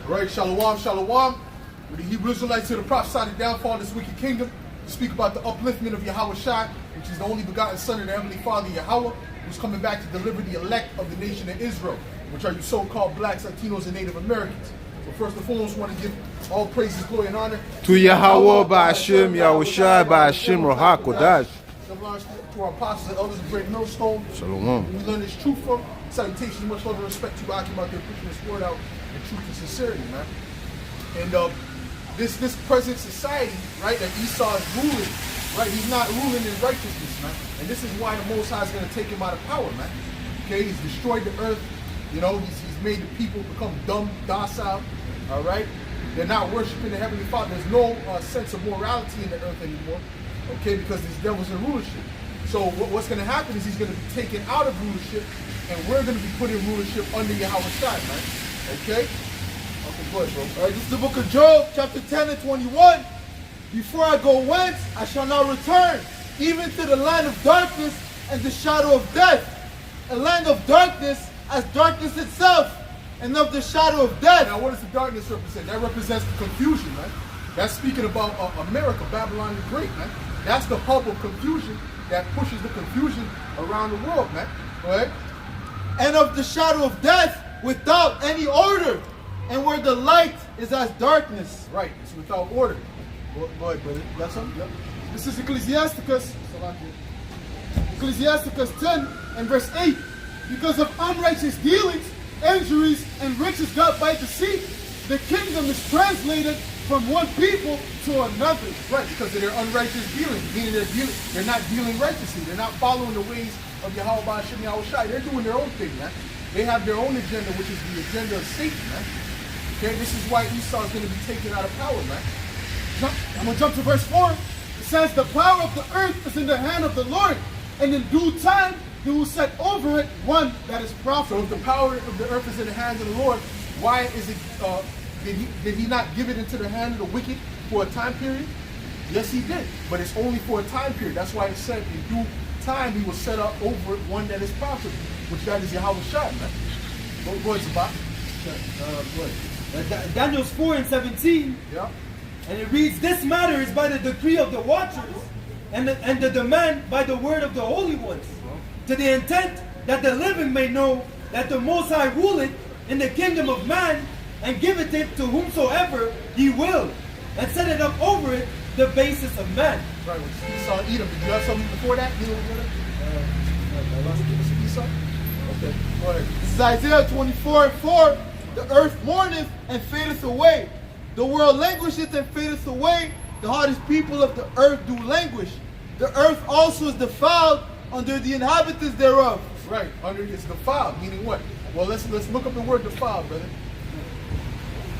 Right, shalom, shalom. When the Hebrew Israelites to the prophesy the downfall of this wicked kingdom, to speak about the upliftment of Yahweh Shai, which is the only begotten Son of the Heavenly Father Yahweh, who's coming back to deliver the elect of the nation of Israel, which are you so-called blacks, Latinos, and Native Americans. So first and foremost, I want to give all praises, glory, and honor to Yahweh, Ba'ashem, Yahweh Shai, Ba'ashem, Ruach HaKodesh. To our apostles and elders of Great Millstone. Shalom. We learn this truth from. Salutations, much love and respect to Akim out there pushing this word out in truth and sincerity, man. And this present society, right, that Esau is ruling, right, he's not ruling in righteousness, man. And this is why the Most High is going to take him out of power, man. Okay, he's destroyed the earth, you know, he's made the people become dumb, docile, all right? They're not worshiping the Heavenly Father. There's no sense of morality in the earth anymore, okay, because these devils in rulership. So what's going to happen is he's going to be taken out of rulership, and we're going to be put in rulership under Yahweh Shai, man. Okay? Okay, go ahead, bro. All right, this is the book of Job, chapter 10 and 21. Before I go whence, I shall not return, even to the land of darkness and the shadow of death. A land of darkness as darkness itself, and of the shadow of death. Now, what does the darkness represent? That represents the confusion, man. That's speaking about America, Babylon the Great, man. That's the hub of confusion that pushes the confusion around the world, man. Go ahead. And of the shadow of death without any order, and where the light is as darkness. Right, it's without order. Go ahead, brother. You got something? Yep. This is Ecclesiasticus 10 and verse 8. Because of unrighteous dealings, injuries, and riches got by deceit, the kingdom is translated from one people to another. Right, because of their unrighteous dealings, meaning they're not dealing righteously. They're not following the ways of Yahweh Ba'ashem Yahweh Shai. They're doing their own thing, man. They have their own agenda, which is the agenda of Satan, man. Okay, this is why Esau is going to be taken out of power, man. I'm going to jump to verse 4. It says, the power of the earth is in the hand of the Lord, and in due time he will set over it one that is profitable. So if the power of the earth is in the hands of the Lord, why is it, did he not give it into the hand of the wicked for a time period? Yes, he did, but it's only for a time period. That's why it said in due time he will set up over it one that is profitable, which that is Yahweh Shai, man. Go ahead, Zabak. Go ahead. Daniel 4 and 17. Yeah. And it reads, this matter is by the decree of the watchers, and the demand by the word of the holy ones, to the intent that the living may know that the Most High ruleth in the kingdom of man, and giveth it to whomsoever he will, and set it up over it the basis of man. Right, when Esau Edom, did you have something before that? Esau? Okay, go ahead. This is Isaiah 24 and 4. The earth mourneth and fadeth away. The world languisheth and fadeth away. The hardest people of the earth do languish. The earth also is defiled under the inhabitants thereof. Right, under it's defiled, meaning what? Well, let's look up the word defiled, brother.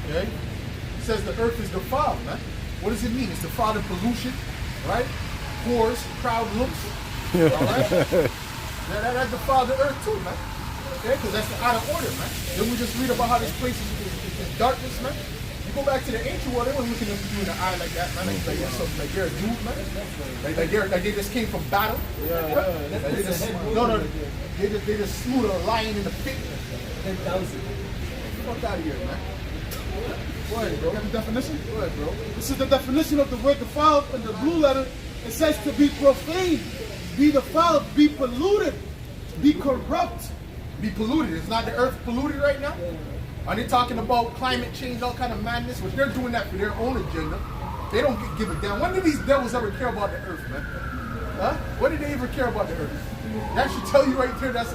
Okay? It says the earth is defiled, man. What does it mean? It's defiled in pollution, right? Pores, proud looks. All right? that defiled the earth too, man. Okay? Because that's out of order, man. Then we just read about how this place is darkness, man. You go back to the ancient world, they weren't looking at you in the eye like that, man. Like they're a dude, man. Like they just came from battle. They just slew a lion in the pit. 10,000. Fuck out of here, man. Go ahead, bro. You have the definition? Go ahead, bro. This is the definition of the word defiled in the blue letter. It says to be profane, be defiled, be polluted, be corrupt. Be polluted. Is not the earth polluted right now? Are they talking about climate change, all kind of madness? Which they're doing that for their own agenda. They don't give a damn. When did these devils ever care about the earth, man? Huh? When did they ever care about the earth? That should tell you right there. That's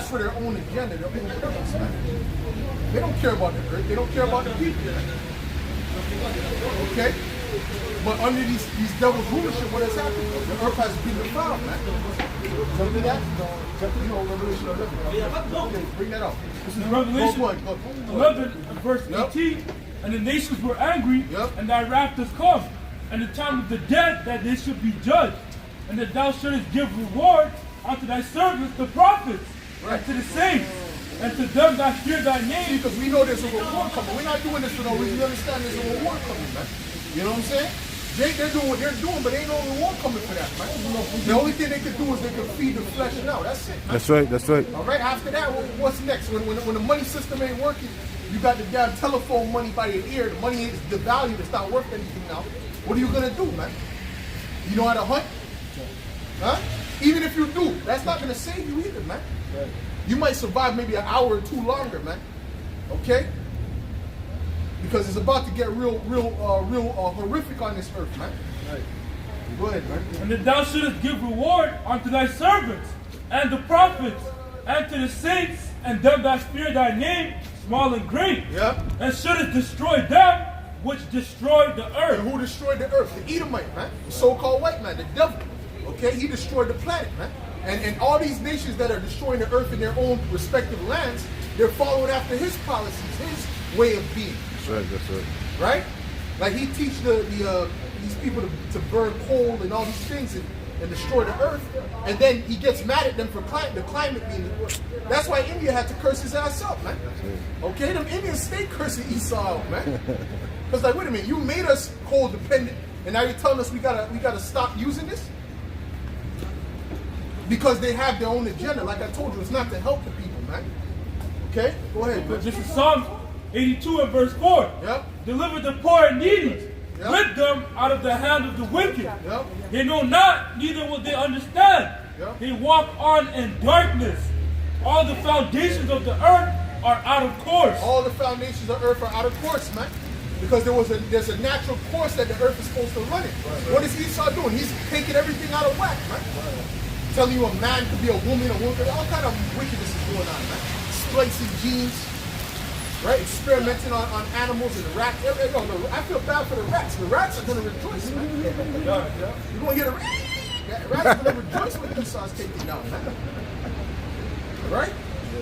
for their own agenda, their own purpose, man. They don't care about the earth. They don't care about the people. Okay? But under these devils' rulership, what has happened? The earth has been defiled, man. Jump to that? Jump to Revelation 11. Okay, bring that up. This is Revelation 11 and verse 18. And the nations were angry, and thy wrath is come, and the time of the dead that they should be judged, and that thou shouldest give reward unto thy servants, the prophets, and to the saints, and to them that fear thy name. Because we know there's a reward coming. We're not doing this for no reason. We understand there's a reward coming, man. You know what I'm saying? They're doing what they're doing, but ain't no reward coming for that, man. The only thing they can do is they can feed the flesh now. That's it, man. That's right. That's right. All right, after that, what's next? When the money system ain't working, you got the damn telephone money by your ear. The money is devalued. It's not worth anything now. What are you going to do, man? You know how to hunt? Huh? Even if you do, that's not going to save you either, man. Right. You might survive maybe an hour or two longer, man. Okay? Because it's about to get real horrific on this earth, man. Right. Go ahead, man. And that thou shouldest give reward unto thy servants and the prophets and to the saints and them that fear thy name, small and great. Yeah. And shouldest destroy them which destroyed the earth. And who destroyed the earth? The Edomite, man. The so-called white man, the devil. Okay? He destroyed the planet, man. And all these nations that are destroying the earth in their own respective lands, they're following after his policies, his way of being. That's right. That's right. Right? Like he teach these people to burn coal and all these things and destroy the earth, and then he gets mad at them for the climate being the worst. That's why India had to curse his ass out, man. Okay, them Indians stay cursing Esau out, man. Because like, wait a minute, you made us coal dependent, and now you're telling us we gotta stop using this? Because they have their own agenda. Like I told you, it's not to help the people, man. Okay, go ahead. But this is Psalm 82 and verse 4. Yep. Deliver the poor and needy. Yep. Rid them out of the hand of the wicked. Yep. They know not, neither will they understand. Yep. They walk on in darkness. All the foundations of the earth are out of course. All the foundations of earth are out of course, man. Because there's a natural course that the earth is supposed to run in. Right. What is Esau doing? He's taking everything out of whack, man. Right. Telling you a man could be a woman, all kind of wickedness is going on, man. Splicing genes, right? Experimenting on animals and rats. I feel bad for the rats. The rats are going to rejoice, man. You're going to hear the rats are going to rejoice when Esau's taken down, man. Right?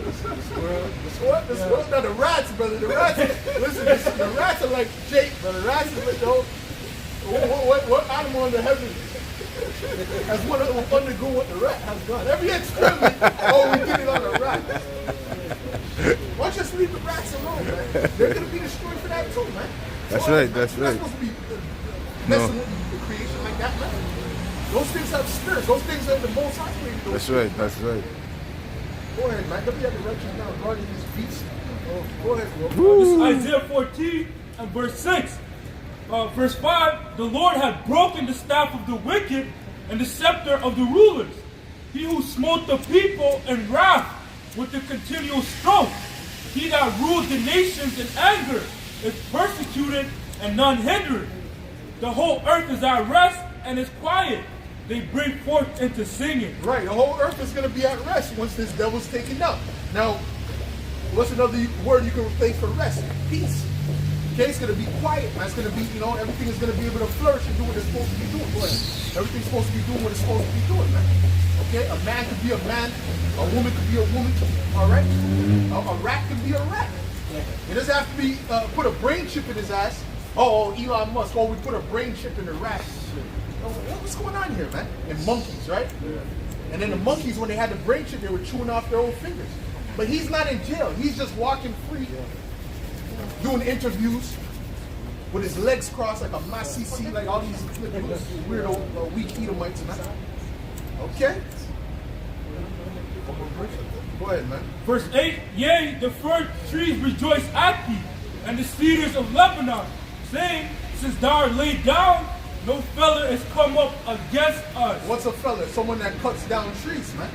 The squirrel. Now the rats, brother, listen, the rats are like Jake, brother. The rats are like, what animal in the heavens has one of them undergo what the rat has done? Every experiment, we did it on a rat. Why don't you just leave the rats alone, man? They're going to be destroyed for that too, man. That's right, that's You're right. not supposed to be messing with the creation like that, man. Those things have spirits. Those things are the most high created. That's right. That's right. Go ahead, man. Don't be at the directions now regarding these beasts. Go ahead, bro. This is Isaiah 14 and verse 6. Verse 5, the Lord hath broken the staff of the wicked and the scepter of the rulers. He who smote the people in wrath with the continual stroke. He that ruled the nations in anger is persecuted and none hindered. The whole earth is at rest and is quiet. They bring forth into singing. Right, the whole earth is going to be at rest once this devil's taken up. Now, what's another word you can replace for rest? Peace. Okay, it's going to be quiet, man. It's going to be, everything is going to be able to flourish and do what it's supposed to be doing. Go ahead. Everything's supposed to be doing what it's supposed to be doing, man. Okay, a man could be a man, a woman could be a woman, all right? A rat could be a rat. It doesn't have to be, put a brain chip in his ass. Oh, Elon Musk, we put a brain chip in the rat. What's going on here, man? And monkeys, right? And then the monkeys, when they had the brain chip, they were chewing off their own fingers. But he's not in jail. He's just walking free, doing interviews with his legs crossed like a Masisi, like all these weirdo, weak Edomites, man. Okay? Go ahead, man. Verse 8, yea, the fir trees rejoice at thee, and the cedars of Lebanon, saying, since thou art laid down, no feller is come up against us. What's a feller? Someone that cuts down trees, man.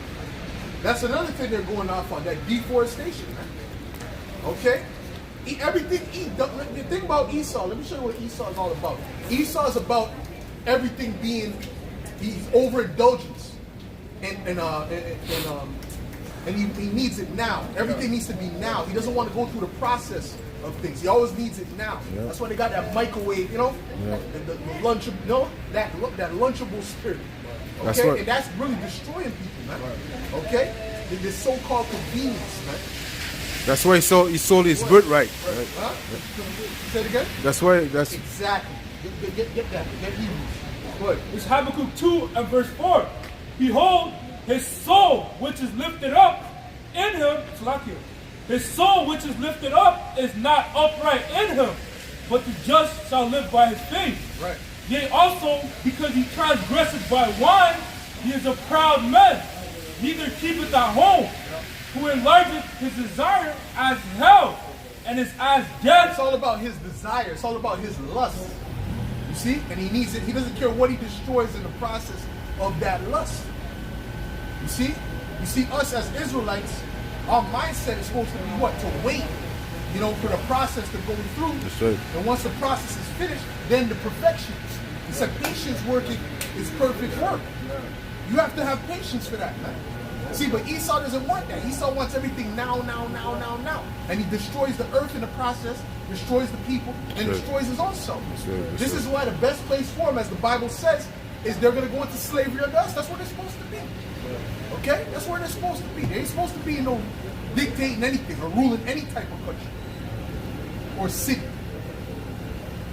That's another thing they're going off on, that deforestation, man. Okay? Everything, the thing about Esau, let me show you what Esau is all about. Esau is about everything being, he's overindulgence. And he needs it now. Everything needs to be now. He doesn't want to go through the process of things. He always needs it now. Yeah. That's why they got that microwave, the lunchable, that lunchable spirit. Okay, and that's really destroying people, man. Right. Okay, this so-called convenience, man. That's why he sold his birthright. Right. Huh? Say it again. That's why. Exactly. Get that. Get Hebrews. Good. It's Habakkuk 2 and verse 4. Behold, his soul which is lifted up in him, his soul which is lifted up is not upright in him, but the just shall live by his faith. Right. Yea, also, because he transgresseth by wine, he is a proud man, neither keepeth at home, who enlargeth his desire as hell, and is as death. It's all about his desire. It's all about his lust. You see? And he needs it. He doesn't care what he destroys in the process of that lust. You see? You see, us as Israelites, our mindset is supposed to be what? To wait, you know, for the process to go through. That's right. And once the process is finished, then the perfection. It's like patience working is perfect work. You have to have patience for that, man. See, but Esau doesn't want that. Esau wants everything now. And he destroys the earth in the process, destroys the people, and destroys his own self. This is why the best place for him, as the Bible says, is they're going to go into slavery under us. That's where they're supposed to be. Okay? That's where they're supposed to be. They ain't supposed to be, you know, dictating anything or ruling any type of country or city.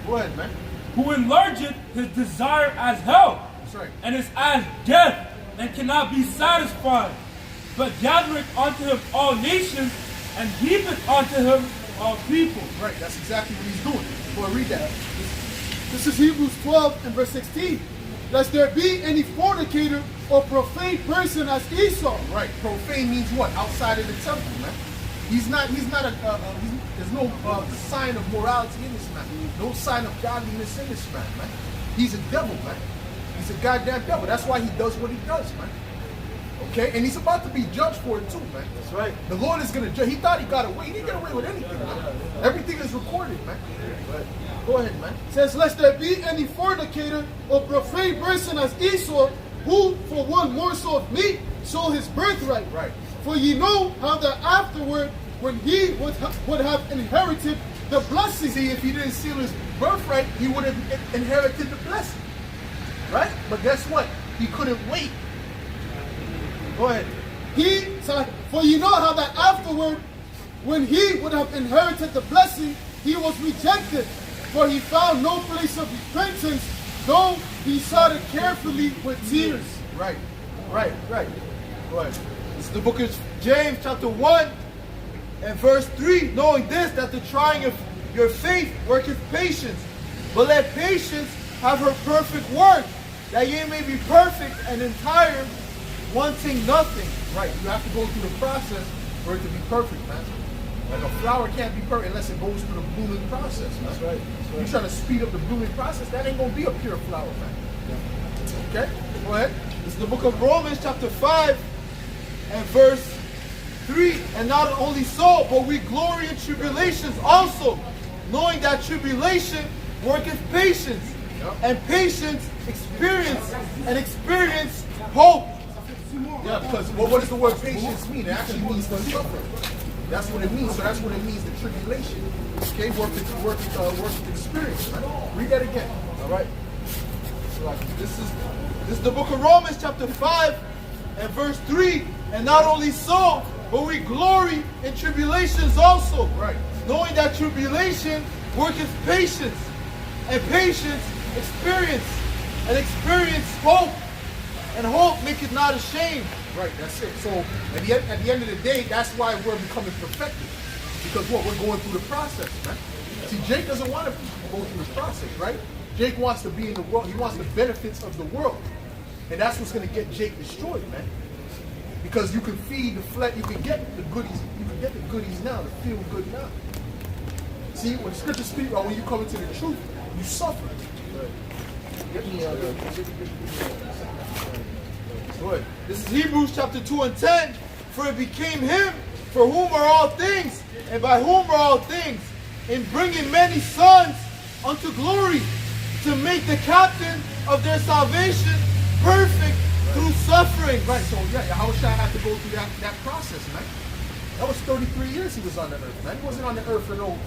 Go ahead, man. Who enlargeth his desire as hell, That's right. and is as death, and cannot be satisfied, but gathereth unto him all nations, and heapeth unto him all people. Right, that's exactly what he's doing. Go ahead, read that. This is Hebrews 12 and verse 16. Lest there be any fornicator or profane person as Esau. Right, profane means what? Outside of the temple, man. There's no sign of morality in this man. No sign of godliness in this man, man. He's a devil, man. He's a goddamn devil. That's why he does what he does, man. Okay? And he's about to be judged for it too, man. That's right. The Lord is going to judge. He thought he got away. He didn't get away with anything, man. Everything is recorded, man. Go ahead, man. It says, lest there be any fornicator or profane person as Esau, who for one morsel of meat sold his birthright. Right. For ye know how that afterward, when he would have inherited the blessing. See, if he didn't seal his birthright, he would have inherited the blessing. Right? But guess what? He couldn't wait. Go ahead. For you know how that afterward, when he would have inherited the blessing, he was rejected. For he found no place of repentance, though he sought it carefully with tears. Right. Go ahead. This is the book of James, chapter 1, and verse 3. Knowing this, that the trying of your faith worketh patience. But let patience have her perfect work, that ye may be perfect and entire, wanting nothing. Right. You have to go through the process for it to be perfect, man. Like a flower can't be perfect unless it goes through the blooming process, man. That's right. You're trying to speed up the blooming process, that ain't going to be a pure flower, man. Okay? Go ahead. This is the book of Romans, chapter 5, and verse 3. And not only so, but we glory in tribulations also, knowing that tribulation worketh patience, and patience experience, and experience hope. Yeah, because what does the word patience mean? It actually means to suffer. That's what it means. So that's what it means, the tribulation. Okay, work with experience. Right? Read that again. All right. This is the book of Romans, chapter 5, and verse 3. And not only so, but we glory in tribulations also. Right. Knowing that tribulation worketh patience, and patience experience, and experience hope, and hope maketh not ashamed. Right, that's it. So at the end of the day, that's why we're becoming perfected. Because what? We're going through the process, man. See, Jake doesn't want to go through the process, right? Jake wants to be in the world. He wants the benefits of the world. And that's what's going to get Jake destroyed, man. Because you can feed the flesh, you can get the goodies, now, the feel good now. See, when the scriptures speak about when you come into the truth, you suffer. Get me Go ahead. This is Hebrews chapter 2 and 10. For it became him for whom are all things, and by whom are all things, in bringing many sons unto glory, to make the captain of their salvation perfect through suffering. Right, so yeah, Yahushua had to go through that process, man. That was 33 years he was on the earth, man. He wasn't on the earth for no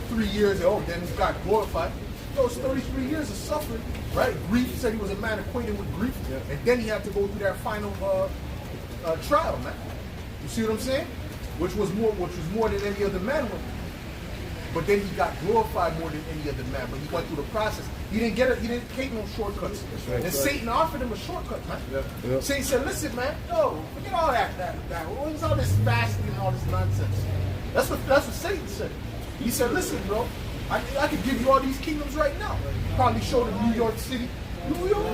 3 years, then he got glorified. It was 33 years of suffering, right? Grief, he said he was a man acquainted with grief, and then he had to go through that final trial, man. You see what I'm saying? Which was more than any other man went. But then he got glorified more than any other man. But he went through the process. He didn't take no shortcuts. Right, and Satan offered him a shortcut, man. Satan said, "Listen, man, forget all that. What's all this fasting and all this nonsense?" That's what Satan said. He said, "Listen, bro, I could give you all these kingdoms right now. Probably show them New York City. New York.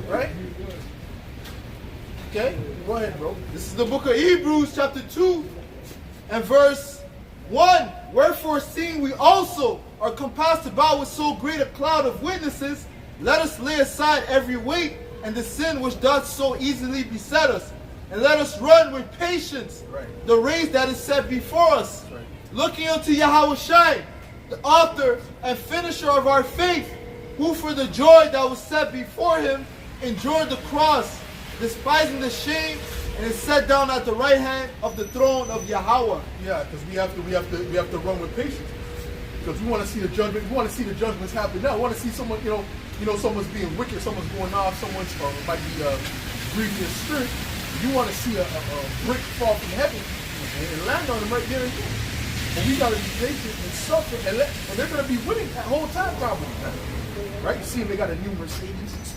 Right? Okay, go ahead, bro. This is the book of Hebrews, chapter 2, and verse 1. Wherefore, seeing we also are compassed about with so great a cloud of witnesses, let us lay aside every weight and the sin which doth so easily beset us, and let us run with patience the race that is set before us, looking unto Yahushua, the author and finisher of our faith, who for the joy that was set before him endured the cross, despising the shame, and is set down at the right hand of the throne of Yahweh. Yeah, because we have to run with patience. Because we want to see the judgment. We want to see the judgments happen now. We want to see someone, someone's being wicked, someone's going off, someone's might be grieving in spirit. You want to see a brick fall from heaven and land on them right there and then. But we got to be patient and suffer, and they're going to be winning that whole time probably, man. Right? You see them, they got a new Mercedes.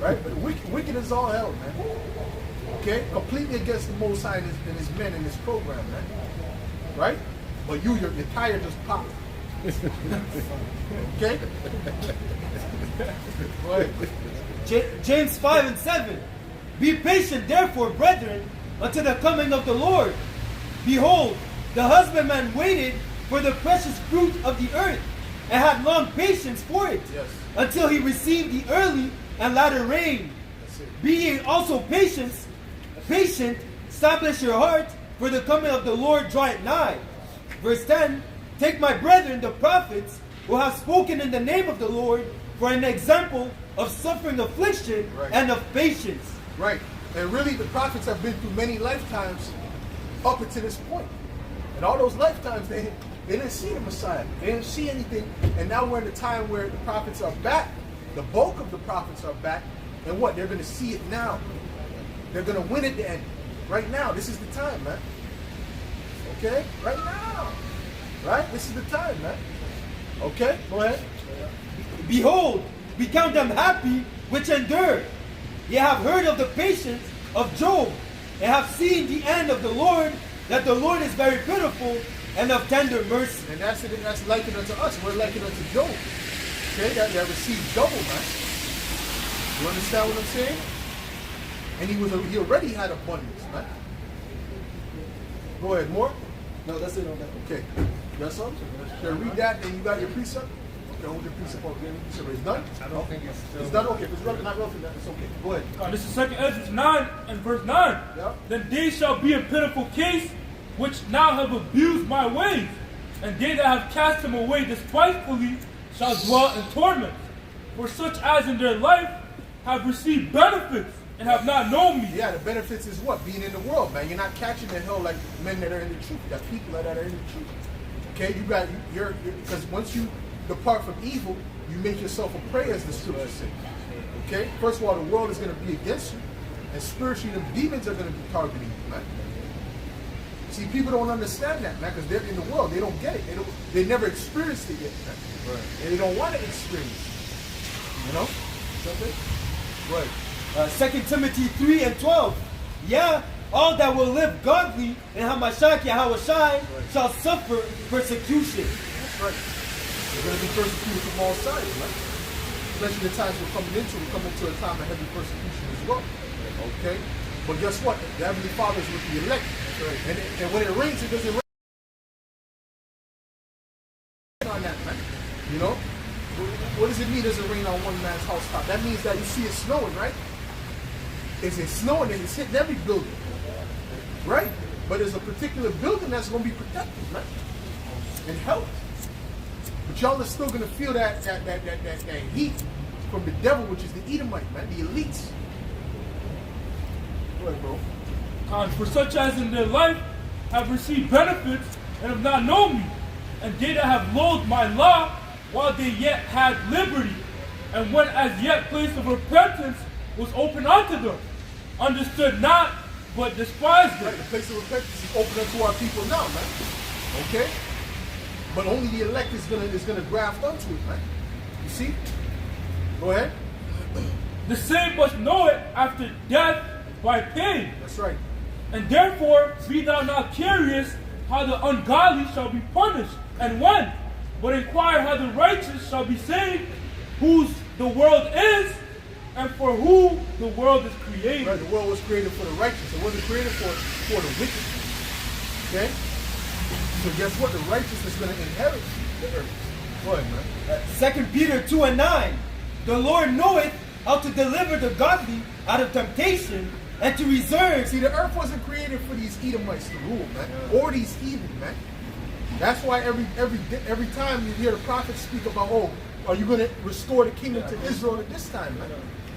Right? But wicked is all hell, man. Okay? Completely against the Most High and his men in this program, man. Right? But your tire just popped. Okay? Go ahead. James 5 and 7. Be patient, therefore, brethren, unto the coming of the Lord. Behold, the husbandman waited for the precious fruit of the earth, and had long patience for it, until he received the early and latter rain. Being also patient, establish your heart, for the coming of the Lord draweth nigh. Verse 10, take my brethren, the prophets, who have spoken in the name of the Lord, for an example of suffering affliction and of patience. Right. And really, the prophets have been through many lifetimes up until this point. And all those lifetimes, they didn't see the Messiah. They didn't see anything. And now we're in a time where the prophets are back. The bulk of the prophets are back. And what? They're going to see it now. They're going to win at the end. Right now. This is the time, man. Okay? Right now. Right? This is the time, man. Okay? Go ahead. Behold, we count them happy which endure. Ye have heard of the patience of Job, and have seen the end of the Lord, that the Lord is very pitiful and of tender mercy. And that's likened unto us. We're likened unto Job. Okay? That received double, man. You understand what I'm saying? And he already had abundance, man. Go ahead, more? No, that's it on that. Okay. You got something? Should I read that, then you got your precept? Okay, hold your precept up. It's done? I don't think it's still... It's done? Okay. If it's not relevant, it's okay. Go ahead. This is 2 Ezra 9 and verse 9. Yep. Then they shall be a pitiful case, which now have abused my ways, and they that have cast them away despitefully shall dwell in torment. For such as in their life have received benefits, and have not known me. Yeah, the benefits is what? Being in the world, man. You're not catching the hell like men that are in the truth. You got people that are in the truth. Okay, you're because once you depart from evil, you make yourself a prey, as the scriptures say. Okay? First of all, the world is going to be against you, and spiritually, the demons are going to be targeting you, man. See, people don't understand that, man, because they're in the world. They don't get it. They never experienced it yet, man. Right. And they don't want to experience it. You know? Something? Right. 2 Timothy 3 and 12. Yeah, all that will live godly in Hamashiach Yahushua shall suffer persecution. That's right. They're going to be persecuted from all sides, man. Especially the times we're coming into. We're coming into a time of heavy persecution as well. Okay? But guess what? The Heavenly Father is with the elect. Right. And when it rains, it doesn't rain on that, man. You know? What does it mean doesn't rain on one man's housetop? That means that you see it snowing, right? It's snowing and it's hitting every building. Right? But there's a particular building that's going to be protected, right? And helped. But y'all are still going to feel that heat from the devil, which is the Edomite, man, the elites. Go ahead, bro. For such as in their life have received benefits and have not known me, and they that have loathed my law while they yet had liberty, and when as yet place of repentance was open unto them, understood not, but despised it. Right, the place of repentance is open unto our people now, man. Okay? But only the elect is gonna graft onto it, man. You see? Go ahead. The same must know it after death by pain. That's right. And therefore be thou not curious how the ungodly shall be punished, and when. But inquire how the righteous shall be saved, whose the world is, and for who the world is created. Right, the world was created for the righteous. It wasn't created for the wicked. Okay? So guess what? The righteous is going to inherit the earth. Go ahead, man. 2 Peter 2:9. The Lord knoweth how to deliver the godly out of temptation and to reserve. See, the earth wasn't created for these Edomites to rule, man, or these heathen, man. That's why every time you hear the prophets speak about, oh, are you going to restore the kingdom to Israel at this time, man?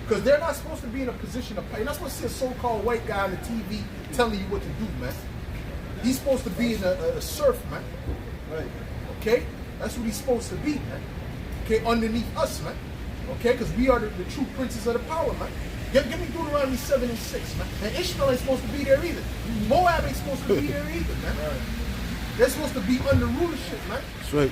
Because they're not supposed to be in a position of power. You're not supposed to see a so-called white guy on the TV telling you what to do, man. He's supposed to be in a serf, man. Right. Okay? That's what he's supposed to be, man. Okay, underneath us, man. Okay, because we are the true princes of the power, man. Give me Deuteronomy 7 and 6, man. And Ishmael ain't supposed to be there either. Moab ain't supposed to be there either, man. They're supposed to be under rulership, man. That's right.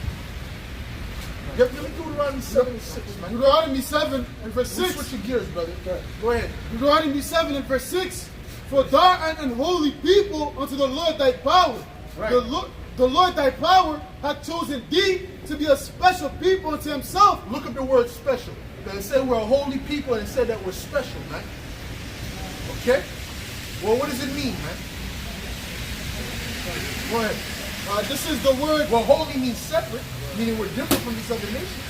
Give me Deuteronomy 7 and 6, man. Deuteronomy 7 and verse 6. Switch your gears, brother. Go ahead. Deuteronomy 7 and verse 6. For thou art an holy people unto the Lord thy power. Right. The Lord thy power hath chosen thee to be a special people unto himself. Look up the word special. It said we're a holy people and it said that we're special, man. Okay? Well, what does it mean, man? Go ahead. This is the word. Well, holy means separate, meaning we're different from these other nations.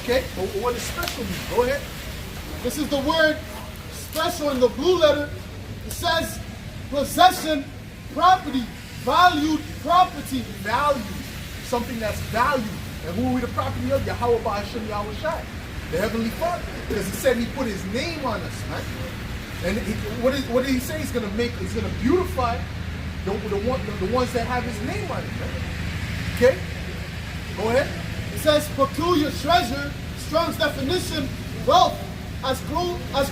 Okay? But what does special mean? Go ahead. This is the word special in the blue letter. It says possession, property, valued property. Value. Something that's valued. And who are we the property of? Yahweh Ba'ashem Yahweh Shai. The Heavenly Father. Because he said he put his name on us, man. And what did he say? He's going to beautify the ones that have his name on it, man. Okay? Go ahead. It says peculiar treasure, Strong's definition, wealth, as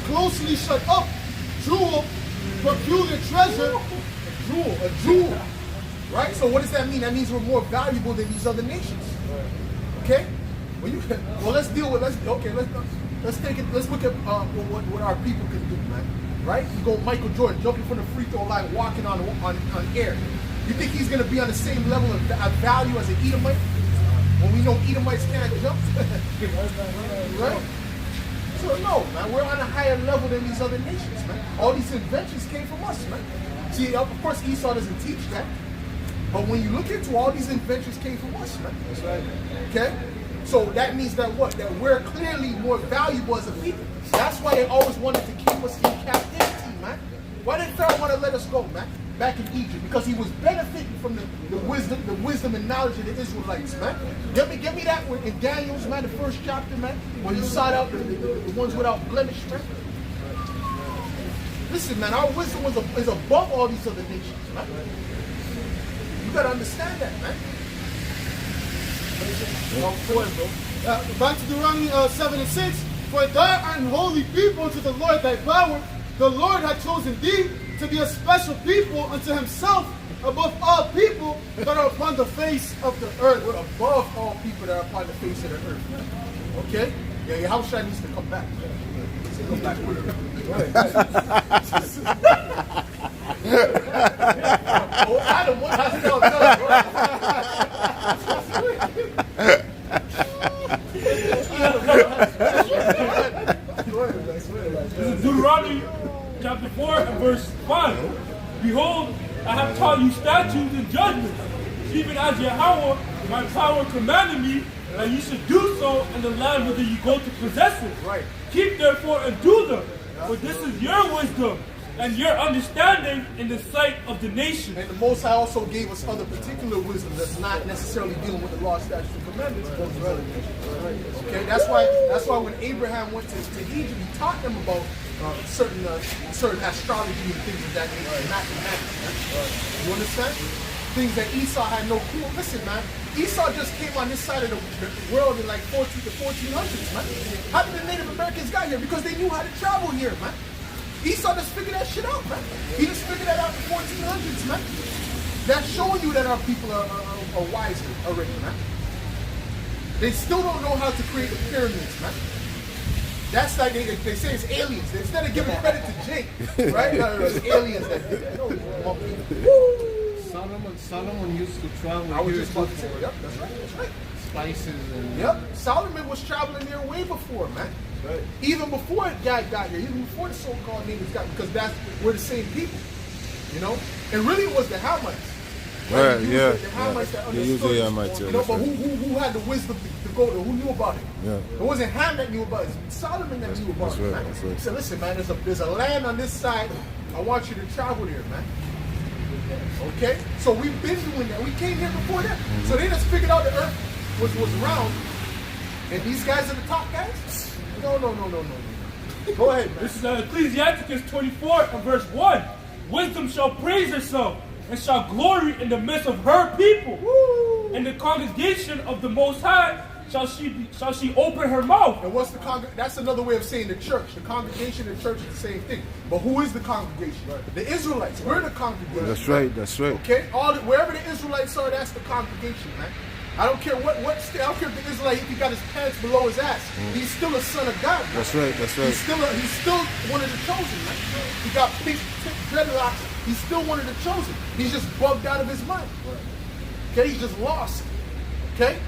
closely shut up, jewel, peculiar treasure. A jewel. Right? So what does that mean? That means we're more valuable than these other nations. Okay? Well, let's deal with, let's look at what our people can do, man. Right? You go Michael Jordan jumping from the free throw line, walking on air. You think he's going to be on the same level of value as an Edomite? When we know Edomites can't jump? Right? So no, man, we're on a higher level than these other nations, man. All these inventions came from us, man. See, of course Esau doesn't teach that. But when you look into all these inventions came from us, man. That's right. Okay? So that means that what? That we're clearly more valuable as a people. That's why they always wanted to keep us in captivity, man. Why did Pharaoh want to let us go, man? Back in Egypt. Because he was benefiting from the wisdom and knowledge of the Israelites, man. Give me that one in Daniel's, man, the first chapter, man, when he sought out the ones without blemish, man. Listen, man, our wisdom is above all these other nations, man. You gotta understand that, man. Back to Deuteronomy 7 and 6. For thou art an holy people unto the Lord thy power. The Lord hath chosen thee to be a special people unto himself above all people that are upon the face of the earth. We're above all people that are upon the face of the earth. Okay? Yeah, your house needs to come back. Come back with it. Oh, Adam, what has it all done? This is Deuteronomy chapter 4 and verse 5. Behold, I have taught you statutes and judgments, even as Yahweh, my power commanded me, that you should do so in the land whither you go to possess it. Right. Keep therefore and do them, for this is your wisdom and your understanding in the sight of the nation. And the Most High also gave us other particular wisdom that's not necessarily dealing with the law, statutes, and commandments. Okay, that's why when Abraham went to Egypt, he taught them about certain astrology and things of that nature, not the magic. You understand? Things that Esau had no clue. Listen, man, Esau just came on this side of the world in like the 1400s, man. How did the Native Americans get here? Because they knew how to travel here, man. Esau just figured that shit out, man. He just figured that out in the 1400s, man. That's showing you that our people are wiser already, man. They still don't know how to create the pyramids, man. That's like they say it's aliens. Instead of giving credit to Jake, right? No, it's aliens that did that. No, Solomon used to travel. I was here just about to too say, for yep, that's right. spices and. Yep, Solomon was traveling there way before, man. Right. Even before it got here, even before the so-called natives got, because we're the same people, you know. And really, it was the Hamites. Right, They used yeah, The Hamites that They use understood the it, Hamites, yeah, you know, that's but right. who had the wisdom to go there? Who knew about it? Yeah. It wasn't Ham that knew about it. It was Solomon that knew about that's it, right, man. that's right. He said, listen, man, there's a land on this side. I want you to travel there, man. Okay? So we've been doing that. We came here before that. Mm-hmm. So they just figured out the earth was round. And these guys are the top guys? No. Go ahead, man. This is Ecclesiasticus 24 and verse 1. Wisdom shall praise herself and shall glory in the midst of her people. Woo! In the congregation of the Most High shall she open her mouth. And what's the that's another way of saying the church. The congregation and church is the same thing. But who is the congregation? The Israelites. We're the congregation. That's right, that's right. Okay? Wherever the Israelites are, that's the congregation, man. I don't care I don't care if the Israelite, if he got his pants below his ass. He's still a son of God, man. That's right, that's right. He's still one of the chosen, man. He got big dreadlocks. He's still one of the chosen. He's just bugged out of his mind. Okay? He's just lost. Okay?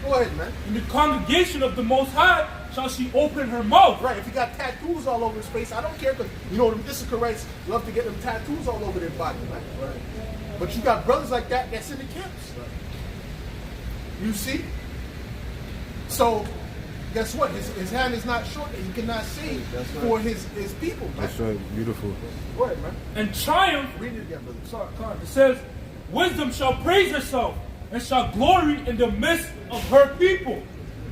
Go ahead, man. In the congregation of the Most High shall she open her mouth. Right, if he got tattoos all over his face, I don't care, because you know them Issacharites love to get them tattoos all over their body, man. Right. But you got brothers like that that's in the camps. Right. You see? So, guess what? His hand is not short, he cannot see for his people, man. That's right, beautiful. Go ahead, man. And triumph, Read it again, brother. Sorry. it says, wisdom shall praise herself and shall glory in the midst of her people.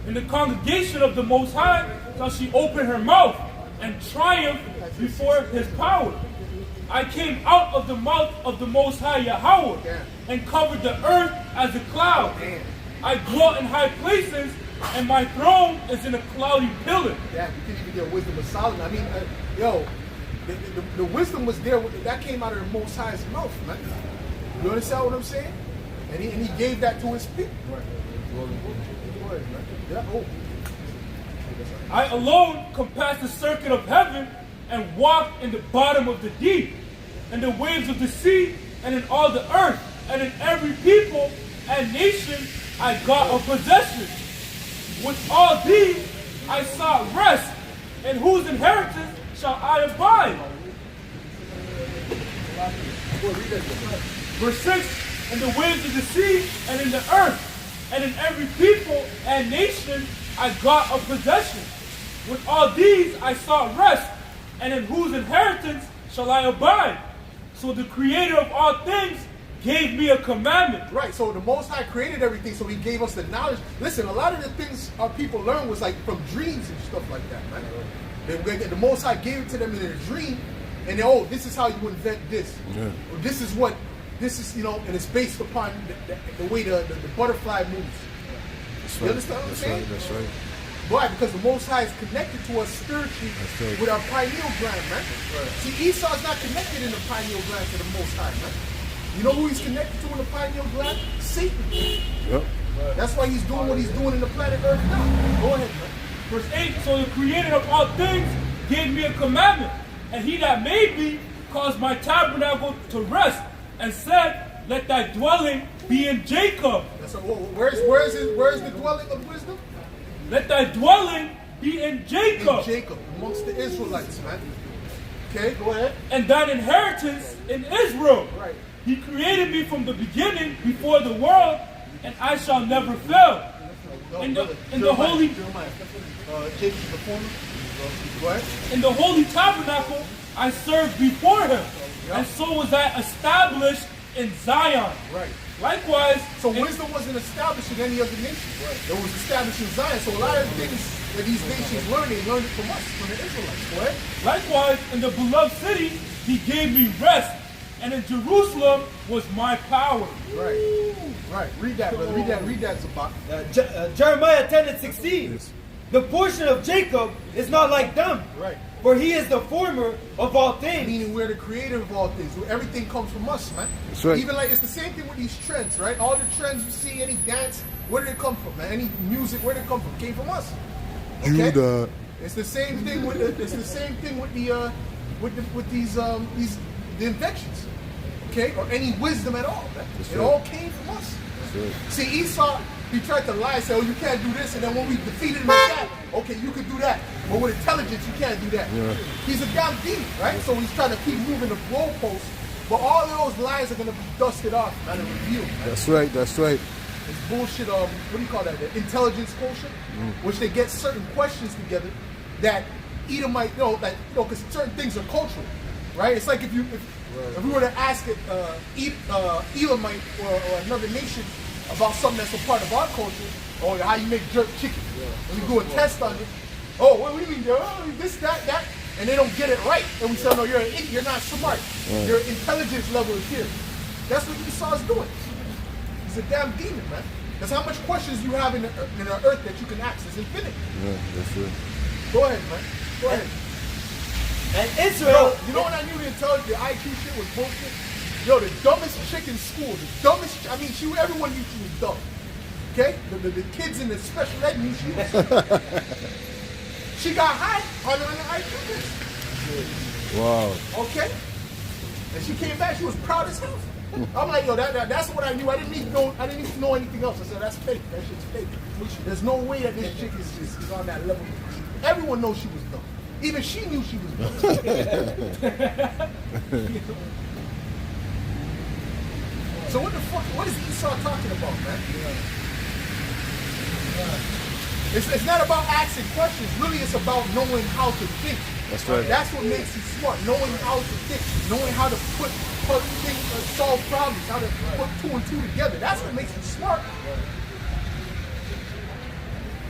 In the congregation of the Most High shall she open her mouth and triumph before his power. I came out of the mouth of the Most High Yahweh and covered the earth as a cloud. I dwell in high places, and my throne is in a cloudy pillar. Yeah, you can even get wisdom of Solomon. I mean, the wisdom was there. That came out of the Most High's mouth, man. You understand what I'm saying? And he gave that to his people. Right. Go ahead, man. Yeah. Oh. I alone compassed the circuit of heaven and walked in the bottom of the deep, in the waves of the sea, and in all the earth, and in every people and nation I got a possession. With all these I sought rest, in whose inheritance shall I abide. Verse 6, in the waves of the sea, and in the earth, and in every people and nation I got a possession. With all these I sought rest, and in whose inheritance shall I abide? So the Creator of all things gave me a commandment. Right, so the Most High created everything, so he gave us the knowledge. Listen, a lot of the things our people learn was like from dreams and stuff like that, man. The Most High gave it to them in a dream, and this is how you invent this. Yeah. Or this is, and it's based upon the way the butterfly moves. That's You right. understand what I'm That's saying? right, that's right. Why? Because the Most High is connected to us spiritually right. with our pineal gland, man. See, Esau's not connected in the pineal gland to the Most High, man. You know who he's connected to in the pineal gland? Satan. Yep. That's why he's doing what he's doing in the planet Earth now. Go ahead, man. Verse 8, so the Creator of all things gave me a commandment, and he that made me caused my tabernacle to rest, and said, let thy dwelling be in Jacob. So, where's the dwelling of wisdom? Let thy dwelling be in Jacob. In Jacob, amongst the Israelites, man. Okay, go ahead. And thine inheritance in Israel. Right. He created me from the beginning, before the world, and I shall never fail. In the holy Jacob's the former. Go ahead. in the holy tabernacle I served before him, and so was I established in Zion. Right. Likewise, So wisdom wasn't established in any other nation. Right. It was established in Zion. So a lot of things that these nations learned, they learned it from us, from the Israelites. Go ahead. likewise, in the beloved city he gave me rest, and in Jerusalem was my power. Right. Right. Read that, brother. Read that, Zabak. Jeremiah 10 and 16. The portion of Jacob is not like them, Right. for he is the former of all things. Meaning we're the creator of all things. Everything comes from us, man. That's right. Even like it's the same thing with these trends, right? All the trends you see, any dance, where did it come from, man? Any music, where did it come from? Came from us. Okay? Judah. It's the same thing with the inventions. okay, or any wisdom at all. Man. It right. all came from us. Right. See, Esau, he tried to lie and say, oh, you can't do this, and then when we defeated him like that, okay, you can do that. But with intelligence, you can't do that. Yeah. He's a damn demon, right? So he's trying to keep moving the goalposts. But all of those lies are going to be dusted off and revealed. Man. That's right. That's right. It's bullshit, what do you call that? The intelligence quotient, which they get certain questions together that Edomite, because certain things are cultural, right? It's like if we were to ask Elamite or another nation about something that's a part of our culture, or how you make jerk chicken, and we do a test on it. Oh, what do you mean? Oh, this, that, and they don't get it right, and we say, no, you're an idiot. You're not smart. Your intelligence level is here. That's what Esau's doing. He's a damn demon, man. That's how much questions you have in the earth that you can ask. It's infinite. Yeah, that's it. Go ahead, man. Go ahead. And Israel, You know when I knew the intelligence, the IQ shit was bullshit? Yo, the dumbest chick in school, everyone knew she was dumb. Okay? The kids in the special ed knew she was. She got high on the IQ list. Wow. Okay? And she came back, she was proud as hell. I'm like, yo, that's what I knew. I didn't need to know anything else. I said, that's fake. That shit's fake. There's no way that this chick is on that level. Everyone knows she was dumb. Even she knew she was dumb. So what is Esau talking about, man? It's not about asking questions. Really, it's about knowing how to think. That's right. That's what makes you smart. Knowing how to think. Knowing how to put things, solve problems. How to put 2 and 2 together. That's what makes you smart.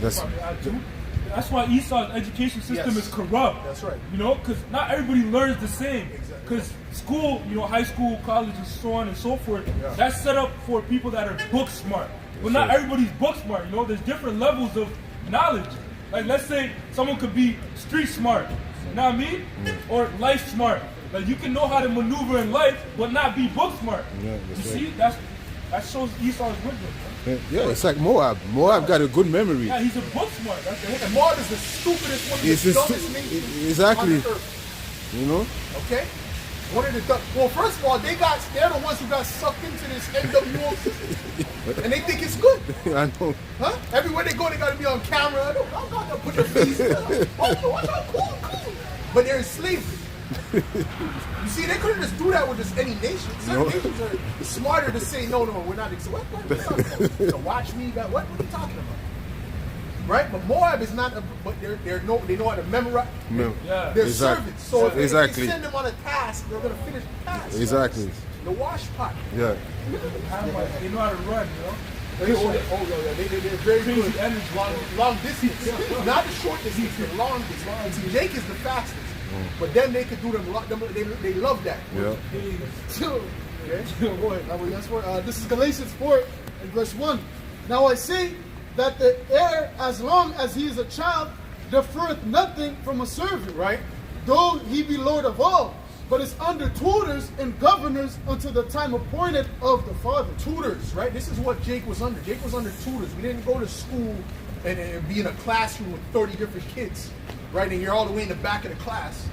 That's why Esau's education system is corrupt. That's right. You know, because not everybody learns the same. Because school, high school, college, and so on and so forth, that's set up for people that are book smart. But not everybody's book smart. There's different levels of knowledge. Like, let's say someone could be street smart, you know what I mean? Or life smart. Like, you can know how to maneuver in life, but not be book smart. Yeah, you see, that shows Esau's wisdom. Right? Yeah, it's like Moab. Moab got a good memory. Yeah, he's a book smart. That's the And Moab is the stupidest one of the dumbest nations exactly. on the earth. You know? Okay? One of the well, first of all, they're the ones who got sucked into this NWO system. And they think it's good. I know. Huh? Everywhere they go, they gotta be on camera. I'm not gonna put their face. Cool. But they're in slavery. You see, they couldn't just do that with just any nation. Certain nations are smarter to say, no, we're not. What are you talking about? To watch me? What are you talking about? Right? But Moab is not, but they know how to memorize. They're servants. So if they send them on a task, they're going to finish the task. Exactly. The wash pot. Yeah. They know how to run, They're very good. Long distance. Not the short distance, the long distance. See, Jake is the fastest. But then they could do them, they love that. Yeah. Okay. Go ahead. This is Galatians 4 and verse 1. Now I say that the heir, as long as he is a child, deferreth nothing from a servant, right? Though he be Lord of all, but is under tutors and governors until the time appointed of the father. Tutors, right? This is what Jake was under. Jake was under tutors. We didn't go to school and be in a classroom with 30 different kids, right? And you're all the way in the back of the class,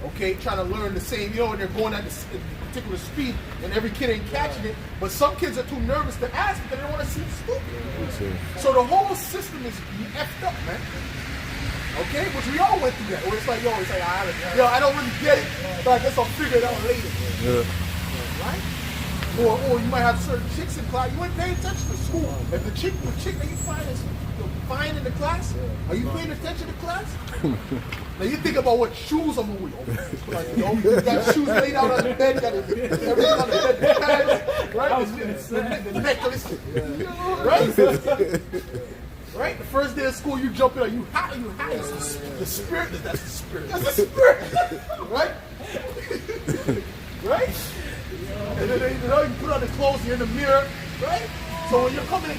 okay, trying to learn the same, and they're going at this particular speed, and every kid ain't catching it. But some kids are too nervous to ask because they don't want to seem stupid. So the whole system is effed up, man. Okay, which we all went through that. Where it's like, I don't really get it, but I guess I'll figure it out later. Yeah. Right? Or you might have certain chicks in class. You ain't paying attention to school. If the chick that you find is fine in the class, are you paying attention to class? Now you think about what shoes I'm gonna wear. Like, you got shoes laid out on the bed, got everything on the bed, the pads, right? The necklace, right? Right? The first day of school, you jump in, you hot. It's the spirit. That's the spirit. That's the spirit. Right? Right? And then you put on the clothes, you're in the mirror, right? So when you're coming in,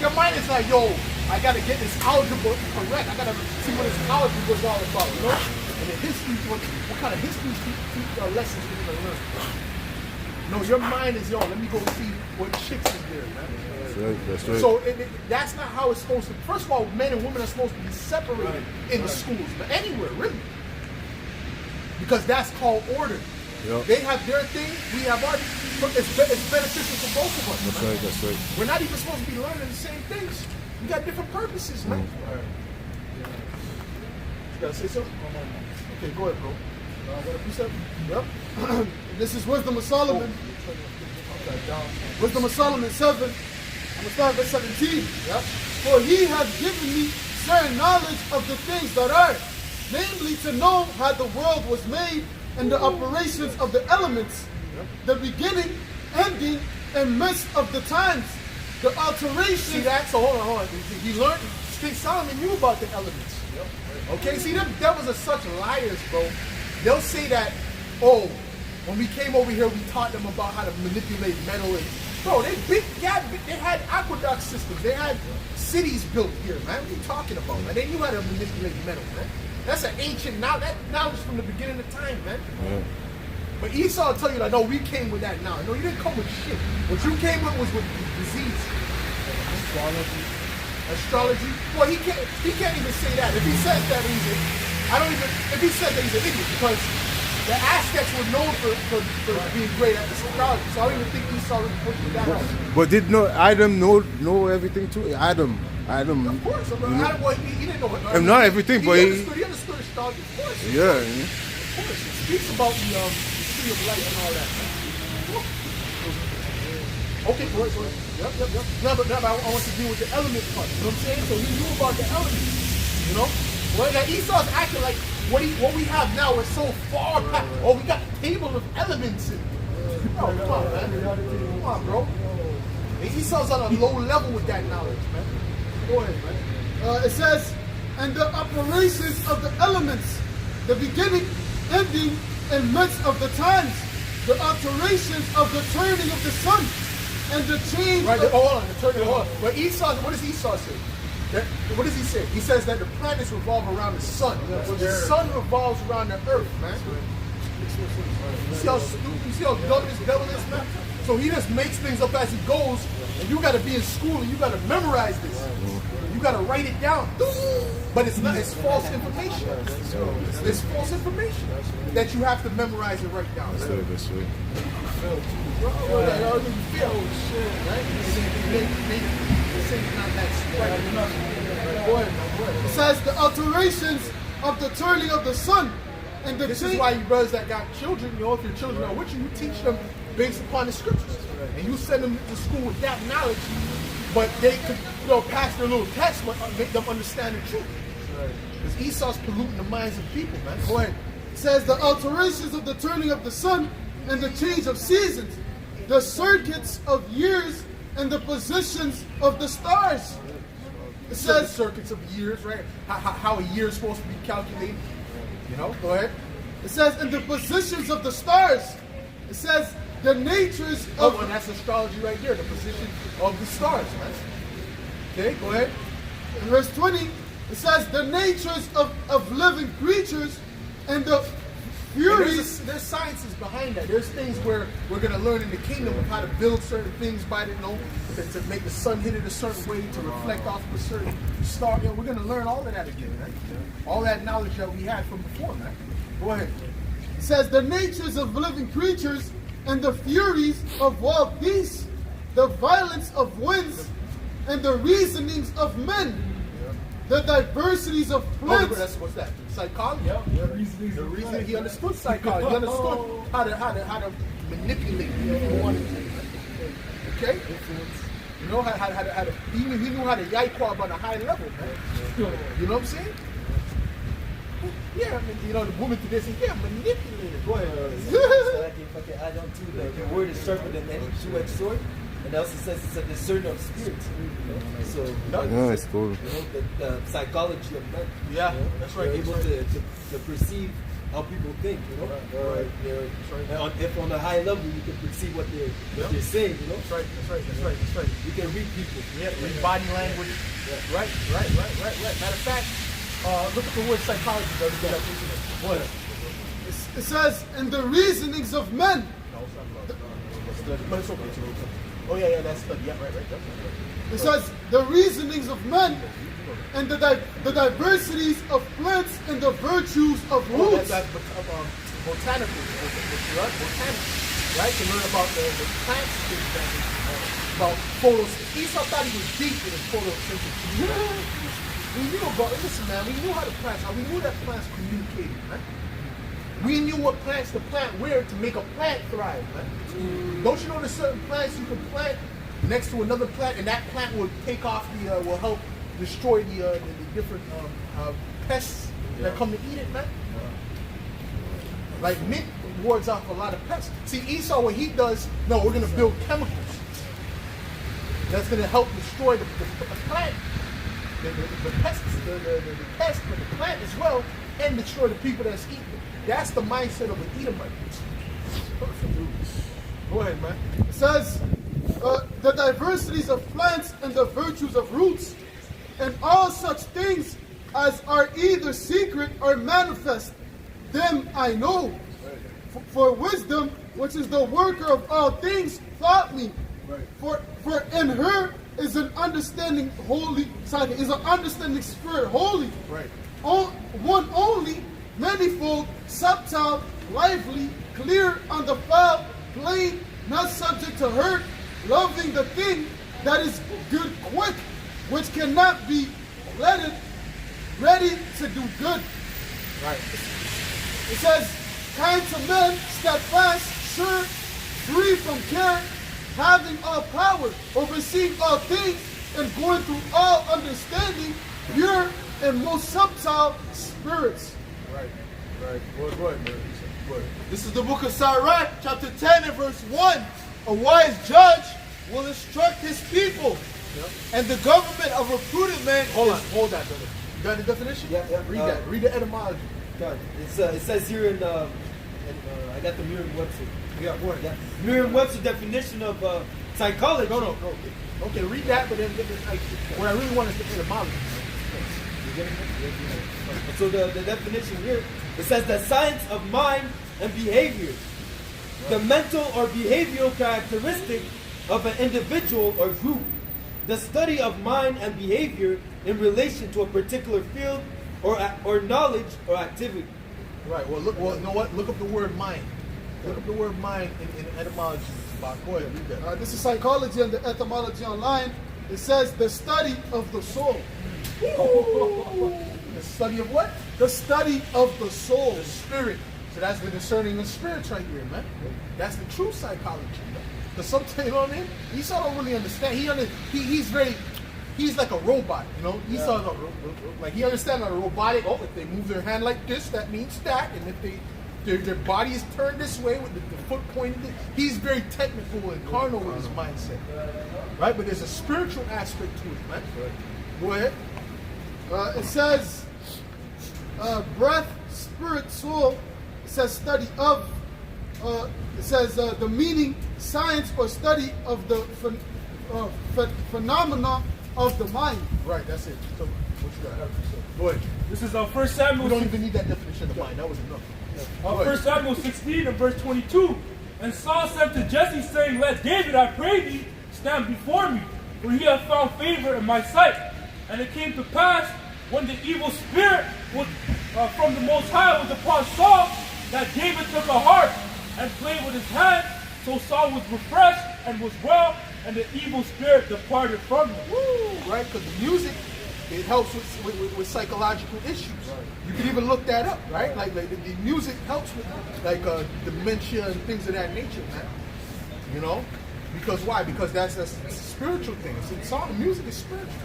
your mind is like, yo, I gotta get this algebra correct. I gotta see what this algebra is all about, you know? And the history, what kind of history lessons you're gonna learn. No, your mind is, let me go see what chicks is there, man. That's right. So that's not how it's supposed to. First of all, men and women are supposed to be separated in the schools, but anywhere really, because that's called order. Yep. They have their thing, we have our. It's beneficial for both of us. That's man. right, that's right. We're not even supposed to be learning the same things. We got different purposes, man. You gotta say something? Okay, go ahead, bro. Got a precept? Yep. This is Wisdom of Solomon. Wisdom of Solomon 7. I'm going to start verse 17. Yep. For he hath given me certain knowledge of the things that are, namely to know how the world was made and the operations of the elements, the beginning, ending, and midst of the times, the alterations. See that? So hold on. He learned. King Solomon knew about the elements. Okay, see them devils are such liars, bro. They'll say that, oh, when we came over here, we taught them about how to manipulate metal. And bro, they had aqueduct systems. They had cities built here, man. What are you talking about, man? They knew how to manipulate metal, man. That's an ancient knowledge. That knowledge from the beginning of time, man. Yeah. But Esau will tell you, like, no, we came with that knowledge. No, you didn't come with shit. What you came with was with disease. Astrology. Well, he can't even say that. If he says that, if he says that, he's an idiot, because the Aztecs were known for being great at astrology. So I don't even think Esau was pushing that out. But did Adam know everything too? Adam. Of course. Adam, well, he didn't know. Not everything, but he understood astrology. Of course. Yeah. Of course. It speaks about the tree of life and all that. Okay, go ahead. Yep. Now, but I want to deal with the element part. You know what I'm saying? So he knew about the elements. You know? Well, now Esau's acting like what we have now is so far past. Oh, we got a table of elements. Oh, come on, man. Come on, bro. And Esau's on a low level with that knowledge, man. Go ahead, man. It says, and the operations of the elements, the beginning, ending, and midst of the times, the alterations of the turning of the sun, and the change. Right, hold on, the turning. Hold on. But Esau, what does Esau say? What does he say? He says that the planets revolve around the sun. The sun revolves around the earth, man. You see how stupid, you see how dumb this devil is, man? So he just makes things up as he goes, and you gotta be in school and you gotta memorize this. You gotta write it down. But it's not, it's false information. It's false information that you have to memorize and write down. That's right. It says the alterations of the turning of the sun and the This change. is why you brothers that got children, you know, if your children are with you, you teach them based upon the scriptures. And you send them to school with that knowledge, but they could, you know, pass their little test, but make them understand the truth. Because Esau's polluting the minds of people, man. Go ahead. It says the alterations of the turning of the sun and the change of seasons, the circuits of years and the positions of the stars. It Says says circuits of years, right? How a year is supposed to be calculated. You know, go ahead. It says in the positions of the stars. It says the natures of. Oh, and that's astrology right there, the position of the stars, man. Okay, go ahead. In verse 20, it says the natures of living creatures and the And furies. there's sciences behind that. There's things where we're going to learn in the kingdom of how to build certain things by the, you know, to make the sun hit it a certain way, to reflect off of a certain star. You know, we're going to learn all of that again, man. All that knowledge that we had from before, man. Go ahead. It says the natures of living creatures and the furies of wild beasts, the violence of winds, and the reasonings of men, the diversities of plants. That's what's that? Psychology. Yep. The reason He understood psychology. He understood how to manipulate people if you wanted to. Okay. You know how to he knew how to yaikwa on a high level, man. You know what I'm saying? Yeah, I mean, you know, the woman today says, yeah, manipulated. Go ahead. So if I can add on to the word is sharper than any two-edged sword, and also says it's a discerner of spirits. You know? So Yeah, it's cool. you know the psychology of men. Yeah, you know? that's right. They're able to perceive how people think. You know, Right. And if on a high level you can perceive what they're saying. You know, That's right. you can read people. Yeah, read body language. Yeah. Right. Matter of fact, look at the word psychology, brother. What? It says in the reasonings of men. But it's okay. Oh yeah, that's study. Yeah, right. It says the reasonings of men and the diversities of plants and the virtues of Oh, roots. that's right? To learn about the plants, things that about photosynthesis. Esau thought he was deep in his photosynthesis. We knew about, listen man, we knew how the plants, we knew that plants communicated, man. We knew what plants to plant where to make a plant thrive, man. Don't you know there's certain plants you can plant next to another plant, and that plant will take off will help destroy the different pests that come to eat it, man. Like mint wards off a lot of pests. See, Esau, what he does, no, we're gonna build chemicals that's gonna help destroy the plant, the pests, the pest, but the plant as well, and destroy the people that's eating it. That's the mindset of an Edomite. Go ahead, man. It says, the diversities of plants and the virtues of roots, and all such things as are either secret or manifest, them I know. For wisdom, which is the worker of all things, taught me. For in her is an understanding spirit holy. Right. One only, manifold, subtle, lively, clear, undefiled, plain, not subject to hurt, loving the thing that is good quick, which cannot be letted, ready to do good. Right. It says, kind to men, steadfast, sure, free from care, having all power, overseeing all things, and going through all understanding, pure and most subtle spirits. Right. Go ahead, man. Go ahead. This is the book of Sirach, chapter 10 and verse 1. A wise judge will instruct his people, and the government of a prudent man. Hold that, brother. You got the definition? Yeah. Read that. Read the etymology. God, it says here in I got the Merriam-Webster. Yeah, go ahead. Yeah. Merriam-Webster definition of psychology. No. Okay, read that, but then what I really want is the etymology. So the definition here, it says the science of mind and behavior. The mental or behavioral characteristic of an individual or group. The study of mind and behavior in relation to a particular field or knowledge or activity. Right. Well, look. Well, you know what? Look up the word mind. Look up the word mind in etymology. Bob. Go ahead. Read that. This is psychology and the etymology online. It says the study of the soul. The study of what? The study of the soul. The spirit. So that's the discerning of spirits right here, man. That's the true psychology, man. Because sometimes, you know what I mean? Esau don't really understand. He's like a robot, you know? Esau, like he understands like a robotic, if they move their hand like this, that means that. And if their body is turned this way with the foot pointed, he's very technical and carnal with his mindset. Right? But there's a spiritual aspect to it, man. Go ahead. It says breath, spirit, soul. It says study of. It says the meaning, science or study of the phenomena of the mind. Right, that's it. So, what you got? Go ahead. This is 1 Samuel. We don't even need that definition of mind. That was enough. 1 Samuel 16 and verse 22. And Saul said to Jesse, saying, Let David, I pray thee, stand before me, for he hath found favor in my sight. And it came to pass, when the evil spirit was from the Most High was upon Saul, that David took a harp and played with his hand. So Saul was refreshed and was well, and the evil spirit departed from him. Woo! Right? Because the music, it helps with psychological issues. Right. You can even look that up, right? Like the music helps with like dementia and things of that nature, man. You know? Because why? Because that's a spiritual thing. See, song music is spiritual.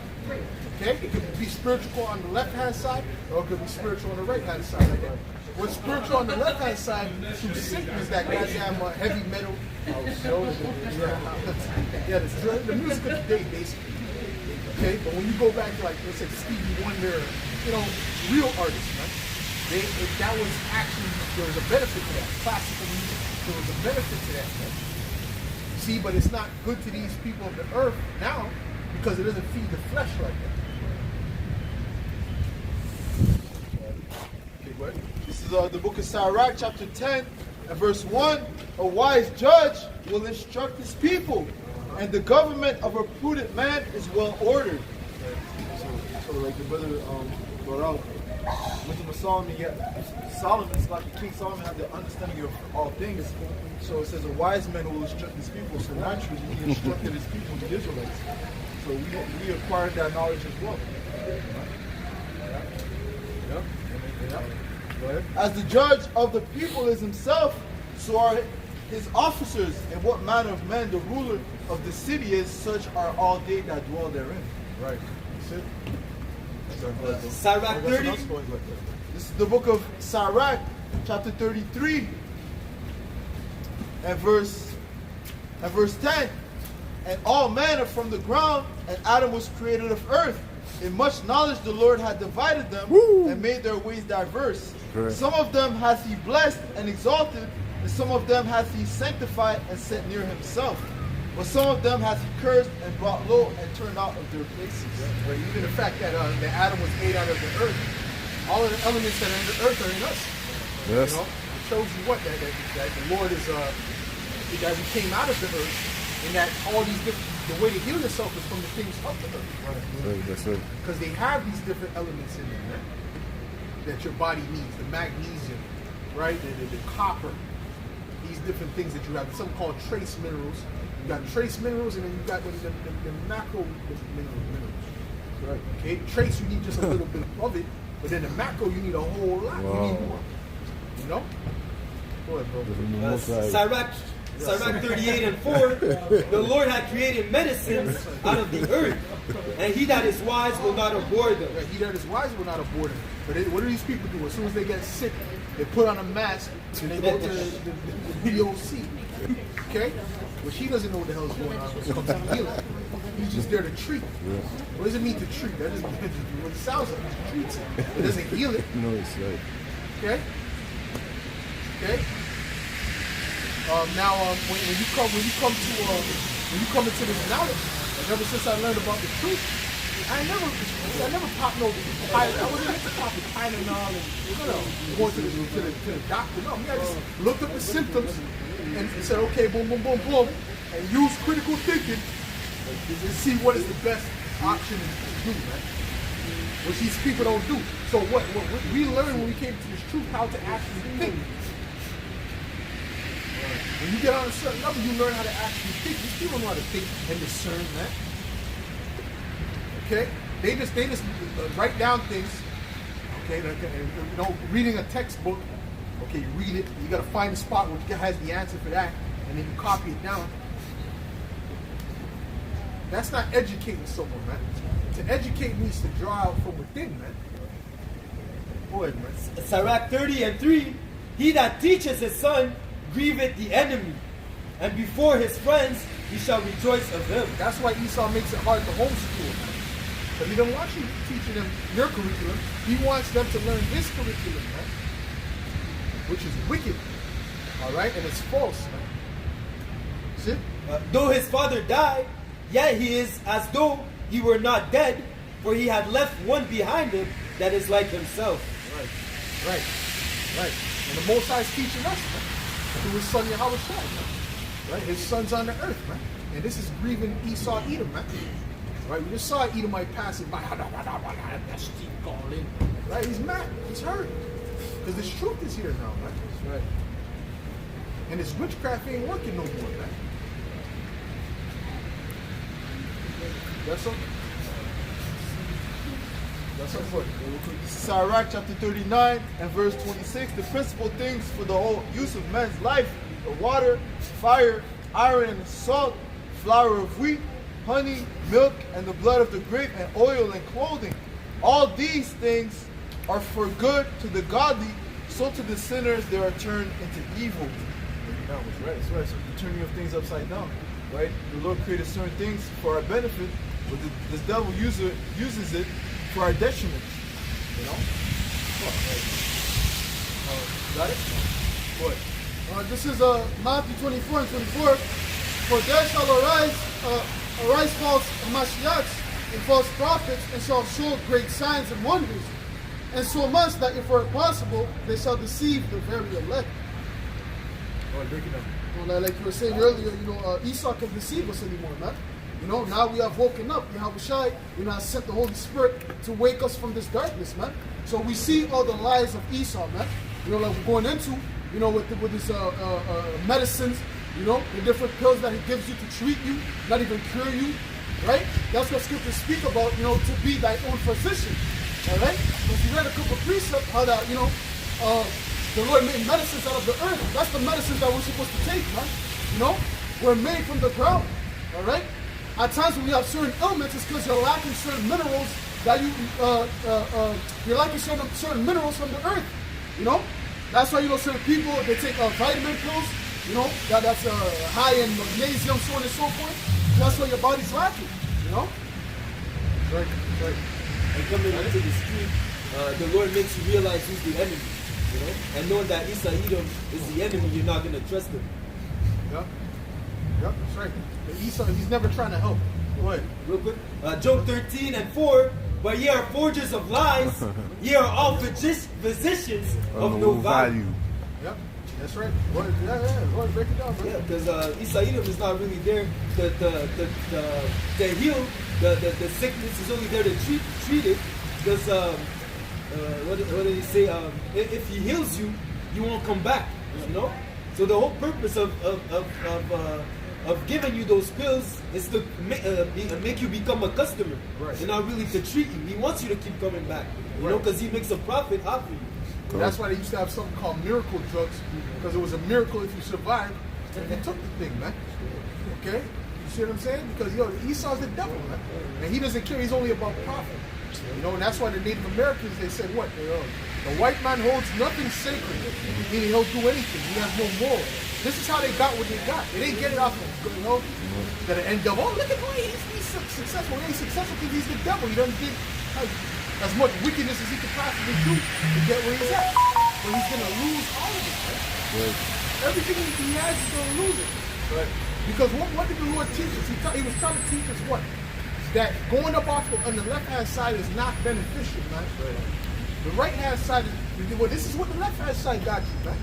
Okay? It could be spiritual on the left-hand side, or it could be spiritual on the right-hand side. Like that. What's spiritual on the left-hand side through Satan is that goddamn heavy metal. Yeah, the music of today, basically. Okay? But when you go back to, like, let's say Stevie Wonder, you know, real artists, right? That was actually, there was a benefit to that. Classical music, there was a benefit to that. Man. See, but it's not good to these people of the earth now because it doesn't feed the flesh like that. Okay, go ahead. This is the book of Sirach, chapter 10 and verse 1. A wise judge will instruct his people, and the government of a prudent man is well ordered. So like the brother brought out, Wisdom of Solomon, Solomon is like King Solomon had the understanding of all things. So it says a wise man will instruct his people. So naturally he instructed his people, the Israelites. So we acquired that knowledge as well. As the judge of the people is himself, so are his officers, and what manner of men the ruler of the city is, such are all they that dwell therein. Right. That's it. Sirach 30. This is the book of Sirach, chapter 33, and verse 10. And all men are from the ground, and Adam was created of earth. In much knowledge the Lord had divided them, and made their ways diverse. Correct. Some of them hath he blessed and exalted, and some of them hath he sanctified and set near himself. But some of them hath he cursed and brought low and turned out of their places. Right? Even the fact that Adam was made out of the earth, all of the elements that are in the earth are in us. Yes. You know, it shows you what that the Lord is that we came out of the earth, and that all these different, the way to heal yourself is from the things of the earth. Right, that's it. Because they have these different elements in them, right? That your body needs, the magnesium, right? The copper, these different things that you have. Something called trace minerals. You got trace minerals, and then you got the macro minerals. Right. Okay, trace you need just a little bit of it, but then the macro you need a whole lot. Wow. You need more. You know? Go ahead, bro. Sirach 38 and 4, the Lord had created medicines out of the earth, and he that is wise will not abhor them. Right, he that is wise will not abhor them. But what do these people do? As soon as they get sick, they put on a mask and they go to the DOC. Okay? But she doesn't know what the hell is going on when it comes to healing. He's just there to treat. Yeah. What does it mean to treat? That doesn't mean what it sounds like. It treats it. It doesn't heal it. No, it's right. Okay? Okay? Now, when you come into this knowledge, like ever since I learned about the truth, I never popped no pilot. I wasn't into popping Tylenol and going to the doctor. No, I just looked up the symptoms and said, okay, boom, boom, boom, boom, and use critical thinking to see what is the best option to do, man. Which these people don't do. So what we learned when we came to this truth, how to actually think. When you get on a certain level, you learn how to actually think. These people know how to think and discern, man. Okay? They just write down things. Okay? Like, you know, reading a textbook. Okay, you read it. You got to find a spot where it has the answer for that, and then you copy it down. That's not educating someone, man. To educate means to draw out from within, man. Go ahead, man. Sirach 30 and 3, he that teaches his son grieveth the enemy, and before his friends he shall rejoice of him. That's why Esau makes it hard to homeschool. But he don't want you teaching them your curriculum. He wants them to learn his curriculum, man. Which is wicked. Alright? And it's false, man. See? Though his father died, yet he is as though he were not dead, for he had left one behind him that is like himself. Right. And the Most High is teaching us, man. Through his son Yahweh, right? His son's on the earth, man. And this is grieving Esau Edom, man. Right? We just saw Edomite passing by. That's Steve calling. Right? He's mad. He's hurt. Because this truth is here now, man. Right. And this witchcraft ain't working no more, man. That's all. That's all for Sirach chapter 39 and verse 26. The principal things for the whole use of man's life are water, fire, iron and salt, flour of wheat, honey, milk, and the blood of the grape, and oil and clothing. All these things are for good to the godly, so to the sinners they are turned into evil. That was right. That's right. So the turning of things upside down. Right? The Lord created certain things for our benefit, but the devil uses it for our detriment. You know? Got it? What? This is Matthew 24 and 24. For there shall arise false Mashiachs and false prophets, and shall show great signs and wonders, and so much that if it were possible, they shall deceive the very elect. break it down. Well, like you were saying earlier, Esau can deceive us anymore, man. You know, now we have woken up. Yahweh Shai, has sent the Holy Spirit to wake us from this darkness, man. So we see all the lies of Esau, man. Like we're going into, with his medicines, the different pills that he gives you to treat you, not even cure you, right? That's what scriptures speak about, to be thy own physician, all right? If you read a couple of precepts, how that, the Lord made medicines out of the earth. That's the medicines that we're supposed to take, man. We're made from the ground, all right? At times when we have certain ailments, it's because you're lacking certain minerals that you're lacking certain minerals from the earth, That's why, certain people, they take vitamin pills, that's high in magnesium, so on and so forth. That's why your body's lacking, Right. And coming into the street, the Lord makes you realize who's the enemy, And knowing that Esau Edom is the enemy, you're not going to trust him. Yep, that's right. But Esau, he's never trying to help. Go ahead. Real quick. Job 13:4. But ye are forgers of lies, ye are all physicians of no value. Yep, that's right. Go ahead, break it down, bro. Yeah, because Esau Edom is not really there to heal the sickness. Is only there to treat it. Because what did he say? If he heals you, you won't come back. So the whole purpose of giving you those pills is to make you become a customer, right, and not really to treat you. He wants you to keep coming back, because he makes a profit off of you. That's why they used to have something called miracle drugs, because it was a miracle if you survived and you took the thing, man. Okay, you see what I'm saying? Because Esau's the devil, man, and he doesn't care. He's only about profit. And that's why the Native Americans, they said what? The white man holds nothing sacred. He'll do anything. He has no moral. This is how they got what they got. They didn't get it off of, that an end double. Oh, look at the way he's successful. He's successful because he's the devil. He doesn't get as much wickedness as he could possibly do to get where he's at. But he's going to lose all of it, right? Everything he has, he's going to lose it. Right? Because what did the Lord teach us? He was trying to teach us what? That going up off on the left-hand side is not beneficial, man. Right. The right-hand side is, well, this is what the left-hand side got you, man.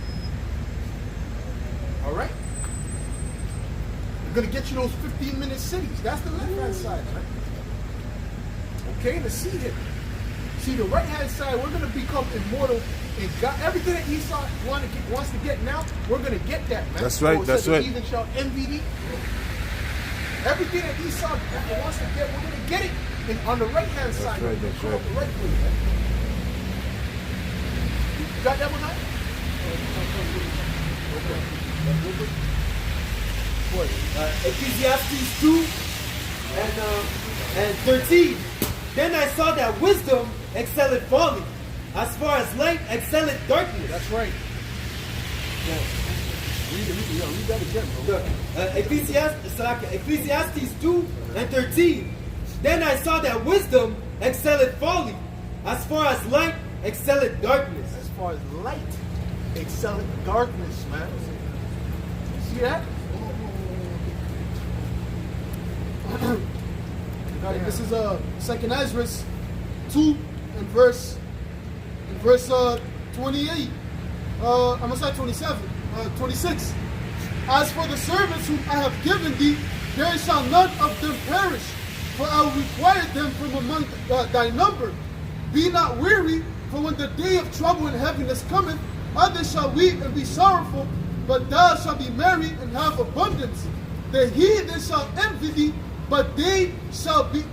All right? We're going to get you those 15-minute cities. That's the left-hand side, right? Okay, let's see here. See, the right-hand side, we're going to become immortal in God. Everything that Esau wants to get now, we're going to get that, man. That's right, that's right. Even shall envy thee. Everything that Esau wants to get, we're going to get it on the right-hand side. Right, that's right. The right way, man. You got that one, huh? Ecclesiastes 2 and 13. Then I saw that wisdom excelled folly, as far as light excelled darkness. That's right. Yeah. Read that again, bro. Ecclesiastes 2 and 13. Then I saw that wisdom excelled folly, as far as light excelled darkness. As far as light excelled darkness, man. See that? This is Second Ezra 2 and verse 28. I'm gonna say 27, 26. As for the servants whom I have given thee, there shall none of them perish, for I will require them from among thy number. Be not weary, for when the day of trouble and heaviness cometh, others shall weep and be sorrowful, but thou shalt be merry and have abundance. The heathen shall envy thee, but they shall be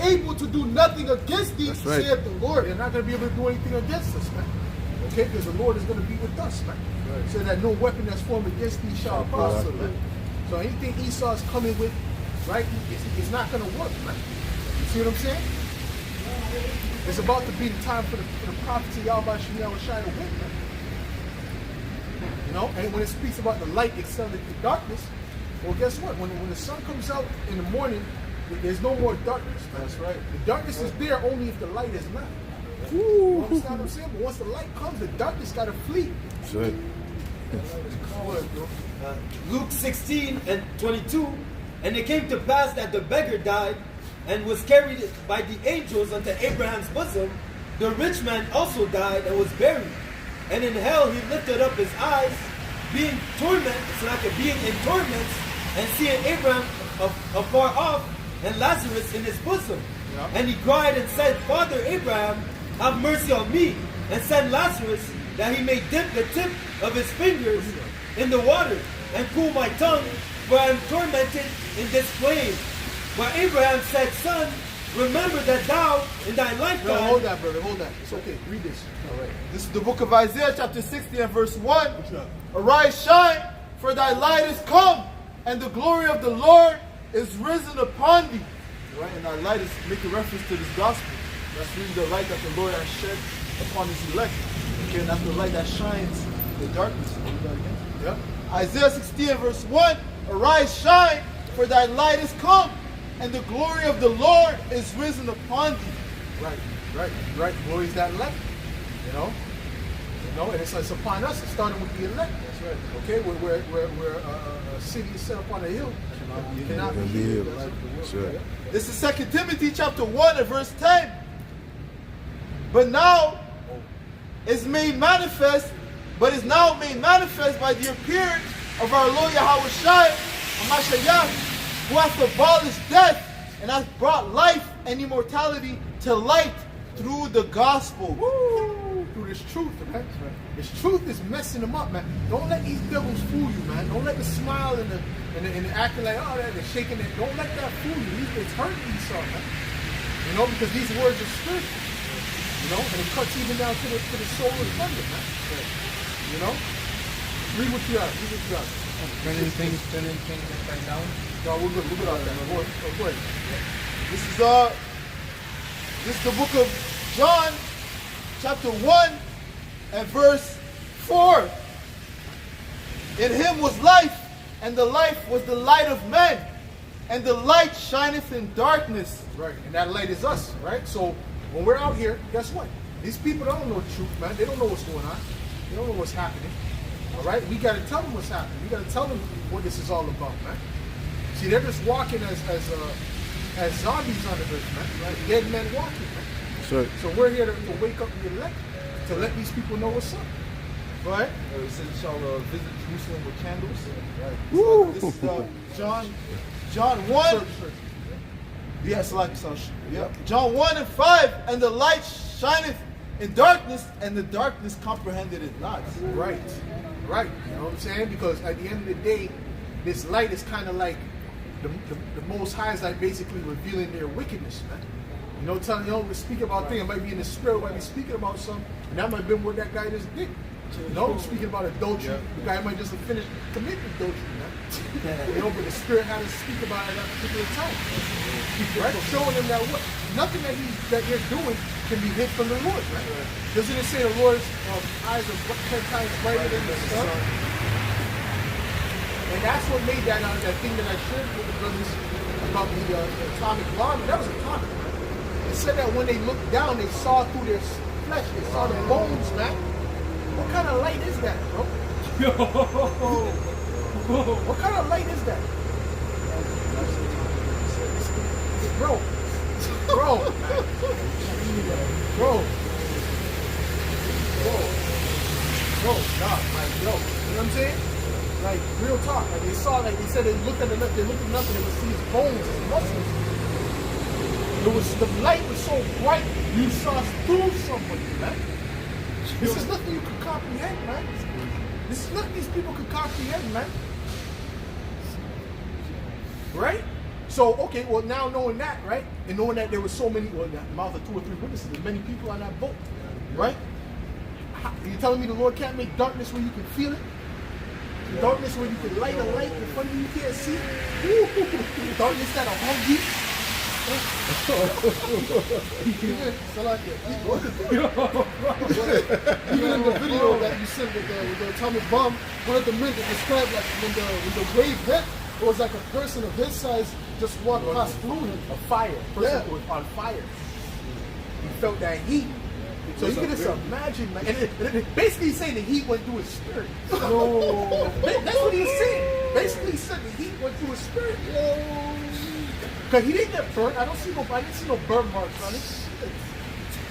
able to do nothing against thee, right, saith the Lord. They're not going to be able to do anything against us, man. Okay, because the Lord is going to be with us, man. Right. So that no weapon that's formed against thee shall prosper, man. So anything Esau is coming with, right, it's not going to work, man. You see what I'm saying? It's about to be the time for the prophets of Yahweh Shai to win, man. And when it speaks about the light excelling the darkness, well, guess what? When the sun comes out in the morning, there's no more darkness. That's right. The darkness is there only if the light is not. You understand what I'm saying? But once the light comes, the darkness got to flee. That's right. Luke 16 and 22. And it came to pass that the beggar died and was carried by the angels unto Abraham's bosom. The rich man also died and was buried. And in hell he lifted up his eyes, being in torments, and seeing Abraham afar off, and Lazarus in his bosom. Yeah. And he cried and said, Father Abraham, have mercy on me, and send Lazarus, that he may dip the tip of his fingers in the water, and cool my tongue, for I am tormented in this flame. But Abraham said, Son, remember that thou in thy lifetime... No, hold that, brother, hold that. It's okay, read this. All right. This is the book of Isaiah, chapter 60 and verse 1. Arise, shine, for thy light is come, and the glory of the Lord is risen upon thee. Right? And thy light is making reference to this gospel. That's really the light that the Lord has shed upon his elect. Okay, and that's the light that shines in the darkness. Yep. Isaiah 60 and verse 1. Arise, shine, for thy light is come, and the glory of the Lord is risen upon thee. Right. Glory is that elect. You know, and it's upon us. It's starting with the elect. That's right. Okay, we're a city set upon a hill. Cannot be hid. That's right. This is 2 Timothy chapter 1 and verse 10. But now is made manifest, but is now made manifest by the appearance of our Lord Yahweh Hamashiach, who hath abolished death and hath brought life and immortality to light through the gospel. Woo! Through this truth, man. This truth is messing them up, man. Don't let these devils fool you, man. Don't let the smile and the acting like, oh, they're shaking it. Don't let that fool you. It's hurting Esau, man. You know, because these words are spiritual. You know, and it cuts even down to the soul of the thunder, man. You know? Read what you have. Turn anything upside down. No, we're good out there. Go ahead. This is the book of John, chapter 1 and verse 4. In him was life, and the life was the light of men, and the light shineth in darkness. Right, and that light is us, right? So when we're out here, guess what? These people don't know the truth, man. They don't know what's going on. They don't know what's happening. All right, we got to tell them what's happening. We got to tell them what this is all about, man. See, they're just walking as zombies on the earth, man. Right? Dead men walking, man. That's right. So we're here to wake up the elect, to let these people know what's up. Right? It says you shall visit Jerusalem with candles. Right. Woo! This is John 1. Yes, like so. Yeah. John 1 and 5. And the light shineth in darkness, and the darkness comprehended it not. Right. You know what I'm saying? Because at the end of the day, this light is kind of like the Most High is like basically revealing their wickedness, man. You know, telling you, we're speaking about things. It might be in the spirit, might be speaking about something, and that might have been what that guy just did. You know, speaking about adultery, the guy might just have finished committing adultery, man. You know, but the spirit had to speak about it at that particular time, right? Showing them that what nothing that they're doing can be hid from the Lord, right? Doesn't it say the Lord's eyes are 10 times brighter than the sun? And that's what made that thing that I shared with the brothers about the atomic bomb. That was atomic, man. It said that when they looked down, they saw through their flesh, they saw the bones, man. What kind of light is that, bro? What kind of light is that? Bro, God, like, yo, you know what I'm saying? Like, real talk. Like, they saw, like, they said they looked at it, they looked at nothing, they would see his bones, his muscles. The light was so bright, you saw through somebody, man. This is nothing you could comprehend, man. This is nothing these people could comprehend, man. Right? So, okay, well, now knowing that, right? And knowing that there were so many, well, the mouth of 2 or 3 witnesses, there's many people on that boat, right? Are you telling me the Lord can't make darkness where you can feel it? Darkness where you can light a light in front of you, you can't see it? Darkness that'll hug you? Even in the video that you sent with the atomic bomb, one of the men that described like when the wave hit, it was like a person of his size just walked past through him. A fire. Person was on fire. He felt that heat. So you can just imagine, man. And basically he's saying the heat went through his spirit. No. That's what he was saying. Basically he said the heat went through his spirit. Because he didn't get burnt. I didn't see no burn marks on it.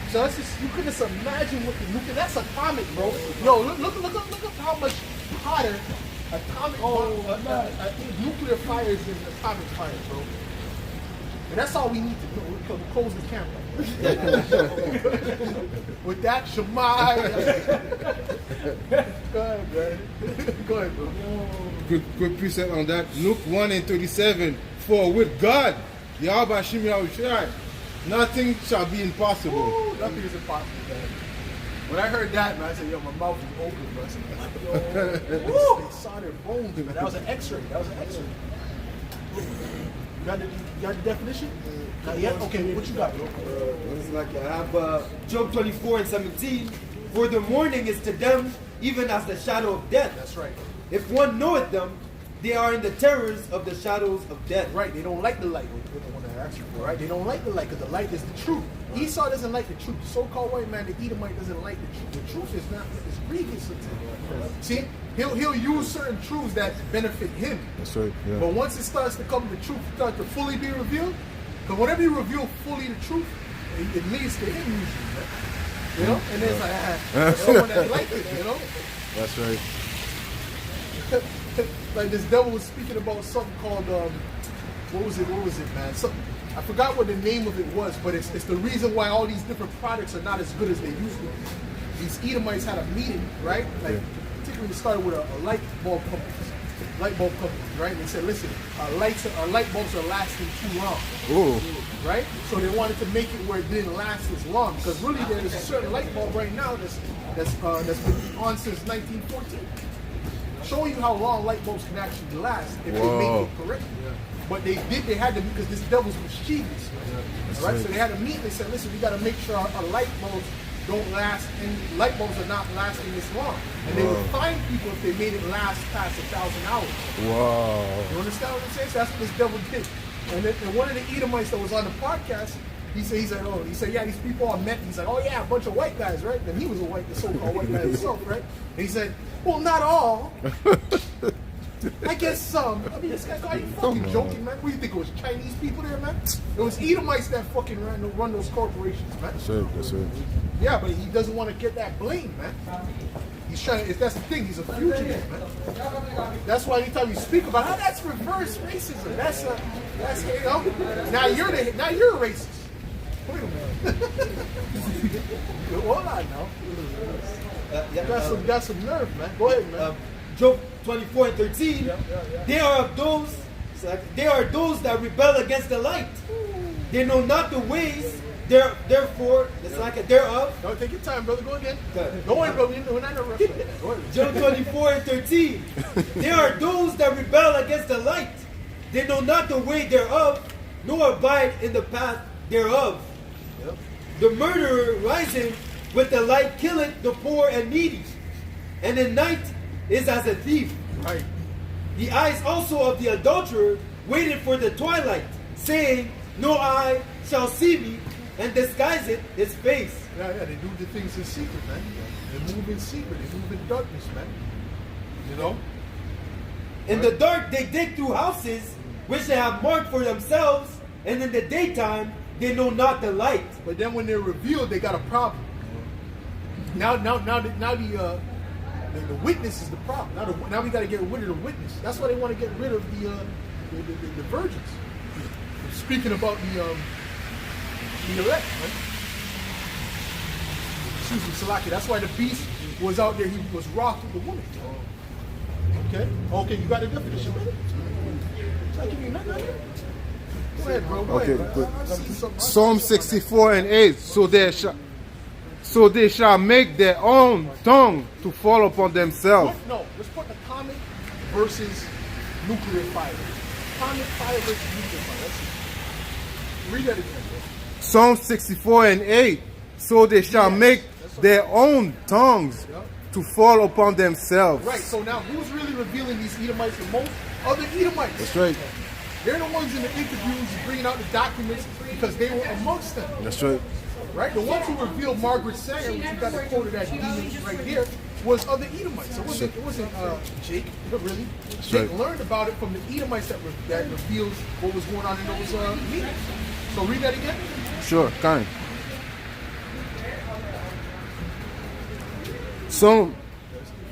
So that's just, you can just imagine what the nuclear, that's atomic, bro. Yo, look up how much hotter atomic bomb, nuclear fires and atomic fires, bro. And that's all we need to do. We'll close the camera. With that, Shemai. Go ahead, man. Go ahead, bro. Quick precept on that. Luke 1:37. For with God, Yahweh Hashem Yahushua, nothing shall be impossible. Ooh, nothing is impossible, man. When I heard that, man, I said, yo, my mouth was open, bro. I said, yo, they saw their bones, man. That was an x-ray. You got the definition? Not yet? Okay, what you got, bro? It's like I have Job 24:17. For the morning is to them even as the shadow of death. That's right. If one knoweth them, they are in the terrors of the shadows of death. Right, they don't like the light. What the one that I asked you for, right? They don't like the light because the light is the truth. Esau doesn't like the truth. The so-called white man, the Edomite, doesn't like the truth. The truth is not, it's grievous to him. See, he'll use certain truths that benefit him. That's right. Yeah. But once it starts to come, the truth starts to fully be revealed. Because whenever you reveal fully the truth, it leads to him usually, man. You know? And then it's like, someone that likes it, you know? That's right. Like this devil was speaking about something called what was it, man? Something, I forgot what the name of it was, but it's the reason why all these different products are not as good as they used to be. These Edomites had a meeting, right? Like particularly started with a light bulb company, right? They said, listen, our light bulbs are lasting too long. Oh. Right? So they wanted to make it where it didn't last as long. Because really there's a certain light bulb right now that's been on since 1914. Showing you how long light bulbs can actually last if they make it correctly. Yeah. But they had to, because this devil's mischievous. Yeah. Right? So they had to meet and they said, listen, we got to make sure our light bulbs don't last, and light bulbs are not lasting this long. And they would fine people if they made it last past 1,000 hours. Wow. You understand what I'm saying? So that's what this devil did. And one of the Edomites that was on the podcast, he said, yeah, these people all met. He's like, oh yeah, a bunch of white guys, right? And he was the so-called white guy himself, right? And he said, well, not all. I guess some. I mean, this guy, are you fucking joking, man? What do you think, it was Chinese people there, man? It was Edomites that fucking run those corporations, man. That's it. Yeah, but he doesn't want to get that blame, man. He's trying to, that's the thing, he's a fugitive, man. That's why anytime you speak about how that's reverse racism, that's you know, now you're a racist. Wait a minute. Hold on now. Got some nerve, man. Go ahead, man. Job 24:13. They are those that rebel against the light. They know not the ways. Therefore, it's like a thereof. Don't take your time, brother. Go again. Go ahead, brother. We're not interrupting. Job 24:13. They are those that rebel against the light. They know not the way thereof, nor abide in the path thereof. Yep. The murderer rising with the light killeth the poor and needy, and in night is as a thief. Right. The eyes also of the adulterer waited for the twilight, saying, no eye shall see me, and disguiseth his face. Yeah, they do the things in secret, man. They move in secret. They move in darkness, man. You know? In the dark they dig through houses, which they have marked for themselves, and in the daytime they know not the light. But then when they're revealed, they got a problem. Now the witness is the problem. Now we got to get rid of the witness. That's why they want to get rid of the virgins. Speaking about the elect, right? Excuse me, Salaki. That's why the beast was out there. He was wroth with the woman. Okay, you got a definition, man. Go ahead, bro. Go ahead, good. Psalm 64:8. So they shall make their own tongue to fall upon themselves. No, let's put atomic versus nuclear fire. Atomic fire versus nuclear fire. Read that again, bro. Psalm 64:8. So they shall make their own tongues to fall upon themselves. Right, so now who's really revealing these Edomites the most? Other Edomites. That's right. They're the ones in the interviews bringing out the documents because they were amongst them. That's right. Right? The ones who revealed Margaret Sanger, which you got the quote of that demon right here, was other Edomites. It wasn't Jake, really. Jake learned about it from the Edomites that revealed what was going on in those meetings. So read that again. Sure, kind.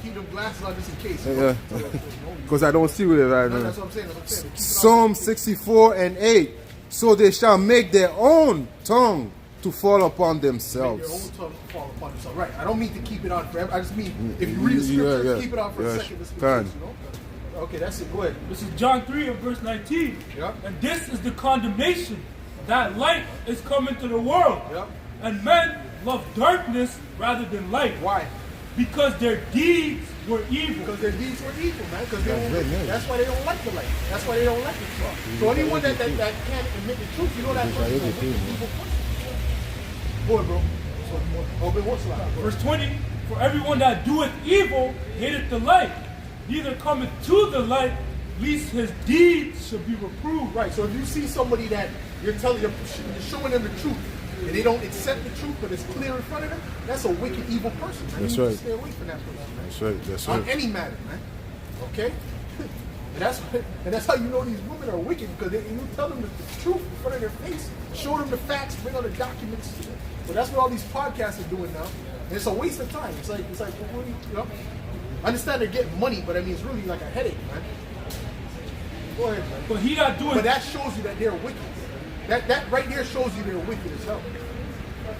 keep them glasses on just in case. Yeah. Because I don't see with it right now. That's what I'm saying. That's what I'm saying. Keep it on. Psalm 64 and 8. So they shall make their own tongue to fall upon Make their themselves. own tongue fall upon themselves. Right. I don't mean to keep it on forever. I just mean if you read the scripture, keep it on for a second. Just in Fine. case, you know? Okay, that's it. Go ahead. This is John 3 and verse 19. Yep. And this is the condemnation, that light is coming to the world. Yep. And men love darkness rather than light. Why? Because their deeds were evil. Because their deeds were evil, man. Because that's why they don't like the light. That's why they don't like the truth. So anyone that can't admit the truth, you know that person is an evil person. Boy, bro. Open what's that? Verse 20, for everyone that doeth evil hateth the light, neither cometh to the light, lest his deeds should be reproved. Right. So if you see somebody that you're showing them the truth, and they don't accept the truth, but it's clear in front of them, that's a wicked, evil person. Man. That's you need right. to stay away from that person, man. That's right. That's On right. any matter, man. Okay? and that's how you know these women are wicked, because you tell them the truth in front of their face, show them the facts, bring out the documents. But that's what all these podcasts are doing now. And it's a waste of time. It's like well, you know? I understand they're getting money, but I mean, it's really like a headache, man. Go ahead, man. But he that doeth But that shows you that they're wicked. That right there shows you they're wicked as hell.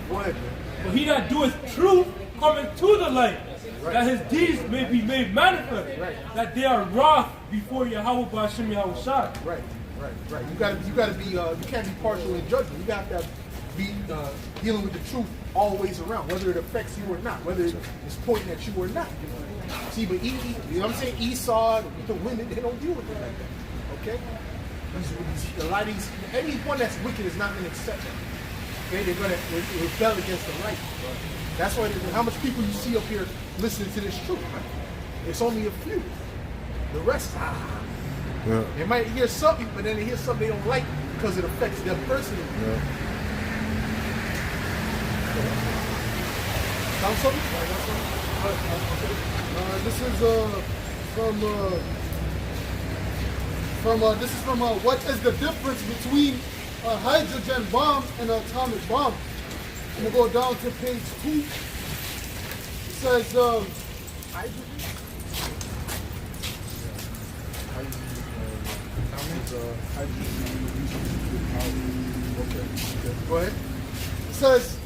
Go ahead, man. But he that doeth truth cometh to the light, that his deeds may be made manifest, that they are wroth before Yahweh B'Hashem Yahweh Shai. Right. You gotta be. You can't be partial in judgment. You got to be dealing with the truth always around, whether it affects you or not, whether it's pointing at you or not. See, but you know what I'm saying? Esau, the women, they don't deal with it like that. Okay. A lot of these, anyone that's wicked is not going to accept it. Okay, they're going to rebel against the light. That's why. How much people you see up here listening to this truth? Right? It's only a few. The rest, Yeah. they might hear something, but then they hear something they don't like because it affects them personally. Yeah. Found something? This is from what is the difference between a hydrogen bomb and an atomic bomb? I'm gonna go down to page 2. It says hydrogen. Go ahead. It says,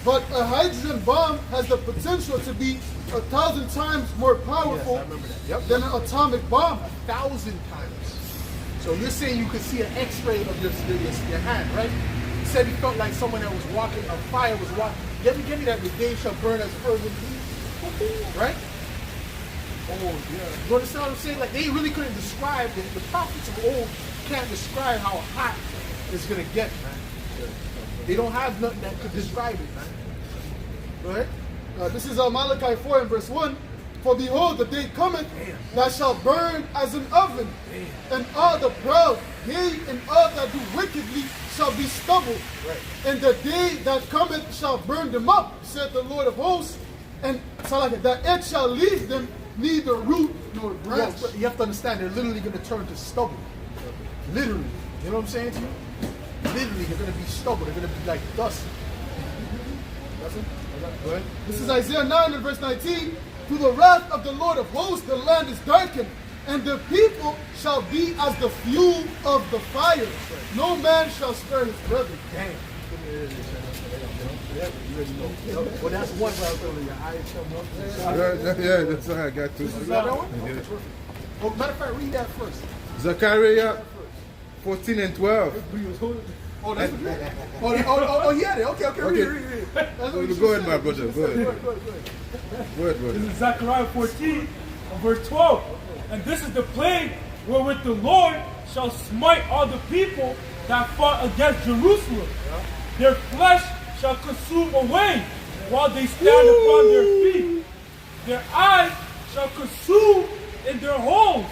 but a hydrogen bomb has the potential to be 1,000 times more powerful Yes, I remember that. Yep. than an atomic bomb. 1,000 times. So you're saying you could see an X-ray of your hand, right? You said you felt like someone that was walking, a fire was walking. Give me that. The day shall burn as further than right? Oh yeah. You understand what I'm saying? Like they really couldn't describe the prophets of old can't describe how hot it's gonna get, man. They don't have nothing that could describe it, man. Go ahead. This is Malachi 4 and verse 1. For behold, the day cometh that shall burn as an oven, and all the proud, yea, and all that do wickedly shall be stubble. Right. And the day that cometh shall burn them up, said the Lord of hosts, and that it shall leave them neither root nor branch. Yes, but you have to understand, they're literally going to turn to stubble. Literally. You know what I'm saying to you? Literally, they're going to be stubble. They're going to be like dust. That's it? Go ahead. This is Isaiah 9 and verse 19. Through the wrath of the Lord of hosts, the land is darkened, and the people shall be as the fuel of the fire. No man shall spare his brother. Damn. Well, that's one right there. Your eyes come up. Yeah, that's what I got to. You got that one? Okay, perfect. Well, matter of fact, read that first. Zechariah 14 and 12. Oh, that's what you Oh, yeah. Okay. Read. That's what you Go ahead, said. my brother. Go ahead. Go ahead. Go ahead, brother. This is Zechariah 14, verse 12. And this is the plague wherewith the Lord shall smite all the people that fought against Jerusalem. Their flesh shall consume away while they stand upon their feet. Their eyes shall consume in their holes,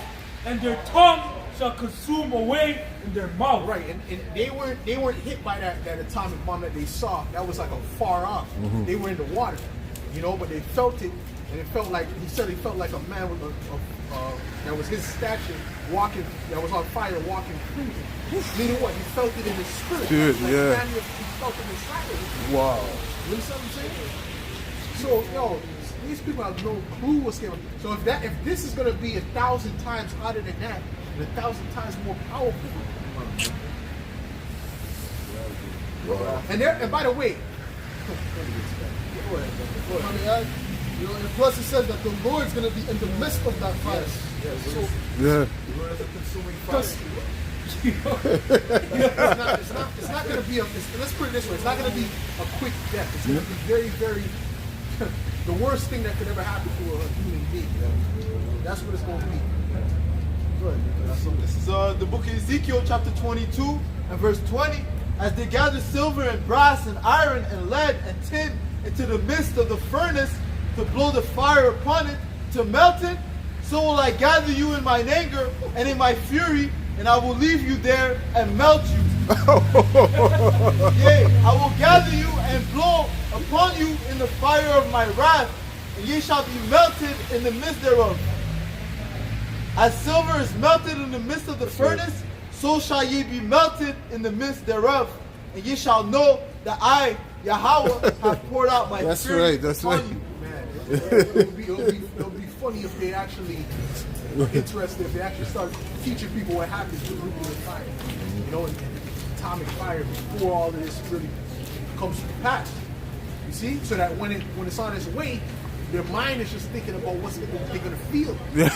and their tongue shall consume away in their mouth. Right, and they weren't hit by that atomic bomb that they saw. That was like a far off. They were in the water, but they felt it, and it felt like he said he felt like a man with that was his stature walking, that was on fire walking through. Meaning what? He felt it in his spirit. Yeah. He felt it inside of him. Wow. You understand what I'm saying? So, These people have no clue what's going on. So if this is going to be 1,000 times hotter than that, and 1,000 times more powerful. And by the way, and plus it says that the Lord's going to be in the midst of that fire. So, Yeah. it's not going to be let's put it this way, it's not going to be a quick death. It's going to be very, very the worst thing that could ever happen to a human being. That's what it's going to be. So this is the book of Ezekiel chapter 22 and verse 20. As they gather silver and brass and iron and lead and tin into the midst of the furnace to blow the fire upon it, to melt it, so will I gather you in mine anger and in my fury, and I will leave you there and melt you. Yea, I will gather you and blow upon you in the fire of my wrath, and ye shall be melted in the midst thereof. As silver is melted in the midst of the furnace, so shall ye be melted in the midst thereof, and ye shall know that I, Yahweh, have poured out my spirit upon you. It'll be funny if they actually were interested, if they actually start teaching people what happens to nuclear fire, and atomic fire before all of this really comes to pass. You see, so that when it's on its way, their mind is just thinking about what they're gonna feel. You know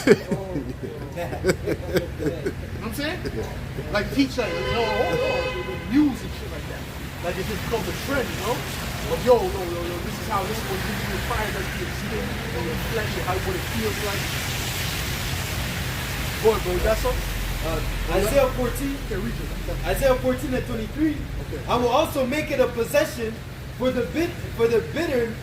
what I'm saying? Like teach the news and shit like that. Like it just becomes a trend, But yo, this is how this one nuclear fire does to your skin and your flesh and what it feels like. Boy, bro, you got something? Isaiah 14. Okay, read it. Isaiah 14 and 23. Okay. I will also make it a possession for the bittern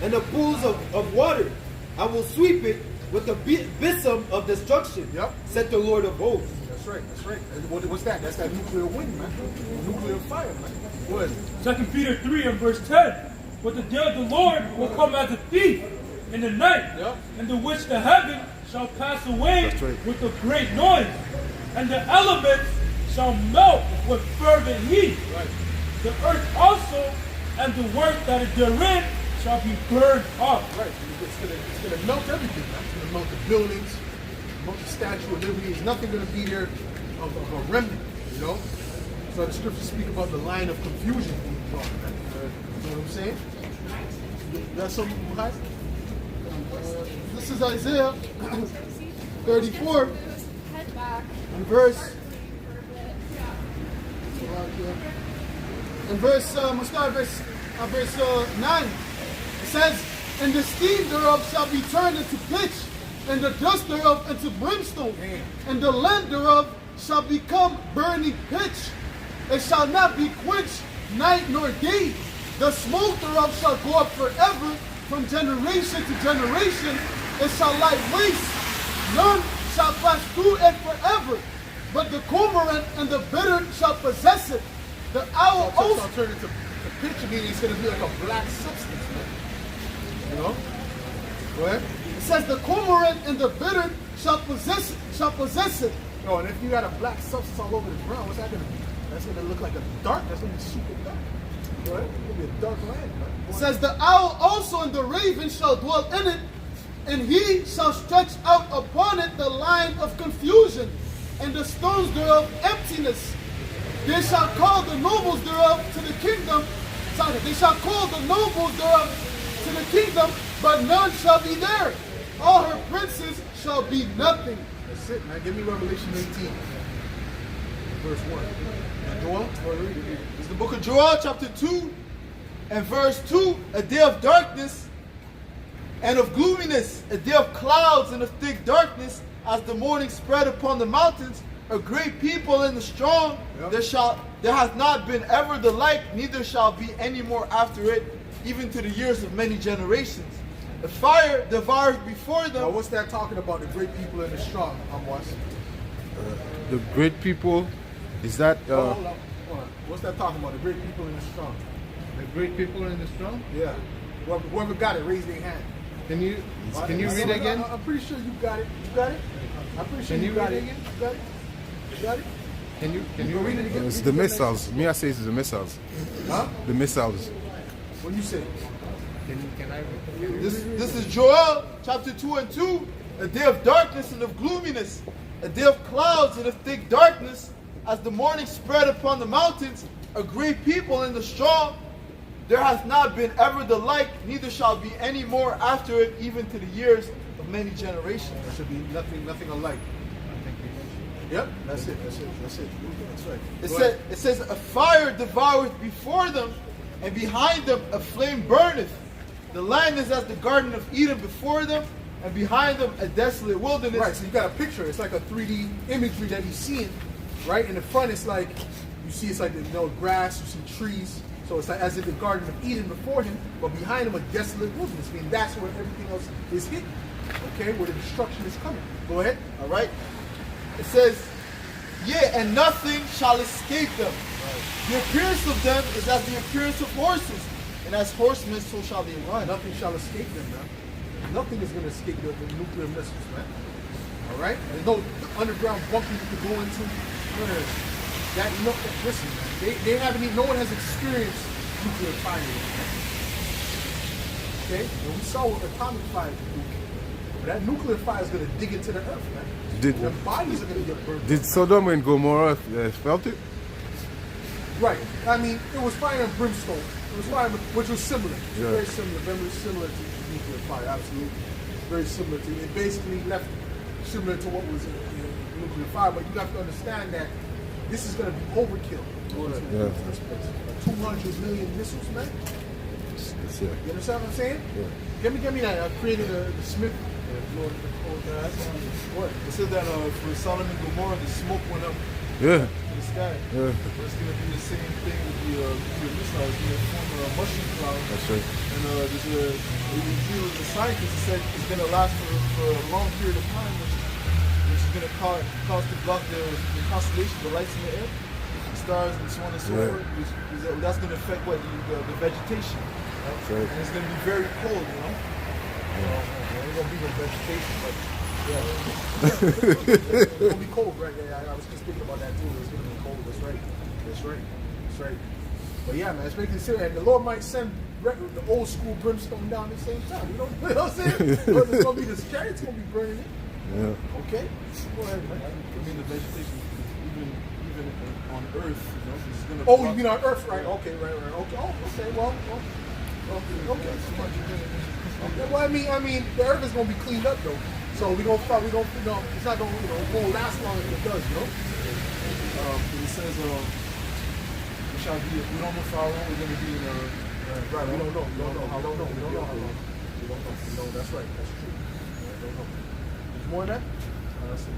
and the pools of water. I will sweep it with the besom of destruction. Yep. Said the Lord of hosts. That's right. What's that? That's that nuclear wind, man. Nuclear fire, man. What? 2 Peter 3 and verse 10. But the day of the Lord will come as a thief in the night, in the which the heaven shall pass away with a great noise, and the elements shall melt with fervent heat. Right. The earth also and the work that is therein shall be burned up. Right. It's gonna melt everything, man. It's gonna melt the buildings, melt the Statue of Liberty. There's nothing gonna be there of a remnant, So the scriptures speak about the line of confusion being drawn, man. You know what I'm saying? That's something behind? This is Isaiah 34 and verse. We'll start verse 9. It says, and the steam thereof shall be turned into pitch, and the dust thereof into brimstone, and the land thereof shall become burning pitch. It shall not be quenched night nor day. The smoke thereof shall go up forever, from generation to generation. It shall lie waste. None shall pass through it forever. But the cormorant and the bittern shall possess it. The owl also I'll turn it to picture, meaning it's gonna be like a black substance, man. Go ahead. It says the cormorant and the bittern shall possess it. Oh, and if you got a black substance all over the ground, what's that gonna be? That's gonna look like a dark. That's gonna be super dark. Go ahead. It's gonna be a dark land, man. It says the owl also and the raven shall dwell in it, and he shall stretch out upon it the line of confusion, and the stones thereof emptiness. They shall call the nobles thereof to the kingdom. Sorry, they shall call the nobles thereof to the kingdom, but none shall be there. All her princes shall be nothing. That's it, man. Give me Revelation 18, verse 1. Joel, It's the book of Joel, chapter 2, and verse 2. A day of darkness and of gloominess, a day of clouds and of thick darkness, as the morning spread upon the mountains. A great people and the strong, there hath not been ever the like, neither shall be any more after it, even to the years of many generations. The fire devours before them. now what's that talking about? The great people and the strong, The great people, is that hold on. What's that talking about? The great people and the strong. the great people and the strong? Yeah. Whoever got it, raise their hand. Can you read again? I'm pretty sure you got it. You got it? I'm pretty sure Can you you got read it. again? You got it? You got it? Can you read it again? It's the missiles. Me, I say it's the missiles. Huh? The missiles. What do you say? Can I read? This is Joel chapter 2 and 2. A day of darkness and of gloominess, a day of clouds and of thick darkness, as the morning spread upon the mountains, a great people in the strong. There hath not been ever the like, neither shall be any more after it, even to the years of many generations. There should be nothing alike. Yep, that's it. That's right. It says, a fire devoureth before them, and behind them a flame burneth. The land is as the Garden of Eden before them, and behind them a desolate wilderness. Right, so you got a picture. It's like a 3D imagery that he's seeing. Right in the front, it's like you see, it's like grass, you see trees. So it's like as if the Garden of Eden before him, but behind him a desolate wilderness. I mean, that's where everything else is hidden. Okay, where the destruction is coming. Go ahead. All right. It says, yea, and nothing shall escape them. The appearance of them is as the appearance of horses, and as horsemen so shall they run. Nothing shall escape them, man. Nothing is going to escape the nuclear missiles, man. All right? There's no underground bunker you can go into. None of that. Listen, man. They haven't even, no one has experienced nuclear fire yet. Okay? And we saw what atomic fire can do. But that nuclear fire is going to dig into the earth, man. Their bodies are going to get burned. Did Sodom and Gomorrah felt it? Right. I mean, it was fire and brimstone. It was fire, which was similar. Yeah. Very similar. Very similar to nuclear fire. Absolutely. Very similar to it. Basically left similar to what was in nuclear fire. But you have to understand that this is going to be overkill. Yeah. 200 million missiles, man. It's, You understand what I'm saying? Yeah. Give me that. I created the Smith. What? It said that for Sodom and Gomorrah, the smoke went up Yeah. in the sky. Yeah. But it's going to be the same thing with the missiles. It's going to form a mushroom cloud. That's right. And the scientists said it's going to last for a long period of time, which is going to cause to block the constellations, the lights in the air, the stars, and so on and so Yeah. forth. That's going to affect the vegetation. Right. And it's going to be very cold, you know? There ain't gonna be no vegetation, but it's gonna be cold, right? Yeah, I was just thinking about that too. It's gonna be cold. That's right. But yeah, man, it's making serious. And the Lord might send the old school brimstone down at the same time. You know what I'm saying? But it's gonna be the chariots gonna be burning it. Yeah. Okay. Go ahead, man. I mean, the vegetation, even on Earth, you know, this is going to. Oh, you mean on Earth, right? Okay, right. Okay. Oh, okay. Well, okay. Well, I mean, the Earth is gonna be cleaned up though, so it's not gonna, it won't last long as it does, you know. It says, we shall be. We don't know for how long we're going to be in. Right. We don't know. We don't know how long. We don't know. That's right. That's true. We don't know. There's more than that. That's it.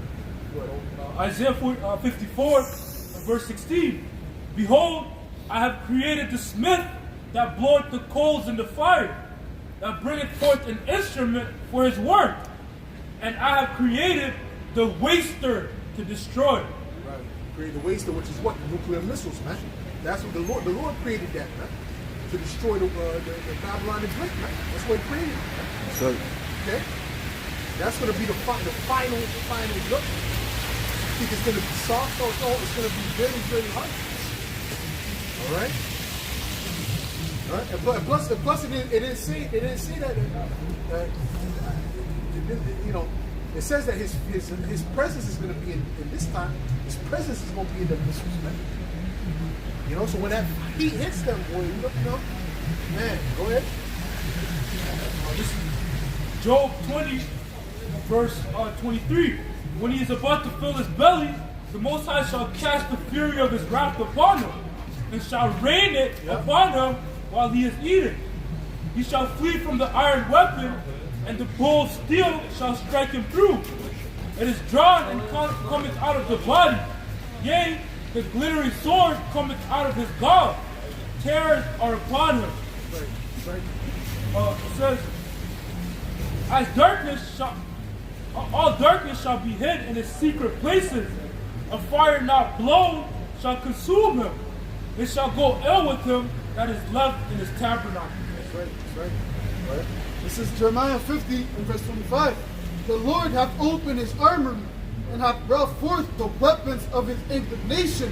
Go ahead. Isaiah 54, verse 16. Behold, I have created the smith that bloweth the coals in the fire, that bringeth forth an instrument for his work. And I have created the waster to destroy. Right. Created the waster, which is what? The nuclear missiles, man. That's what the Lord created that, man. To destroy the Babylon and Britain, man. That's what he created, man. So, Okay? That's going to be the final look. I think it's going to be soft, so it's going to be very, very hard. All right? And plus it didn't say that it says that his presence is going to be in this time. His presence is going to be in the missiles, man. You know, so when that heat hits them, boy, man, go ahead. This is Job 20, verse 23. When he is about to fill his belly, the Most High shall cast the fury of his wrath upon him, and shall rain it upon him while he is eating. He shall flee from the iron weapon, and the bow of steel shall strike him through. It is drawn and cometh out of the body. Yea, the glittering sword cometh out of his gall. Terrors are upon him. It says, as all darkness shall be hid in its secret places. A fire not blown shall consume him. It shall go ill with him that is left in his tabernacle. That's right. This is Jeremiah 50 and verse 25. The Lord hath opened his armory and hath brought forth the weapons of his indignation.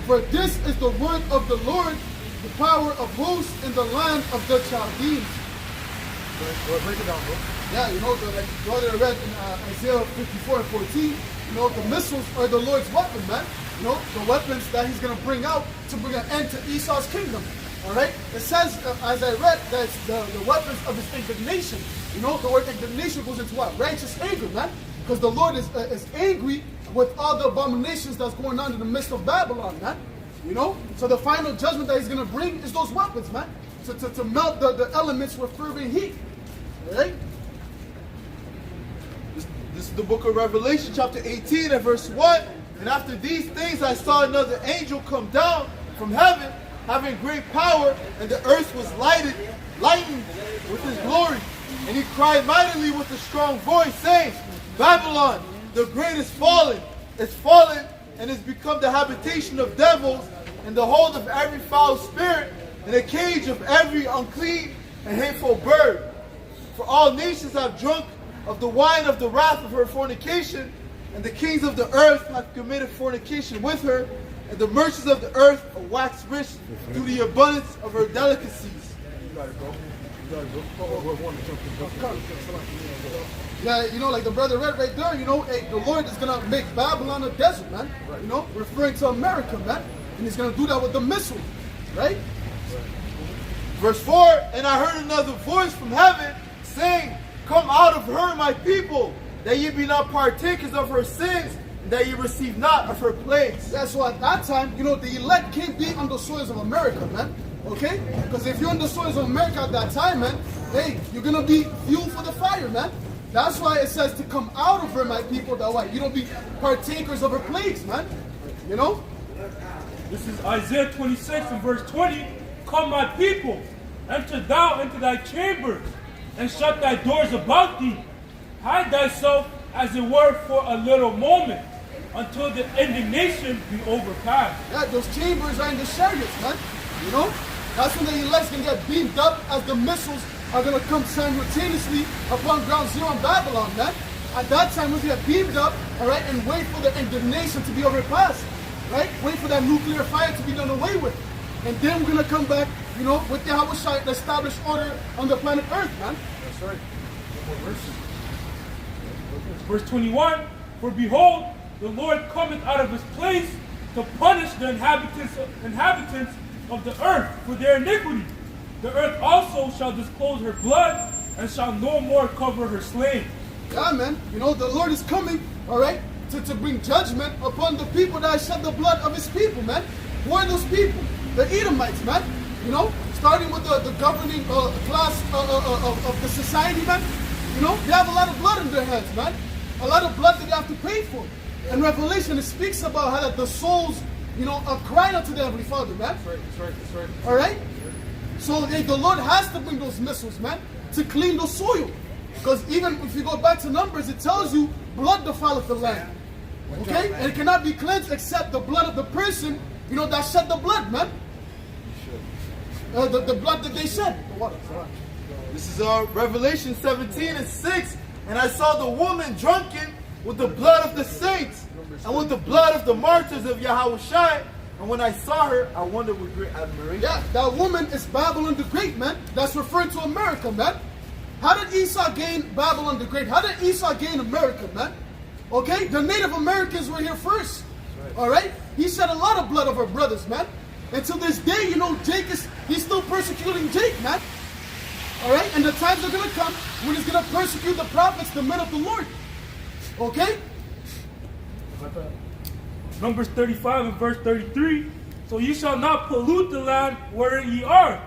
For this is the word of the Lord, the power of hosts in the land of the Chaldeans. Break it down, bro. Yeah, you know, like the brother read in Isaiah 54 and 14, you know, the missiles are the Lord's weapon, man. You know, the weapons that he's going to bring out to bring an end to Esau's kingdom. All right? It says, as I read, that it's the weapons of his indignation. You know, the word indignation goes into what? Righteous anger, man. Because the Lord is angry with all the abominations that's going on in the midst of Babylon, man. You know? So the final judgment that he's going to bring is those weapons, man. To melt the elements with fervent heat. All right? This is the book of Revelation, chapter 18 and verse 1. And after these things I saw another angel come down from heaven, having great power, and the earth was lightened with his glory. And he cried mightily with a strong voice, saying, Babylon, the great is fallen, and is become the habitation of devils, and the hold of every foul spirit, and a cage of every unclean and hateful bird. For all nations have drunk of the wine of the wrath of her fornication, and the kings of the earth have committed fornication with her, and the merchants of the earth are waxed rich through the abundance of her delicacies. Yeah, you know, like the brother read right there, you know, hey, the Lord is going to make Babylon a desert, man. You know, referring to America, man. And he's going to do that with the missile, right? Verse 4, and I heard another voice from heaven saying, Come out of her, my people, that ye be not partakers of her sins, and that ye receive not of her plagues. Yeah, so at that time, you know, the elect can't be on the soils of America, man. Okay? Because if you're on the soils of America at that time, man, hey, you're going to be fuel for the fire, man. That's why it says to come out of her, my people, that way you don't be partakers of her plagues, man. You know? This is Isaiah 26 and verse 20. Come, my people, enter thou into thy chambers, and shut thy doors about thee. Hide thyself, as it were, for a little moment, until the indignation be overpassed. Yeah, those chambers are in the chariots, man. You know? That's when the elect's going to get beamed up as the missiles are going to come simultaneously upon ground zero in Babylon, man. At that time, we're going to get beamed up, all right, and wait for the indignation to be overpassed, right? Wait for that nuclear fire to be done away with. And then we're going to come back, you know, with the Yahushua, the established order on the planet Earth, man. That's right. Verse 21, For behold, the Lord cometh out of his place to punish the inhabitants of the earth for their iniquity. The earth also shall disclose her blood, and shall no more cover her slain. Yeah, man. You know, the Lord is coming, all right, to bring judgment upon the people that shed the blood of his people, man. Who are those people? The Edomites, man. You know, starting with the governing class of the society, man. You know, they have a lot of blood in their hands, man. A lot of blood that they have to pay for. In Revelation, it speaks about how that the souls, you know, are crying out to the Heavenly Father, man. That's right. All right? So the Lord has to bring those missiles, man, to clean the soil. Because even if you go back to Numbers, it tells you blood defileth the land. Okay? And it cannot be cleansed except the blood of the person, you know, that shed the blood, man. The blood that they shed. The water. This is Revelation 17 and 6. And I saw the woman drunken with the blood of the saints and with the blood of the martyrs of Yahushua. And when I saw her, I wondered with great admiration. Yeah, that woman is Babylon the Great, man. That's referring to America, man. How did Esau gain Babylon the Great? How did Esau gain America, man? Okay, the Native Americans were here first. All right? He shed a lot of blood of our brothers, man. And to this day, you know, he's still persecuting Jake, man. All right? And the times are going to come when he's going to persecute the prophets, the men of the Lord. Okay? Numbers 35 and verse 33. So ye shall not pollute the land wherein ye are,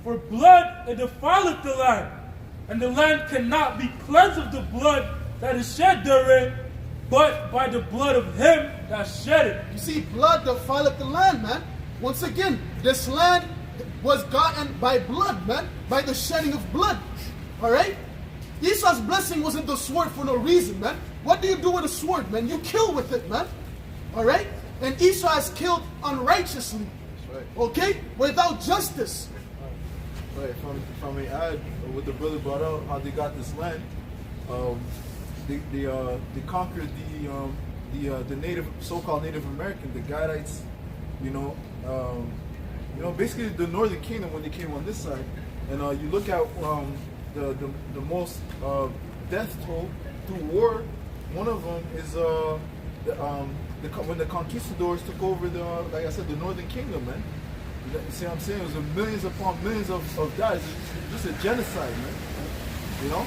for blood it defileth the land, and the land cannot be cleansed of the blood that is shed therein, but by the blood of him that shed it. You see, blood defileth the land, man. Once again, this land was gotten by blood, man, by the shedding of blood. All right? Esau's blessing wasn't the sword for no reason, man. What do you do with a sword, man? You kill with it, man. All right? And Esau is killed unrighteously. Right. Okay? Without justice. Right. If I may add, what the brother brought out, how they got this land, they conquered the native, so-called Native American, the Gadites, you know, basically the Northern Kingdom when they came on this side. And you look at the most death toll through war. One of them is when the conquistadors took over like I said, the Northern Kingdom, man. You see what I'm saying? It was millions upon millions of deaths. It's just a genocide, man. You know?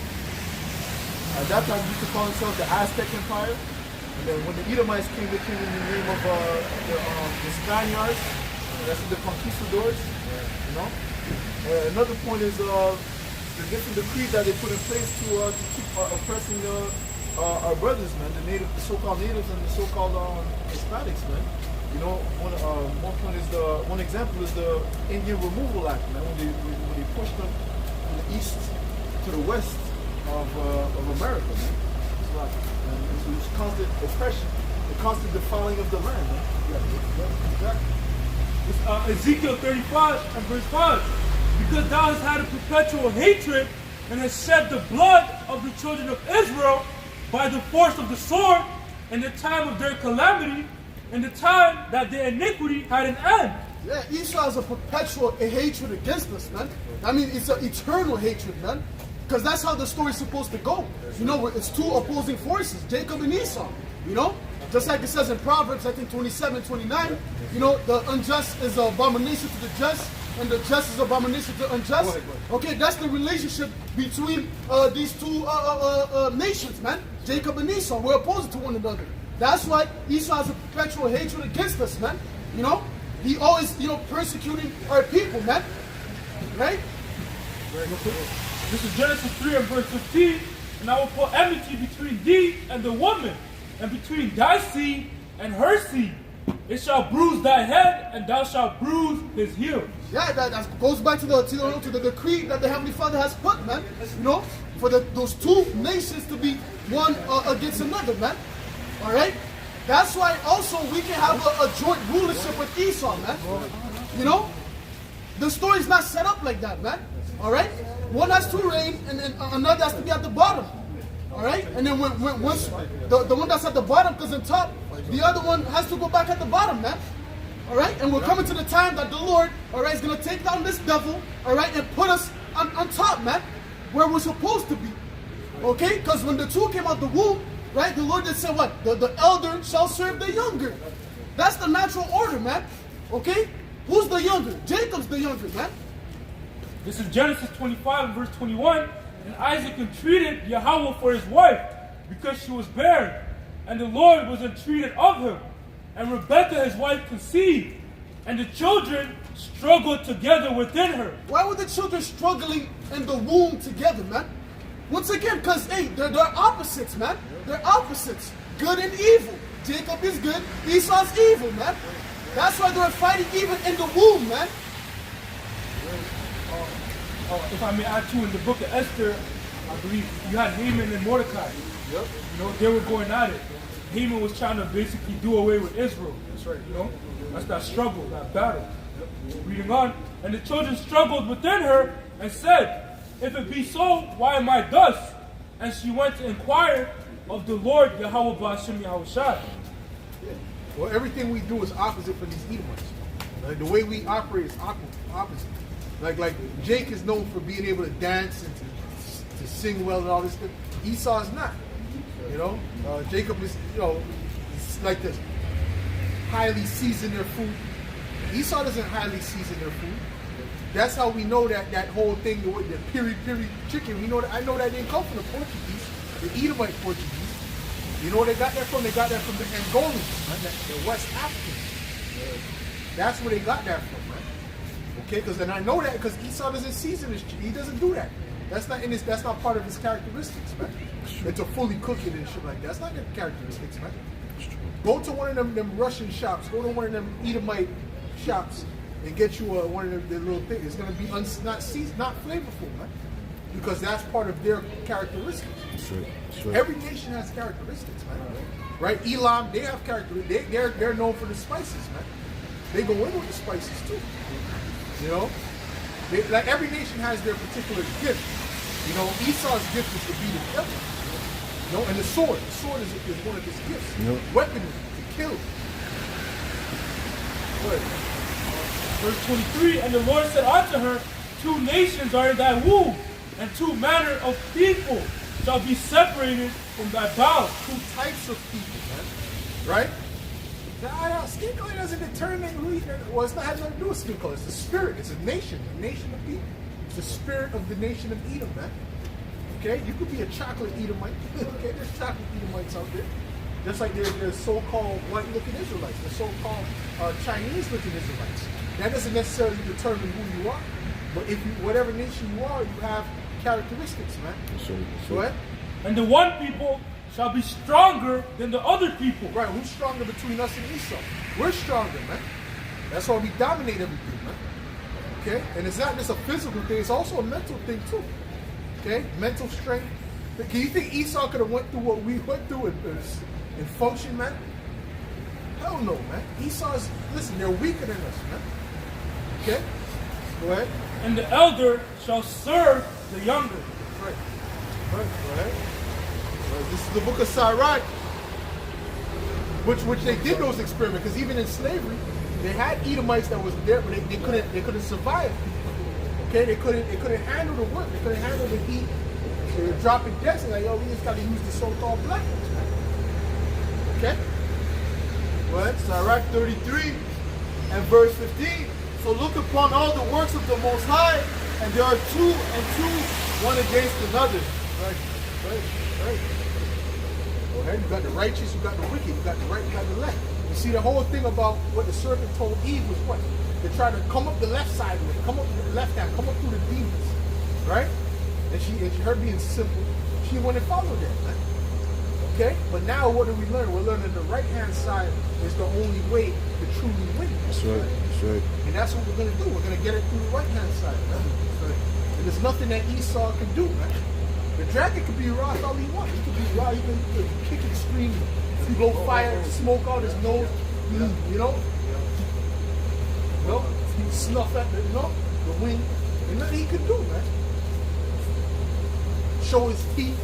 At that time, we used to call themselves the Aztec Empire. And then when the Edomites came, they came in the name of the Spaniards. That's the conquistadors. You know? Another point is the different decrees that they put in place to keep oppressing our brothers, man. The so-called natives and the so-called Hispanics, man. You know, one example is the Indian Removal Act, man. When they pushed them from the east to the west of America, man. It was constant oppression, the constant defiling of the land, man. Exactly. It's, Ezekiel 35 and verse 5. Because thou hast had a perpetual hatred and hast shed the blood of the children of Israel by the force of the sword in the time of their calamity, in the time that their iniquity had an end. Yeah, Esau has a perpetual hatred against us, man. I mean, it's an eternal hatred, man. Because that's how the story's supposed to go. You know, it's two opposing forces, Jacob and Esau. You know? Just like it says in Proverbs, I think 27, 29, you know, the unjust is an abomination to the just, and the just is abomination to the unjust. Okay, that's the relationship between these two nations, man. Jacob and Esau. We're opposed to one another. That's why Esau has a perpetual hatred against us, man. You know? He always, you know, persecuting our people, man. Right? This is Genesis 3 and verse 15. And I will put enmity between thee and the woman, and between thy seed and her seed. It shall bruise thy head, and thou shalt bruise his heel. Yeah, that goes back to the decree that the Heavenly Father has put, man. You know, for those two nations to be one against another, man. All right? That's why also we can have a joint rulership with Esau, man. You know? The story's not set up like that, man. All right? One has to reign, and then another has to be at the bottom. All right? And then once the one that's at the bottom goes on top, the other one has to go back at the bottom, man. All right? And we're coming to the time that the Lord, all right, is going to take down this devil, all right, and put us on top, man, where we're supposed to be. Okay? Because when the two came out the womb, right, the Lord just said what? The elder shall serve the younger. That's the natural order, man. Okay? Who's the younger? Jacob's the younger, man. This is Genesis 25 and verse 21. And Isaac entreated Yahweh for his wife, because she was barren. And the Lord was entreated of him. And Rebekah his wife conceived. And the children struggled together within her. Why were the children struggling in the womb together, man? Once again, because, hey, they're opposites, man. They're opposites. Good and evil. Jacob is good, Esau's evil, man. That's why they're fighting even in the womb, man. If I may add too, in the book of Esther, I believe you had Haman and Mordecai. Yep. You know, they were going at it. Haman was trying to basically do away with Israel. That's right. You know, that's that struggle, that battle. Yep. Reading on, and the children struggled within her and said, "If it be so, why am I thus?" And she went to inquire of the Lord Yahweh Ba'ashem Yahushai. Well, everything we do is opposite for these Edomites. Like, the way we operate is opposite. Like Jake is known for being able to dance and to sing well and all this stuff. Esau is not. You know, Jacob is, you know, it's like this. Highly season their food. Esau doesn't highly season their food. That's how we know that whole thing with the piri chicken. We know that. I know that didn't come from the Portuguese, the Edomite Portuguese. You know where they got that from? They got that from the Angolans, the West Africans. That's where they got that from, man. Okay, because then I know that because Esau doesn't season his chicken. He doesn't do that. That's not in his. That's not part of his characteristics, man. And to fully cook it and shit like that. That's not his characteristics, man. Go to one of them Russian shops. Go to one of them Edomite shops and get you one of their little things. It's gonna be not flavorful, man. Because that's part of their characteristics. Sure. Every nation has characteristics, man. Right? Elam, they have characteristics. They're known for the spices, man. They go in with the spices too. You know? Like every nation has their particular gift. You know, Esau's gift is to be the devil. You know, and the sword. The sword is one of his gifts. Yep. Weaponry to kill. Good. Verse 23, and the Lord said unto her, 2 nations are in thy womb, and two manner of people shall be separated from thy bowels. Two types of people, man. Right? Now, skin color doesn't determine who you... Well, it's not has nothing to do with skin color. It's the spirit. It's a nation of people. It's the spirit of the nation of Edom, man. Okay? You could be a chocolate Edomite. Okay? There's chocolate Edomites out there. Just like there's so-called white-looking Israelites. There's so-called Chinese-looking Israelites. That doesn't necessarily determine who you are. But if you, whatever nation you are, you have characteristics, man. Go ahead. And the one people shall be stronger than the other people. Right, who's stronger between us and Esau? We're stronger, man. That's why we dominate everything, man. Okay? And it's not just a physical thing, it's also a mental thing, too. Okay? Mental strength. Can you think Esau could have went through what we went through and functioned, man? Hell no, man. Esau's, listen, they're weaker than us, man. Okay? Go ahead. And the elder shall serve the younger. Right. Go ahead. This is the book of Sirach, which they did those experiments, because even in slavery, they had Edomites that was there, but they couldn't survive. Okay, they couldn't handle the work, they couldn't handle the heat. They were dropping deaths, and like, yo, we just gotta use the so-called black ones, man. Okay? Well, Sirach 33 and verse 15. So look upon all the works of the Most High, and there are two and two, one against another. Right. Go ahead. You got the righteous, you got the wicked, you got the right, you got the left. You see, the whole thing about what the serpent told Eve was what? They tried to come up the left side of it, come up the left hand, come up through the demons. Right? And she her being simple, she wouldn't follow that. Right? Okay? But now what do we learn? We're learning the right hand side is the only way to truly win. That's right. That's right. And that's what we're gonna do. We're gonna get it through the right hand side. Right? And there's nothing that Esau can do, man. The dragon could be raw all he wants. He could be raw, he could kick and scream, blow fire, smoke out his nose, you know? He can snuff at the wind. There's nothing he could do, man. Show his teeth.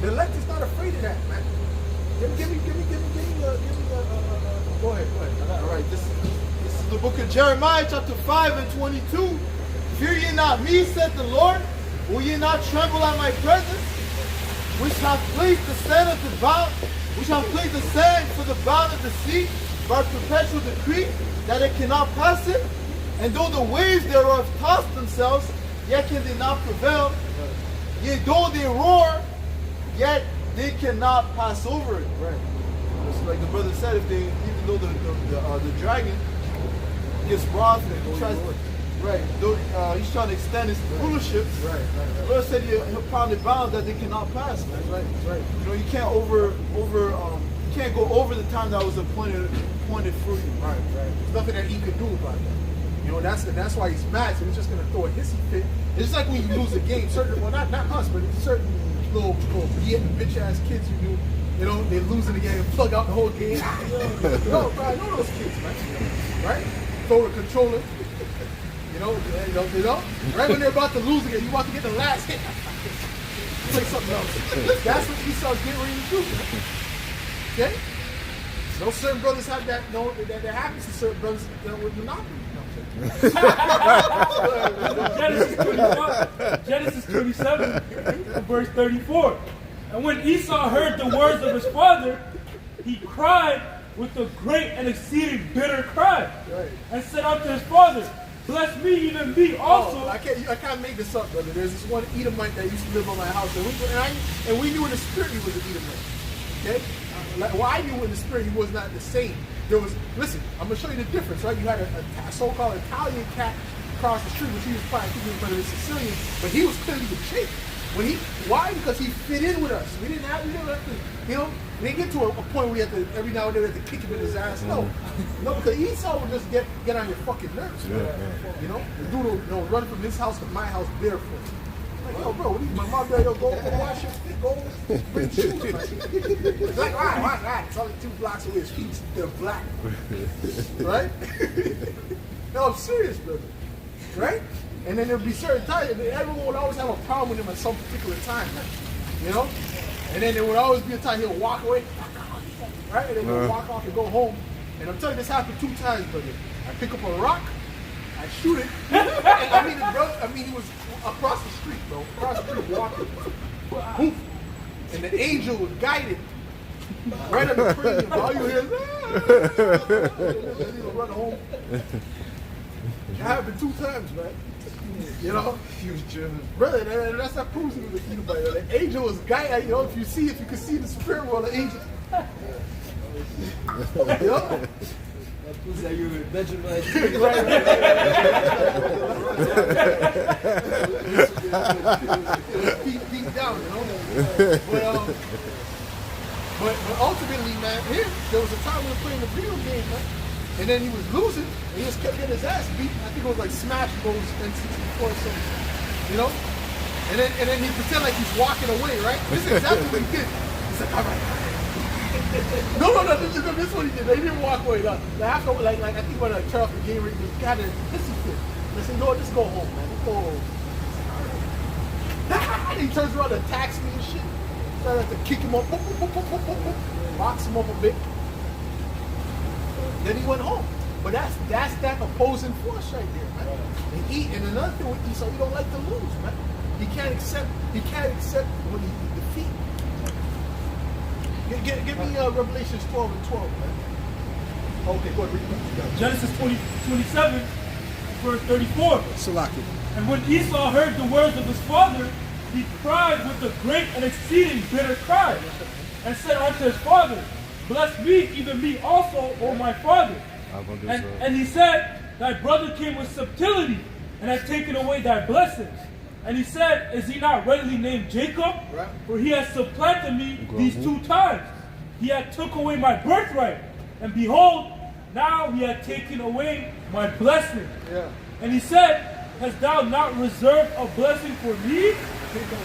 The elect is not afraid of that, man. Give me go ahead. All right, this is the book of Jeremiah, chapter 5 and 22. Fear ye not me, said the Lord. Will ye not tremble at my presence? Which hath placed the sand of the bound, which hath placed the sand for the bound of the sea, by perpetual decree, that it cannot pass it. And though the waves thereof toss themselves, yet can they not prevail. Yea, though they roar, yet they cannot pass over it. Right. It's like the brother said, if they, even though the dragon gets wroth and tries, right, though he's trying to extend his rulership. Right. The Lord said he'll pound it bound that they cannot pass, man. Right. You know, you can't you can't go over the time that was appointed for you. Right. There's nothing that he could do about that. You know, that's why he's mad. So he's just gonna throw a hissy fit. It's like when you lose a game. Certain, well, not us, but certain little bitch ass kids you do. You know, they losing the game and plug out the whole game. No, bro, I know those kids, man. Right? Throw the controller. You know, right when they're about to lose again, you about to get the last hit. Play something else. That's what Esau's getting ready to do, man. Okay? No certain brothers have that. No, that happens to certain brothers with Monopoly. Genesis 27, verse 34. And when Esau heard the words of his father, he cried with a great and exceeding bitter cry, and said unto his father, bless me, even me also. Oh, I can't make this up, brother. There's this one Edomite that used to live on my house, and we knew in the spirit he was an Edomite. Okay? Well, I knew in the spirit he was not the same. Listen, I'm going to show you the difference, right? You had a so-called Italian cat across the street, which he was probably thinking whether it's Sicilian, but he was clearly the chick. Why? Because he fit in with us. We didn't have to, we didn't get to a point where we had to, every now and then we had to kick him in his ass. No, because Esau would just get on your fucking nerves. You know? The dude will run from his house to my house barefoot. Like, yo, bro, what do you, my mom, go wash your feet, go bring shoes. It's like, right. It's only 2 blocks away. His feet, they're black. Right? No, I'm serious, brother. Right? And then there'll be certain times, and everyone would always have a problem with him at some particular time. You know? And then there would always be a time he'll walk away. Right? And then he'll walk off and go home. And I'm telling you, this happened 2 times, brother. I pick up a rock, I I shoot it. I mean, he was across the street, bro. Across the street walking. Poof. And the angel was guided right at the premium. All you hear is, and he'll run home. It happened 2 times, man. You know? He was German. Brother, that's not proves he was a Edomite. The angel was guided. You know, if you can see the spirit world, the angel. Yo. That proves that you're a Benjamin. Beat down, you know. But ultimately, man, there was a time we were playing the video game, man, and then he was losing, and he just kept getting his ass beat. I think it was like Smash Bros. N64 or something, you know. And then he pretend like he's walking away, right? This is exactly what he did. He's like, all right. No, this is what he did. They didn't walk away. Like after, like I think when I turned off the game, he got a hissy fit. And I said, no, just go home, man. Just go home. And he turns around and attacks me and shit. So I have to kick him up, box him up a bit. Then he went home. But that's that opposing force right there, man. And another thing with Esau, he don't like to lose, man. He can't accept when he defeat. Give me Revelations 12 and 12, man. Okay, go ahead, read. Genesis 27, verse 34. Salaki. And when Esau heard the words of his father, he cried with a great and exceeding bitter cry, and said unto his father, bless me, even me also, O my father. And he said, thy brother came with subtlety, and hath taken away thy blessings. And he said, is he not readily named Jacob? Right. For he has supplanted me these 2 times. He had took away my birthright, and behold, now he had taken away my blessing. Yeah. And he said, hast thou not reserved a blessing for me?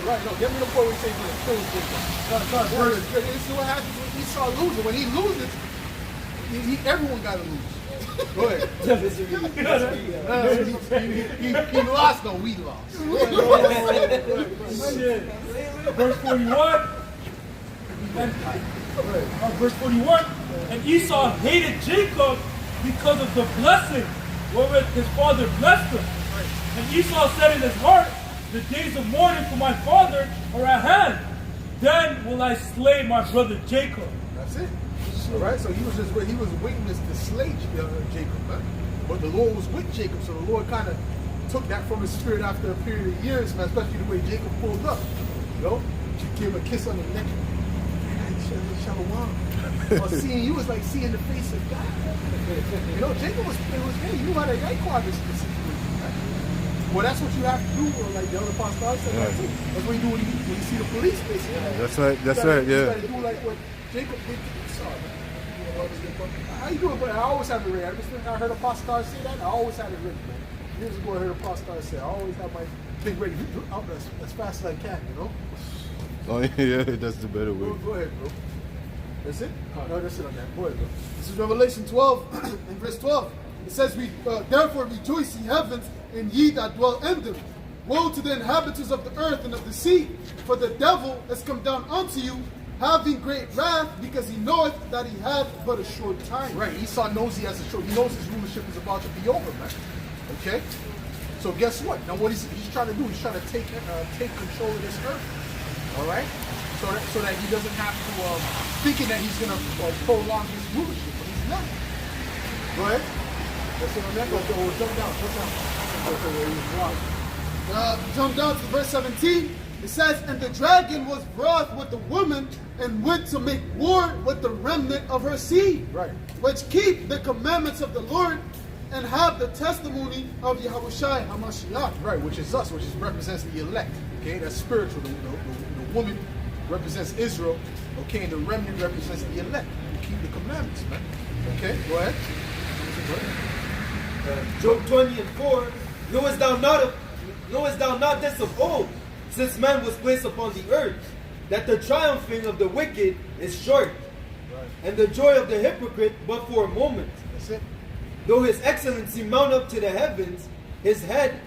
Right, no, get me the point where he says he's going to kill his This is what happens when Esau loses. When he loses, everyone got to lose. Go ahead. He lost, no, we lost. Shit. Verse 41. Verse 41. And Esau hated Jacob because of the blessing wherewith his father blessed him. And Esau said in his heart, the days of mourning for my father are at hand. Then will I slay my brother Jacob. That's it. All right, so he was waiting to slay Jacob, man. But the Lord was with Jacob, so the Lord kind of took that from his spirit after a period of years, man, especially the way Jacob pulled up. You know, she gave him a kiss on the neck. Shalom. Or seeing you was like seeing the face of God. You know, Jacob was hey, you had a icon this situation. Well, that's what you have to do, like the other pastor said. Right. That's what you do when you see the police, basically. That's right, yeah. You gotta do like what Jacob did to Esau. How you doing, but I always have it ready. I heard a pastor say that. I always had it ready, man. Years ago, I heard a pastor say, I always have my thing ready out as fast as I can, you know? Oh, yeah, that's the better way. Go ahead, bro. That's it? No, that's it on that. Go ahead, bro. This is Revelation 12, in verse 12. It says, therefore rejoice, ye heavens, and ye that dwell in them. Woe to the inhabitants of the earth and of the sea, for the devil is come down unto you, having great wrath, because he knoweth that he hath but a short time. Right, Esau knows he has a short. He knows his rulership is about to be over, man. Okay? So guess what? Now what he's trying to do, he's trying to take control of this earth. All right? So that he doesn't have to, thinking that he's going to prolong his rulership, but he's not. Go ahead. Let's see on that. Jump down. Jump down to verse 17. It says, and the dragon was wroth with the woman, and went to make war with the remnant of her seed, right, which keep the commandments of the Lord, and have the testimony of Yahushua HaMashiach. Right, which is us, which represents the elect. Okay, that's spiritual. The woman represents Israel. Okay, and the remnant represents the elect. We keep the commandments, man. Okay, go ahead. Job 20 and 4. Knowest thou not this of old, since man was placed upon the earth, that the triumphing of the wicked is short, right, and the joy of the hypocrite but for a moment. That's it. Though his excellency mount up to the heavens, his head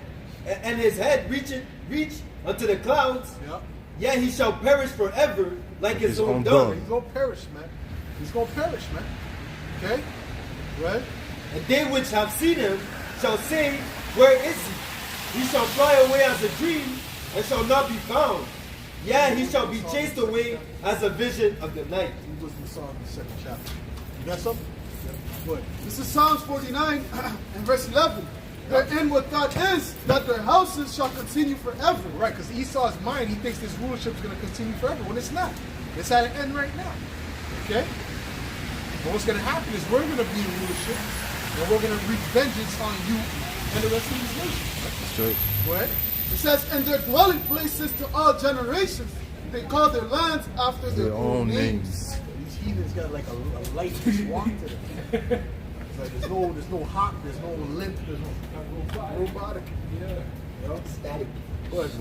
reach unto the clouds, yeah, yet he shall perish forever like his own dung. He's gonna perish, man. He's gonna perish, man. Okay? Right? And they which have seen him shall say, Where is he? He shall fly away as a dream and shall not be found. Yeah, he shall be chased away as a vision of the night. He was the Psalm, the second chapter. You got something? Go ahead. This is Psalms 49 and verse 11. Their end with God is that their houses shall continue forever. Right, because Esau's mind, he thinks this rulership is going to continue forever, when it's not. It's at an end right now. Okay? But what's going to happen is we're going to be in rulership, and we're going to wreak vengeance on you and the rest of these nations. That's right. Go ahead. It says, and their dwelling places to all generations. They call their lands after their own names. These heathens got like a light walk to them. It's like there's no hop, there's no limp, there's no robotic. Yeah. Static. Go ahead,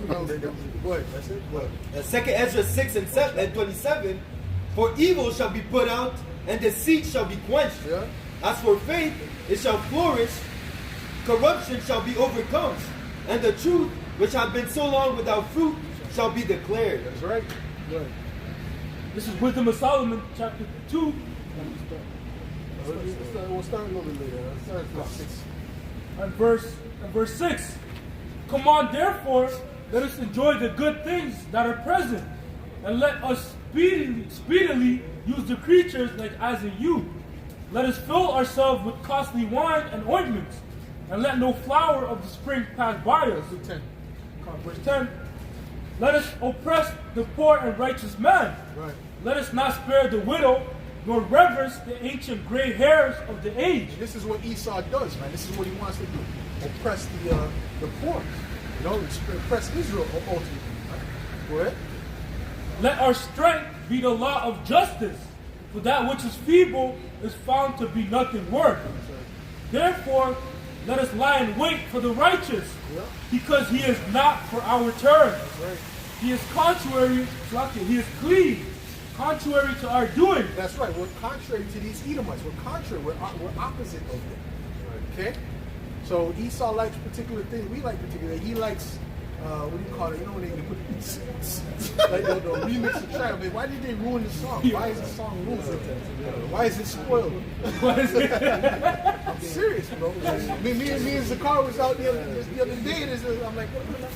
man. Go ahead. That's it. Go ahead. 2 Ezra 6 and 7 and 27. For evil shall be put out, and deceit shall be quenched. Yeah. As for faith, it shall flourish. Corruption shall be overcome, and the truth, which had been so long without fruit, shall be declared. That's right. Go ahead. This is Wisdom of Solomon, chapter 2. We'll start a little bit later. Let's start at verse 6. And verse 6. Come on, therefore, let us enjoy the good things that are present, and let us speedily use the creatures like as in you. Let us fill ourselves with costly wine and ointments, and let no flower of the spring pass by us. Verse 10. Let us oppress the poor and righteous man. Right. Let us not spare the widow, nor reverence the ancient gray hairs of the age. And this is what Esau does, man. This is what he wants to do. Oppress the poor. You know, oppress Israel ultimately. Right? Go ahead. Let our strength be the law of justice, for that which is feeble is found to be nothing worth. Therefore, let us lie in wait for the righteous, because he is not for our turn. Right. He is he is clean, contrary to our doing. That's right. We're contrary to these Edomites. We're contrary. We're opposite of them. Okay? So Esau likes particular things. We like particular. He likes, what do you call it? You know when they put like the remix of track. Why did they ruin the song? Why is the song ruined? Why is it spoiled? I'm serious, bro. Me and Zakar was out the other day. And I'm like, what the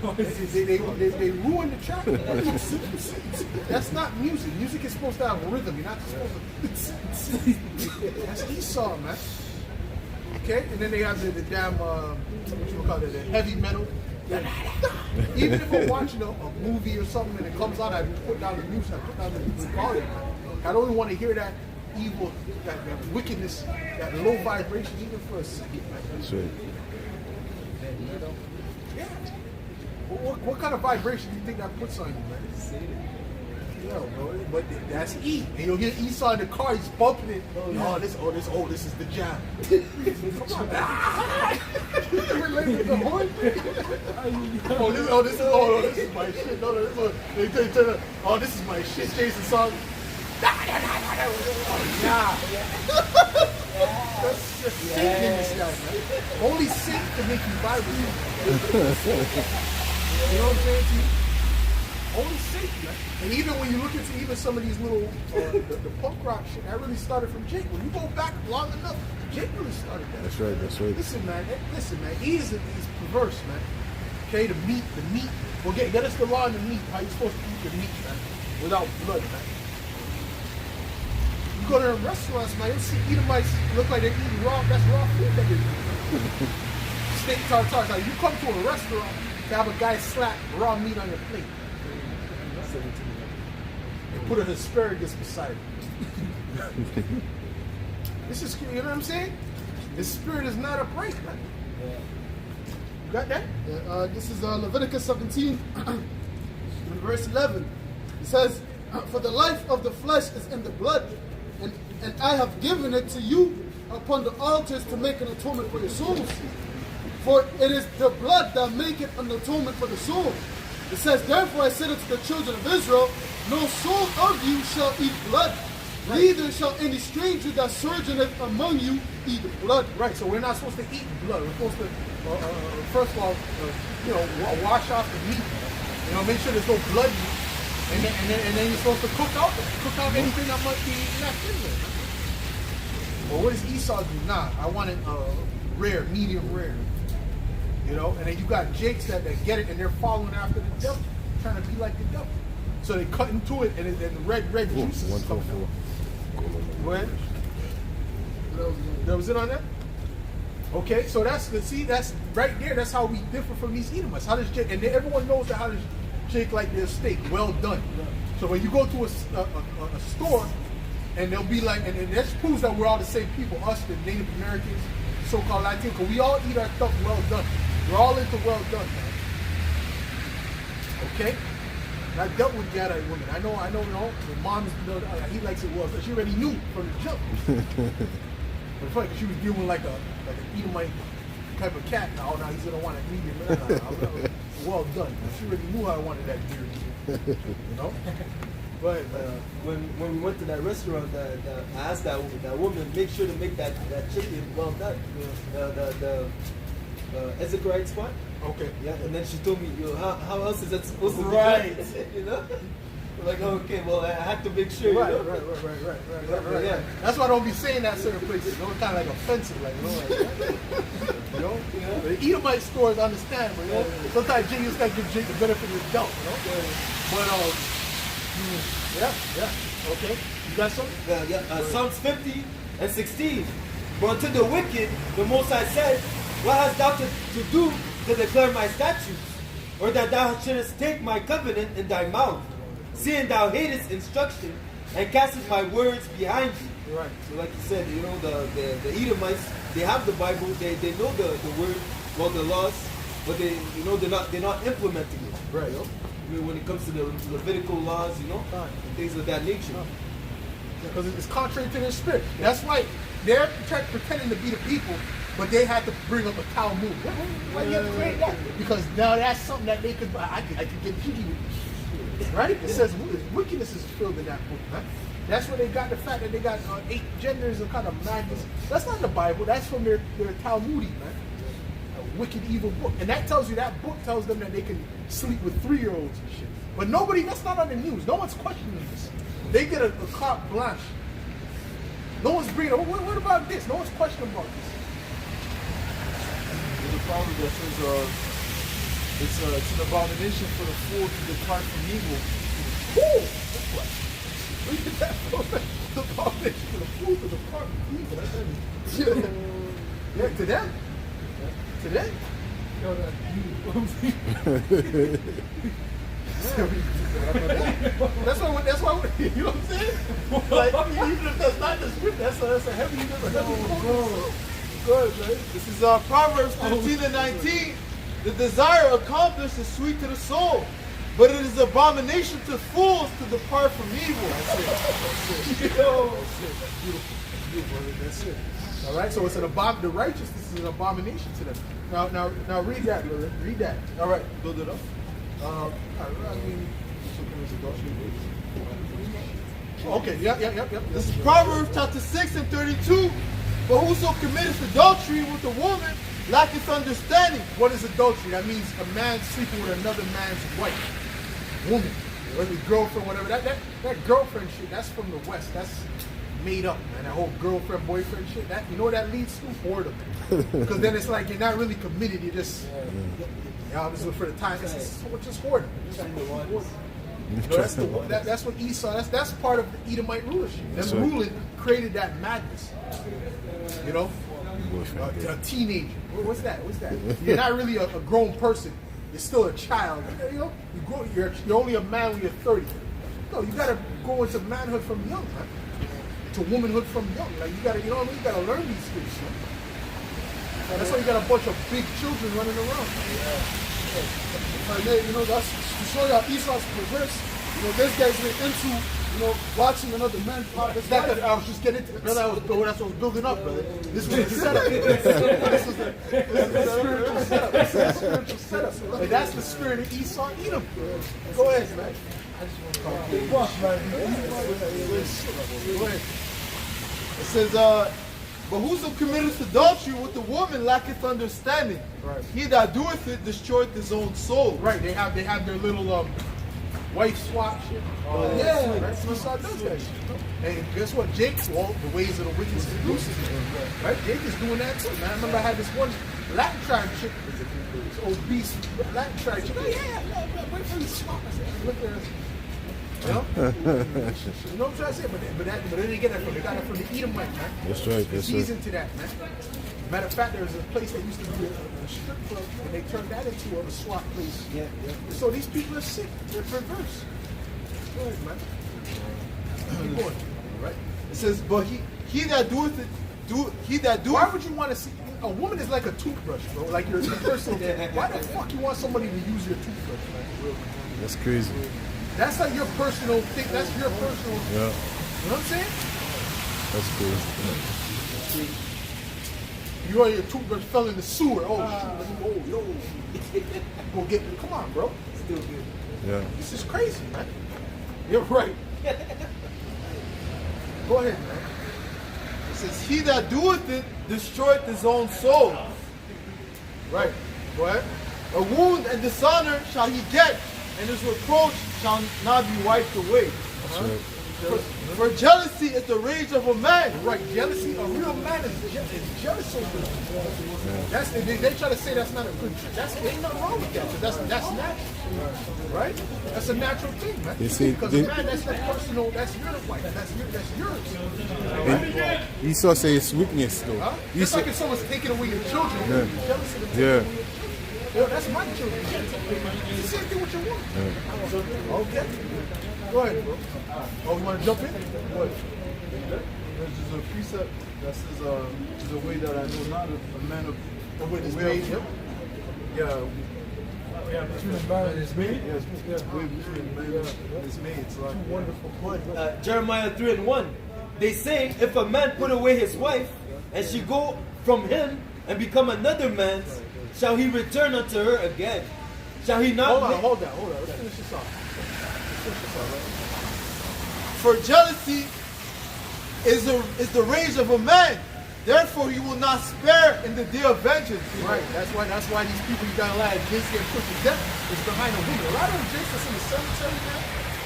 fuck is this, man? They ruined the track. That's not music. Music is supposed to have rhythm. You're not supposed to. That's Esau, man. Okay, and then they have the damn, what you call it, the heavy metal. Even if I'm watching a movie or something and it comes on, I put down the music, I put down the volume. I don't even want to hear that evil, that wickedness, that low vibration, even for a second. That's right. Yeah. What kind of vibration do you think that puts on you, man? Yeah, bro. But that's E. And you'll hear Esau in the car, he's bumping it. This is the jam. Come on. You relate with the horn? This is my shit. This is my shit. Change the song. That's just Satan in this guy, man. Only Satan can make you vibrate. You know what I'm saying to you? Only Satan, man. And even when you look into even some of these little, the punk rock shit, that really started from Jake. When you go back long enough, Jake really started that. That's right, that's right. Listen, man, he's perverse, man. Okay, the meat. Well, get us the law and the meat. How you supposed to eat the meat, man, without blood, man. You go to restaurants, man, you'll see Edomites look like they're eating raw. That's raw food that they're eating. Steak tartare. Like, you come to a restaurant to have a guy slap raw meat on your plate. And put an asparagus beside it. This is, you know what I'm saying? The spirit is not upright, man. You got that? This is Leviticus 17, verse 11. It says, for the life of the flesh is in the blood, and I have given it to you upon the altars to make an atonement for your souls. For it is the blood that maketh an atonement for the soul. It says, therefore I said unto the children of Israel, no soul of you shall eat blood, neither shall any stranger that sojourneth among you eat blood. Right, so we're not supposed to eat blood. We're supposed to, first of all, wash off the meat. You know, make sure there's no blood meat. And then you're supposed to cook out anything that might be left in there. Well, what does Esau do? Nah, I want it rare, medium rare. You know, and then you got jakes that get it and they're following after the devil, trying to be like the devil. So they cut into it and then the red juices coming out. What? That was it on that? Okay, so that's right there. That's how we differ from these Edomites. How does Jake, and then everyone knows that how does Jake like their steak well done. So when you go to a store, and they'll be like, and that proves that we're all the same people, us, the Native Americans, so-called Latino, because we all eat our stuff well done. We're all into well done, man. Okay? And I dealt with Gadite women. I know, you know, the moms, you know, he likes it well, so she already knew from the jump. But it's funny, because she was dealing with like an Edomite type of cat. Now he's gonna want a medium. Well done. She already knew how I wanted that beer. You know? But when we went to that restaurant, I asked that woman, make sure to make that chicken well done. The Ezekielite spot. Okay. Yeah, and then she told me, how else is that supposed to be right. done? You know? Like, okay, well, I had to make sure. Right, you know? right. Yeah. That's why I don't be saying that certain places. You know, it's kind of like offensive, like, you know, The Edomite stores understand, but you know, sometimes Jake just got to give Jake the benefit of the doubt, you know. But yeah. Okay, you got something? Psalms 50 and 16. But unto the wicked, the Most High said, what hast thou to do to declare my statutes, or that thou shouldest take my covenant in thy mouth, seeing thou hatest instruction and castest my words behind thee. Right. So like you said, you know, the Edomites, they have the Bible, they know the word, well, the laws, but they're not implementing it. Right. I mean, when it comes to the Levitical laws, you know, and things of that nature. Because it's contrary to their spirit. That's why they're pretending to be the people, but they had to bring up a Talmud. Why do you have to create that? Because now that's something that they could, I could get jiggy with. Right? It says wickedness is filled in that book, man. That's where they got the fact that they got 8 genders and kind of madness. That's not the Bible. That's from their Talmudi, man. A wicked, evil book. And that tells you, that book tells them that they can sleep with 3-year-olds and shit. But nobody, that's not on the news. No one's questioning this. They get a carte blanche. No one's bringing, what about this? No one's questioning about this. There's a problem that says it's an abomination for the fool to depart from evil. Fool! Look at that. The abomination for the fool to depart from evil. That's everything. Yeah, to them. To them. That's why, you know what I'm saying? Like, even if that's not the script, that's a heavy quote. Good, man. This is Proverbs 15 and 19. The desire accomplished is sweet to the soul, but it is abomination to fools to depart from evil. That's it. Beautiful. That's it. All right. So it's the righteousness is an abomination to them. Now read that, brother. Read that. All right. Build it up. Okay. Yeah. This is Proverbs chapter 6 and 32. But whoso committeth adultery with a woman lacketh understanding. What is adultery? That means a man sleeping with another man's wife, woman, whether it's girlfriend, whatever. That girlfriend shit, that's from the West. That's made up, man. That whole girlfriend, boyfriend shit. That, you know what that leads to? Boredom. Because then it's like you're not really committed. You're just, obviously for the time, it's just hoarding. That's what Esau. That's part of the Edomite rulership. Them ruling created that madness. You know, a teenager. What's that? You're not really a grown person. You're still a child. You know, you're only a man when you're 30. No, you gotta go into manhood from young, man. To womanhood from young. Like you gotta, you know what I mean? You gotta learn these things, man. That's why you got a bunch of big children running around. You know, that's to show you how Esau's perverse. You know, this guy's into, watching another man pop. I was just getting into it, brother. That's what I was building up, brother. This was a setup. This is a spiritual setup. And that's the spirit of Esau Edom. Go ahead, man. Go ahead. It says, but whoso committeth adultery with a woman lacketh understanding. Right. He that doeth it destroyeth his own soul. Right. They have their little wife swap shit. Yeah, right? Esau does that shit. And guess what? Jake, well, the ways of the wicked seduces him. Right? Jake is doing that too, man. I remember I had this one Latin tribe chick, this obese Latin tribe chick. Oh, yeah, wait for you to swap. I said, look at her. You know? You know what I'm trying to say? But they didn't get that from. They got it from the Edomite, man. That's right. That's He's right. into that, man. Matter of fact, there was a place that used to be a strip club, and they turned that into a swap place. Yeah. So these people are sick. They're perverse. Go ahead, man. Keep going. All right. It says, but he that doeth it, Why would you want to see a woman is like a toothbrush, bro? Like your personal. Why the fuck you want somebody to use your toothbrush, man? That's crazy. That's like your personal thing. That's your personal. Yeah. You know what I'm saying? That's crazy. You or your toothbrush fell in the sewer. Oh, shoot. Yo. Go get it. Come on, bro. Still good. Yeah. This is crazy, man. You're right. Go ahead, man. it says, he that doeth it destroyeth his own soul. Right. Go ahead. A wound and dishonor shall he get, and his reproach shall not be wiped away. That's right. For jealousy is the rage of a man. Right. Jealousy. A real man is jealous over you. That's they try to say that's not a good trait. Ain't nothing wrong with that. That's natural. Right? That's a natural thing, man. They say- Because they- a man, that's your personal. That's your wife. That's yours. And Esau say it's weakness though. Huh? Just Esau, like if someone's taking away your children, Yeah. you're jealous of them. yeah. Yo, that's my children. It's the same thing with your woman. Okay. Go ahead, bro. Oh, you want to jump in? Go ahead. There's just a precept that says, is a way that I know not a man of The way this way made of- him. Yeah, Between the man and his mate. yes, way between man and his mates. Like, Wonderful. Go ahead. Jeremiah 3:1. They say, if a man put away his wife, and she go from him and become another man's, shall he return unto her again? Shall he not? Hold on. Let's finish this off. for jealousy is the rage of a man. Therefore, he will not spare in the day of vengeance. Right. That's why these people you got a lot of Jakes getting put to death is behind a woman. A lot of them Jakes that's in the cemetery now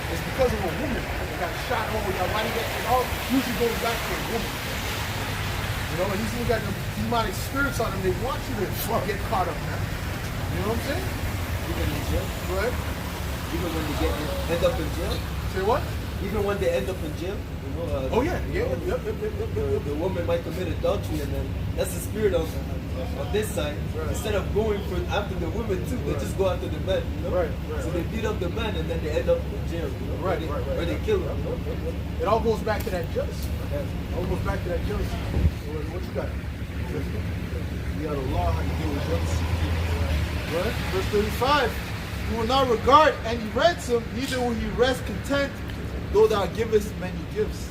is because of a woman. They got shot. Oh, yeah, why you get it all usually goes back to a woman. You know, and these people got them demonic spirits on them. They want you to get caught up now. You know what I'm saying? Even in jail? Go ahead. Even when they end up in jail? Say what? Even when they end up in jail? You know, Oh yeah. Yep. the woman might commit adultery, and then that's the spirit of on this side. Instead of going after the women too, they just go after the men. You know? Right. So they beat up the man, and then they end up in jail. You know? Right. Or they kill them. It all goes back to that jealousy. It all goes back to that jealousy. What you got? You got a law how you deal with jealousy. What? Verse 35. He will not regard any ransom, neither will he rest content, though thou givest many gifts.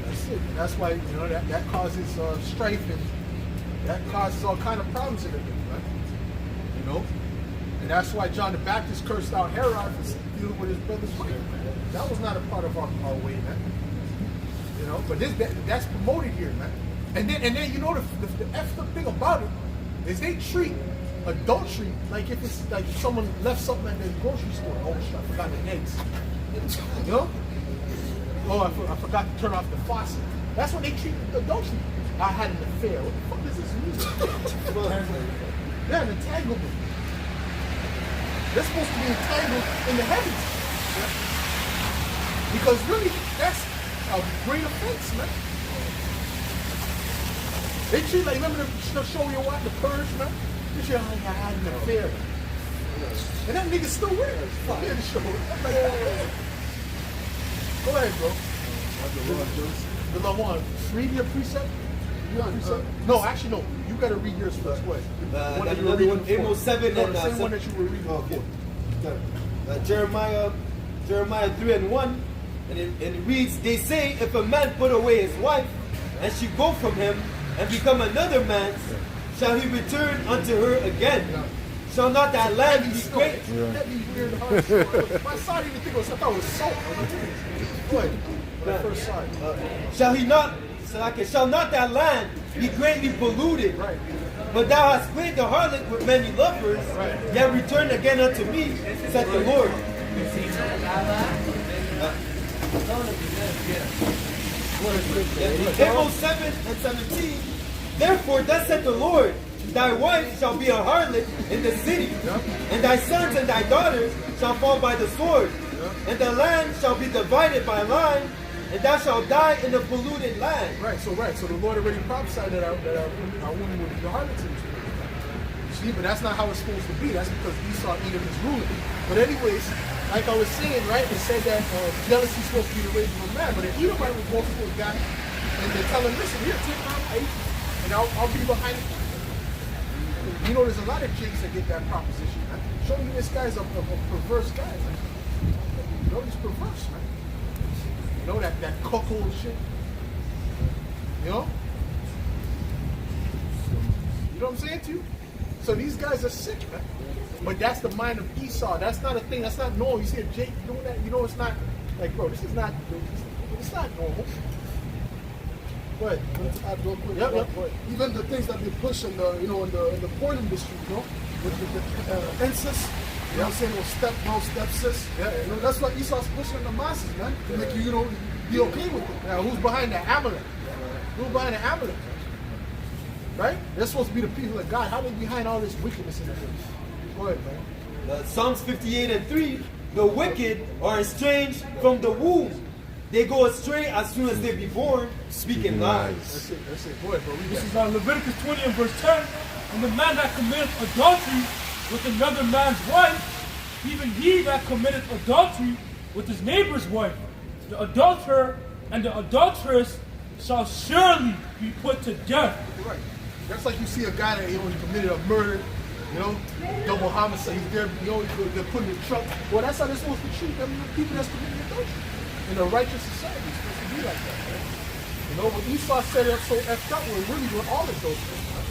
That's it. That's why that causes strife and that causes all kind of problems in the thing, right? You know, and that's why John the Baptist cursed out Herod for dealing with his brother's wife. That was not a part of our way, man. You know, but that's promoted here, man. And then you know the effed up thing about it is they treat adultery like if it's like someone left something at the grocery store. Oh shit, I forgot the eggs. You know? Oh, I forgot to turn off the faucet. That's what they treat adultery. I had an affair. What the fuck does this mean? Yeah, an entanglement. They're supposed to be entangled in the heavens. Because really, that's a great offense, man. They treat like, remember the show you watch, The Purge, man? They treat like I had an affair. And that nigga still wears it. Fuck yeah, the show. Go ahead, bro. The law one. Read your precept. No, actually, no. You got to read yours first. What? That another one, Amos 7 No, and the same one that you were reading before. Jeremiah 3:1, and it reads, they say, if a man put away his wife, and she go from him, and become another man's, shall he return unto her again? Shall not that land be great? Heavy, weird, hard. My son didn't think it was, I thought it was salt. Go ahead. When I first saw it. Shall not that land be greatly polluted? Right. But thou hast played the harlot with many lovers, yet return again unto me, said the Lord. Amos 7 and 17. Therefore, thus said the Lord, thy wife shall be a harlot in the city, and thy sons and thy daughters shall fall by the sword, and the land shall be divided by line, and thou shalt die in the polluted land. Right. So the Lord already prophesied that our woman would be the harlots in this world. You see, but that's not how it's supposed to be. That's because Esau, Edom is ruling. But anyways, like I was saying, right, it said that jealousy is supposed to be the rage of a man. But an Edomite would go to a guy and they tell him, listen, here, take my wife, and I'll be behind the curtain. You know, there's a lot of jakes that get that proposition. Man. Show me this guy's a perverse guy. Man. You know, he's perverse, man. You know, that cuckold shit. You know? You know what I'm saying to you? So these guys are sick, man. But that's the mind of Esau. That's not a thing. That's not normal. You see a Jake doing that, you know it's not, like, bro, this is not, it's not normal. Go ahead. Let's add real quick. Yep. Even the things that they push in the, you know, in the porn industry, you know, with the incest, you know what I'm saying, no stepsis. Yeah. You know, that's what Esau's pushing on the masses, man. To make you know, be okay with it. Now, who's behind the amulet? Who's behind the amulet? Right? They're supposed to be the people of God. How are they behind all this wickedness in the world? Go ahead, man. Psalms 58 and 3. The wicked are estranged from the womb. They go astray as soon as they be born, speaking lies. That's it. Go ahead, bro. This is Leviticus 20 and verse 10. And the man that committeth adultery with another man's wife, even he that committeth adultery with his neighbor's wife, the adulterer and the adulteress shall surely be put to death. Right. That's like you see a guy that committed a murder, you know, double homicide. He's there, you know, they're putting in the truck. Well, that's how they're supposed to treat them people that's committing adultery. In a righteous society, it's supposed to be like that, right? You know, but Esau set it up so effed up, we're really doing all of those things, man.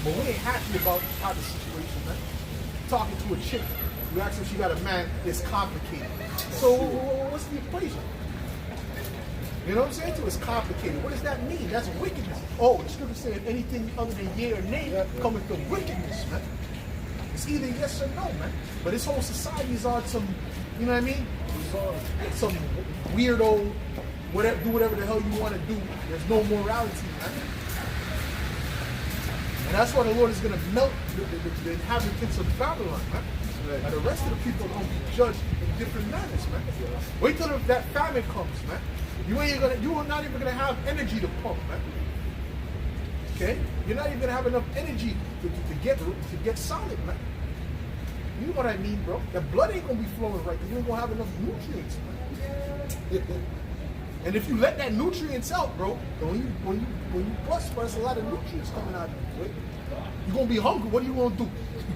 But we ain't happy about how the situation, man. Talking to a chick, you ask if she got a man, it's complicated. So what's the equation? You know what I'm saying? It's complicated. What does that mean? That's wickedness. Oh, the scripture said anything other than yea or nay cometh to wickedness, man. It's either yes or no, man. But this whole society is on some, you know what I mean? Some weirdo, whatever, do whatever the hell you want to do. There's no morality, man. And that's why the Lord is going to melt the inhabitants of Babylon, man. And the rest of the people are going to be judged in different manners, man. Wait till that famine comes, man. You are not even gonna have energy to pump, man. Okay? You're not even gonna have enough energy to get solid, man. You know what I mean, bro? The blood ain't gonna be flowing right because you ain't gonna have enough nutrients, man. And if you let that nutrients out, bro, when you bust, there's a lot of nutrients coming out of you. Right? You're gonna be hungry. What are you gonna do?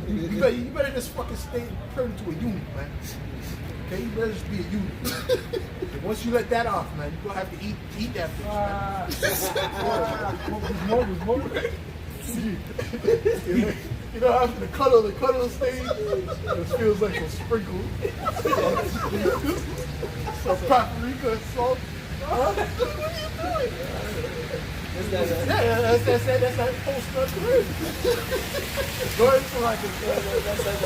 You better just fucking turn into a unit, man. Okay, you better just be a unit. Once you let that off, man, you're gonna have to eat that bitch, man. You know, after the cuddle stage, it feels like a sprinkle. Some paprika, salt. What are you doing? That's that post-nut rib. Go ahead for like That's like a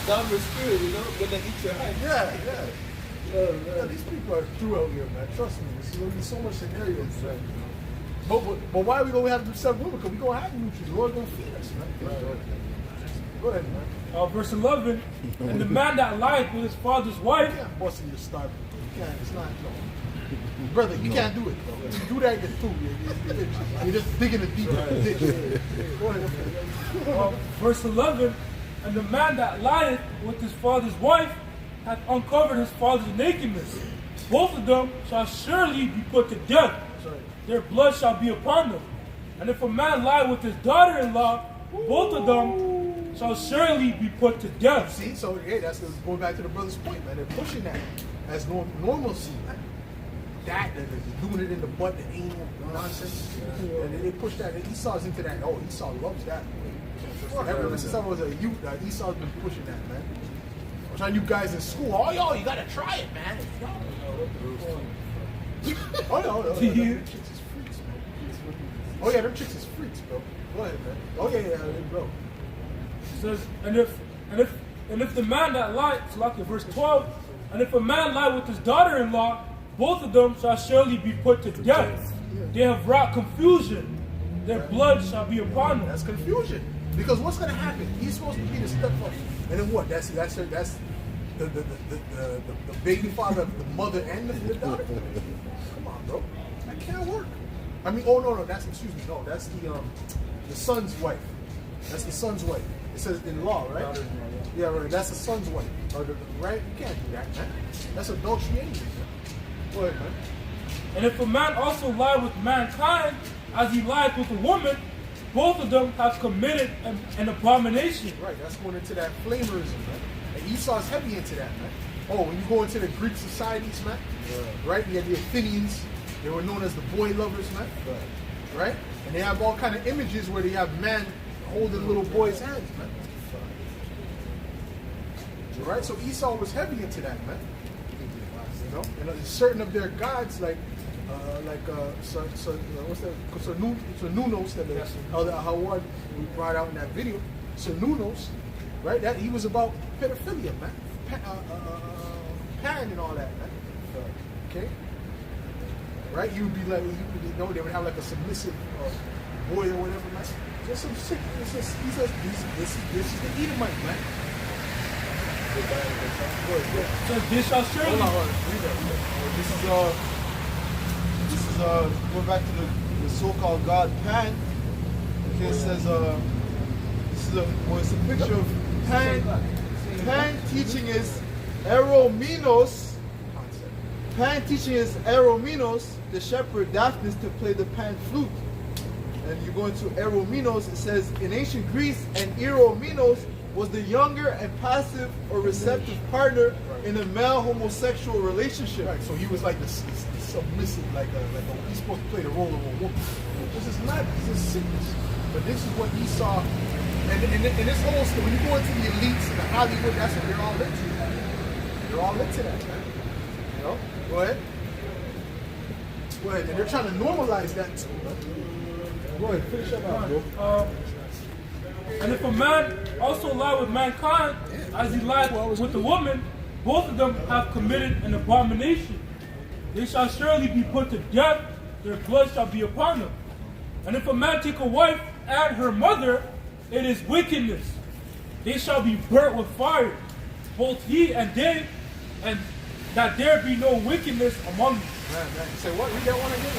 downward spirit, you know, gonna eat your heart. Yeah. These people are true out here, man. Trust me. There's gonna be so much scenarios, man. But why are we gonna have to do seven women? Because we're gonna have nutrients. The Lord's gonna feed us, man. Go ahead, man. Verse 11. And the man that lieth with his father's wife. You can't bust in your stomach. You can't. It's not. No. Brother, you can't do it, bro. If you do that, you're through. You're just digging a deeper ditch. Go ahead. Verse 11. And the man that lieth with his father's wife hath uncovered his father's nakedness. Both of them shall surely be put to death. Their blood shall be upon them. And if a man lie with his daughter-in-law, both of them shall surely be put to death. See, so hey, that's going back to the brother's point, man. They're pushing that as normalcy, man. That doing it in the butt, the anal nonsense. And they push that. And Esau's into that. Oh, Esau loves that. Ever since I was a youth, Esau's been pushing that, man. I was telling you guys in school, oh, yo, you gotta try it, man. Them chicks is freaks, man. Oh, yeah, them chicks is freaks, bro. Go ahead, man. Oh, yeah, bro. It says, and And if the man that lied, so like in verse 12, and if a man lie with his daughter-in-law, both of them shall surely be put to death. They have wrought confusion. Their blood shall be upon them. That's confusion. Because what's going to happen? He's supposed to be the stepfather. And then what? That's the baby father of the mother and the daughter? Come on, bro. That can't work. I mean, oh, no, that's the son's wife. That's the son's wife. It says in law, right? Yeah, right. That's the son's wife. Right? You can't do that, man. That's adultery anyway, man. Go ahead, man. And if a man also lie with mankind, as he lies with a woman, both of them have committed an abomination. Right, that's going into that flamerism, man. And Esau's heavy into that, man. Oh, when you go into the Greek societies, man, right? You had the Athenians. They were known as the boy lovers, man. Right? And they have all kind of images where they have men holding little boys' hands, man. Right? So Esau was heavy into that, man. You know? And certain of their gods, Nunos, that Howard we brought out in that video. So Nunos, right? That he was about pedophilia, man. Pan and all that, man. Okay? Right? They would have like a submissive boy or whatever, man. Just some sick. This is the Edomite, man. So this shall surely. Hold on. Read that. This is going back to the so-called god Pan. Okay, it says it's a picture of Pan. Pan teaching his Eromenos. Pan teaching his Eromenos, the shepherd Daphnis, to play the pan flute. And you go into Eromenos, it says in ancient Greece, and Eromenos was the younger and passive or receptive partner in a male homosexual relationship. Right, so he was like the submissive, he's supposed to play the role of a woman. This is not, this is sickness. But this is what Esau, and this whole stuff, when you go into the elites and the Hollywood, that's what they're all into. They're all into that, man. You know? Go ahead. And they're trying to normalize that too, man. Go ahead, finish up, bro. And if a man also lie with mankind, as he lied with the woman, both of them have committed an abomination. They shall surely be put to death, their blood shall be upon them. And if a man take a wife and her mother, it is wickedness. They shall be burnt with fire, both he and they, and that there be no wickedness among you. Man. Say what? Read that one again.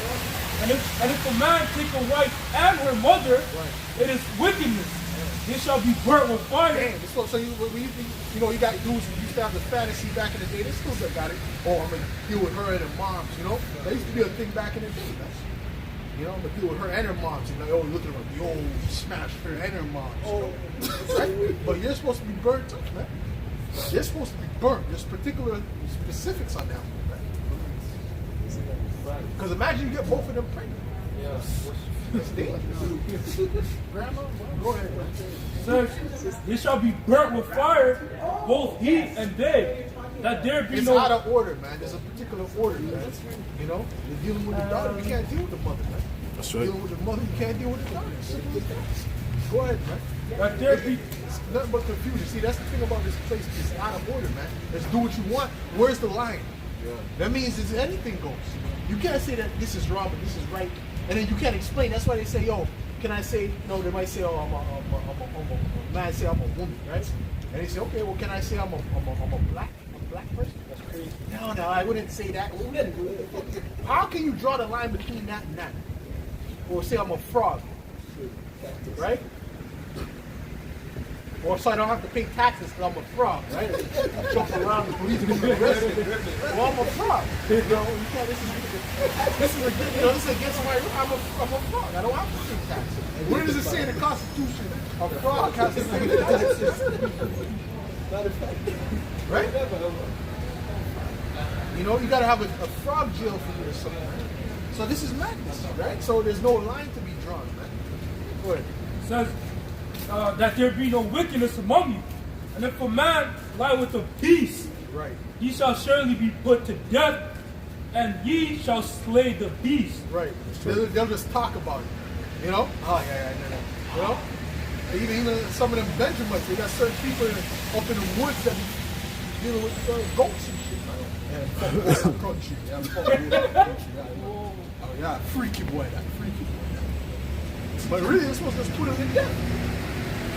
And if a man take a wife and her mother, it is wickedness. They shall be burnt with fire. Damn, so you got dudes who used to have the fantasy back in the day. They still got it. Oh, I'm gonna deal with her and her moms. You know, that used to be a thing back in the day. You know, I'm gonna deal with her and her moms. And like, oh, look at her, smash her and her moms. Oh, right? But you're supposed to be burnt too, man. You're supposed to be burnt. There's particular specifics on that one, man. Because imagine you get both of them pregnant. Yeah. It's dangerous. Grandma, go ahead. Says, they shall be burnt with fire, both he and they, that there be It's no. out of order, man. There's a particular order, man. You know, you're dealing with the daughter, you can't deal with the mother, man. That's You're right. dealing with the mother, you can't deal with the daughter. Simple as that. Go ahead, man. That there be. It's nothing but confusion. See, that's the thing about this place. It's out of order, man. Let's do what you want. Where's the line? That means it's anything goes. You can't say that this is wrong, but this is right. And then you can't explain. That's why they say, yo, can I say, no, they might say, oh, I'm a man say I'm a woman, right? And they say, okay, well, can I say I'm a black person? That's crazy. No, I wouldn't say that. How can you draw the line between that and that? Or say I'm a frog, right? Or so I don't have to pay taxes because I'm a frog, right? I jump around the police and get arrested. Well, I'm a frog. You know, you can't, this is against my, I'm a frog. I don't have to pay taxes. Where does it say in the Constitution? A frog has to pay taxes. Right? You know, you got to have a frog jail for you or something. So this is madness, right? So there's no line to be drawn, man. Go ahead. Says that there be no wickedness among you. And if a man lie with a beast, Right. ye shall surely be put to death, and ye shall slay the beast. Right. They'll just talk about it. You know? Oh, yeah. You know? Even some of them Benjamites, they got certain people up in the woods that be dealing with goats and shit, man. Yeah, country. Yeah, oh yeah, freaky boy, that freaky boy. But really, they're supposed to just put him in death.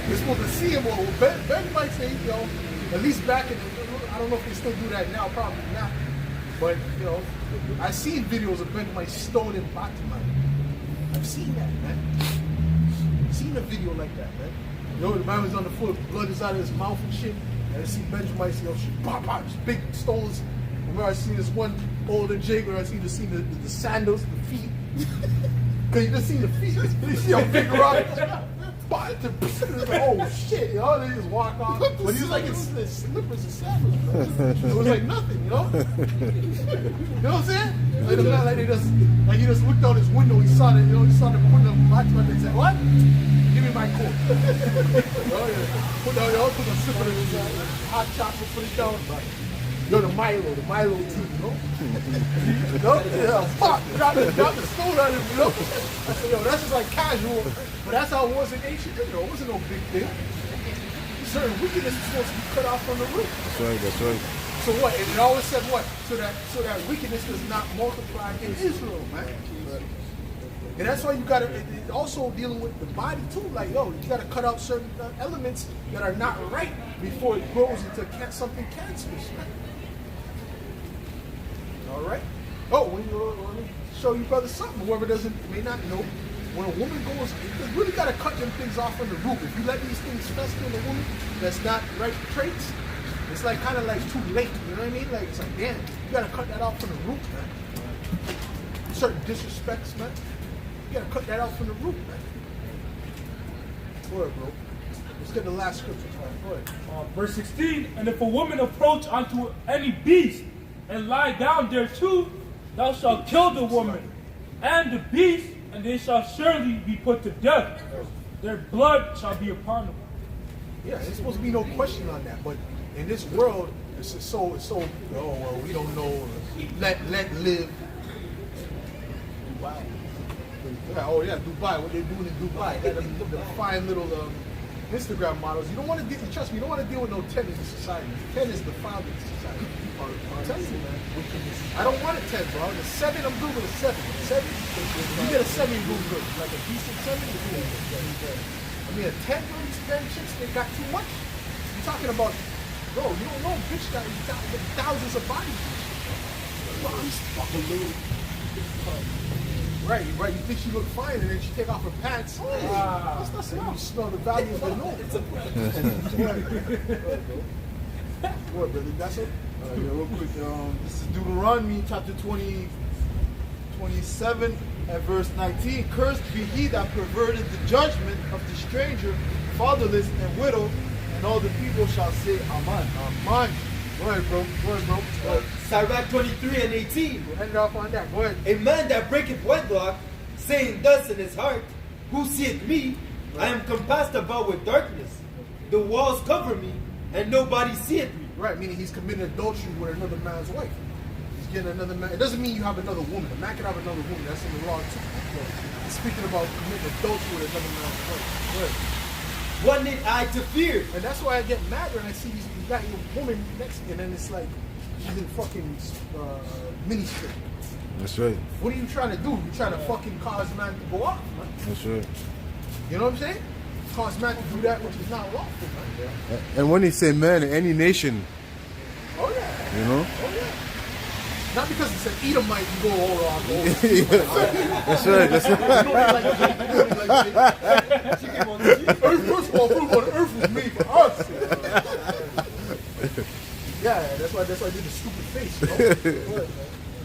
They're supposed to see him. Well, Benjamites, they, you know, at least back in, I don't know if they still do that now, probably not. But, you know, I've seen videos of Benjamites stoned in Fatima. I've seen that, man. I've seen a video like that, man. You know, the man was on the foot, blood is out of his mouth and shit. And I see Benjamites, you know, pop, pop, just big stones. I remember I seen this one older jig where I seen the sandals, the feet. Because you just seen the feet. You see how big the rock is. Oh shit, you know, they just walk off. But he was like, it's slippers and sandals, man. It was like nothing, you know? You know what I'm saying? Like the man, like he just looked out his window, he saw that, you know, he saw them putting them watch and said, what? Give me my coat. Oh yeah. Put a sip of the hot chocolate, put it down. Yo, the Milo tea, you know? You know? Yeah, fuck, drop the stone on him, you know? I said, yo, that's just like casual. But that's how it was in ancient Israel. It wasn't no big thing. Certain wickedness is supposed to be cut off from the root. That's right, that's right. So what? And it always said what? So that wickedness does not multiply in Israel, man. And that's why you gotta, also dealing with the body too, like, yo, you gotta cut out certain elements that are not right before it grows into something cancerous, man. All right. Oh, let me show you brothers something. Whoever may not know, when a woman goes, you really got to cut them things off from the root. If you let these things fester in a woman that's not right traits, it's like kind of like too late. You know what I mean? Like, it's like, damn, you got to cut that out from the root, man. Certain disrespects, man. You got to cut that out from the root, man. Go ahead, bro. Let's get the last scripture. Go ahead. Verse 16, and if a woman approach unto any beast and lie down thereto, thou shalt kill the woman and the beast, and they shall surely be put to death. Their blood shall be upon them. Yeah, there's supposed to be no question on that. But in this world, it's so. Oh well, we don't know. Let live. Dubai. Yeah, oh yeah, Dubai. What they're doing in Dubai? The fine little Instagram models. You don't want to deal. Trust me, you don't want to deal with no 10 in society. 10 is the founder of society. I'm telling you, man. I don't want a 10, bro. The 7, I'm good with a 7. 7, you get a 7, you're doing good. Like a decent 7, you're doing good. I mean, a 10, bro, these 10 chicks, they got too much. You're talking about, bro, you don't know, bitch got thousands of bodies. Bro, I'm fucking little. Right. You think she look fine, and then she take off her pants. That's not saying you smell the value of the note. What, brother? That's it? Yeah, real quick. This is Deuteronomy chapter 27 and verse 19. Cursed be he that perverted the judgment of the stranger, fatherless, and widow, and all the people shall say, Amen. Amen. Go ahead, bro. Sirach 23 and 18. We'll end off on that. Go ahead. A man that breaketh wedlock, saying thus in his heart, who seeth me? I am compassed about with darkness. The walls cover me, and nobody seeth me. Right, meaning he's committing adultery with another man's wife. He's getting another man. It doesn't mean you have another woman. A man can have another woman. That's in the law too. He's speaking about committing adultery with another man's wife. Right. What need I to fear? And that's why I get mad when I see you got your woman next to you, and then it's like she's in fucking mini skirt. That's right. What are you trying to do? You trying to fucking cause man to go off, man. That's right. You know what I'm saying? Cause man to do that which is not lawful, man. And when they say man, any nation, Oh yeah. you know? Oh yeah. Not because it's an Edomite, you go all around. That's right. That's right. First of all, earth was made for us. Yeah, that's why I did the stupid face. You know?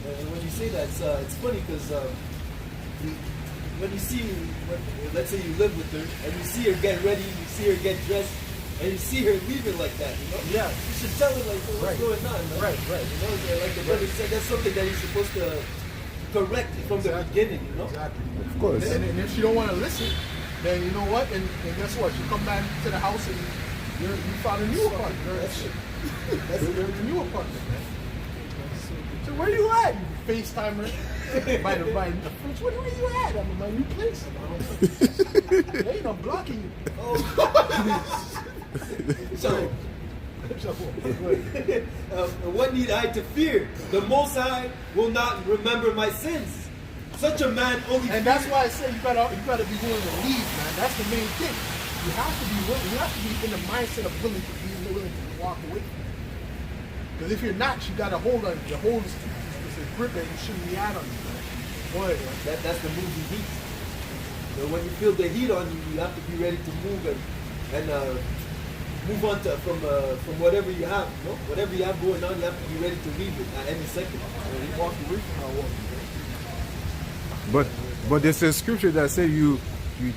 And when you say that, it's funny because when you see, let's say you live with her, and you see her get ready, you see her get dressed, and you see her leaving like that, you know? Yeah. You should tell her, like, what's going on, man? Right. You know, like the brother said, that's something that you're supposed to correct from the beginning, you know? Exactly. Of course. And if she don't want to listen, then you know what? And guess what? You come back to the house and you found a new apartment. You're in a new apartment, man. So where you at? You FaceTime her. By the French, where you at? I'm in my new place. Hey, I'm blocking you. So, what need I to fear? The Most High will not remember my sins. Such a man only. And that's why I say you gotta be willing to leave, man. That's the main thing. You have to be willing. You have to be in the mindset of willing to walk away from it. Because if you're not, you got to hold on. The hold is a grip that you shouldn't be out on. Boy, that's the movie heat. So when you feel the heat on you, you have to be ready to move and move on from whatever you have. You know? Whatever you have going on, you have to be ready to leave it at any second. You walk away from that walk. But there's a scripture that says you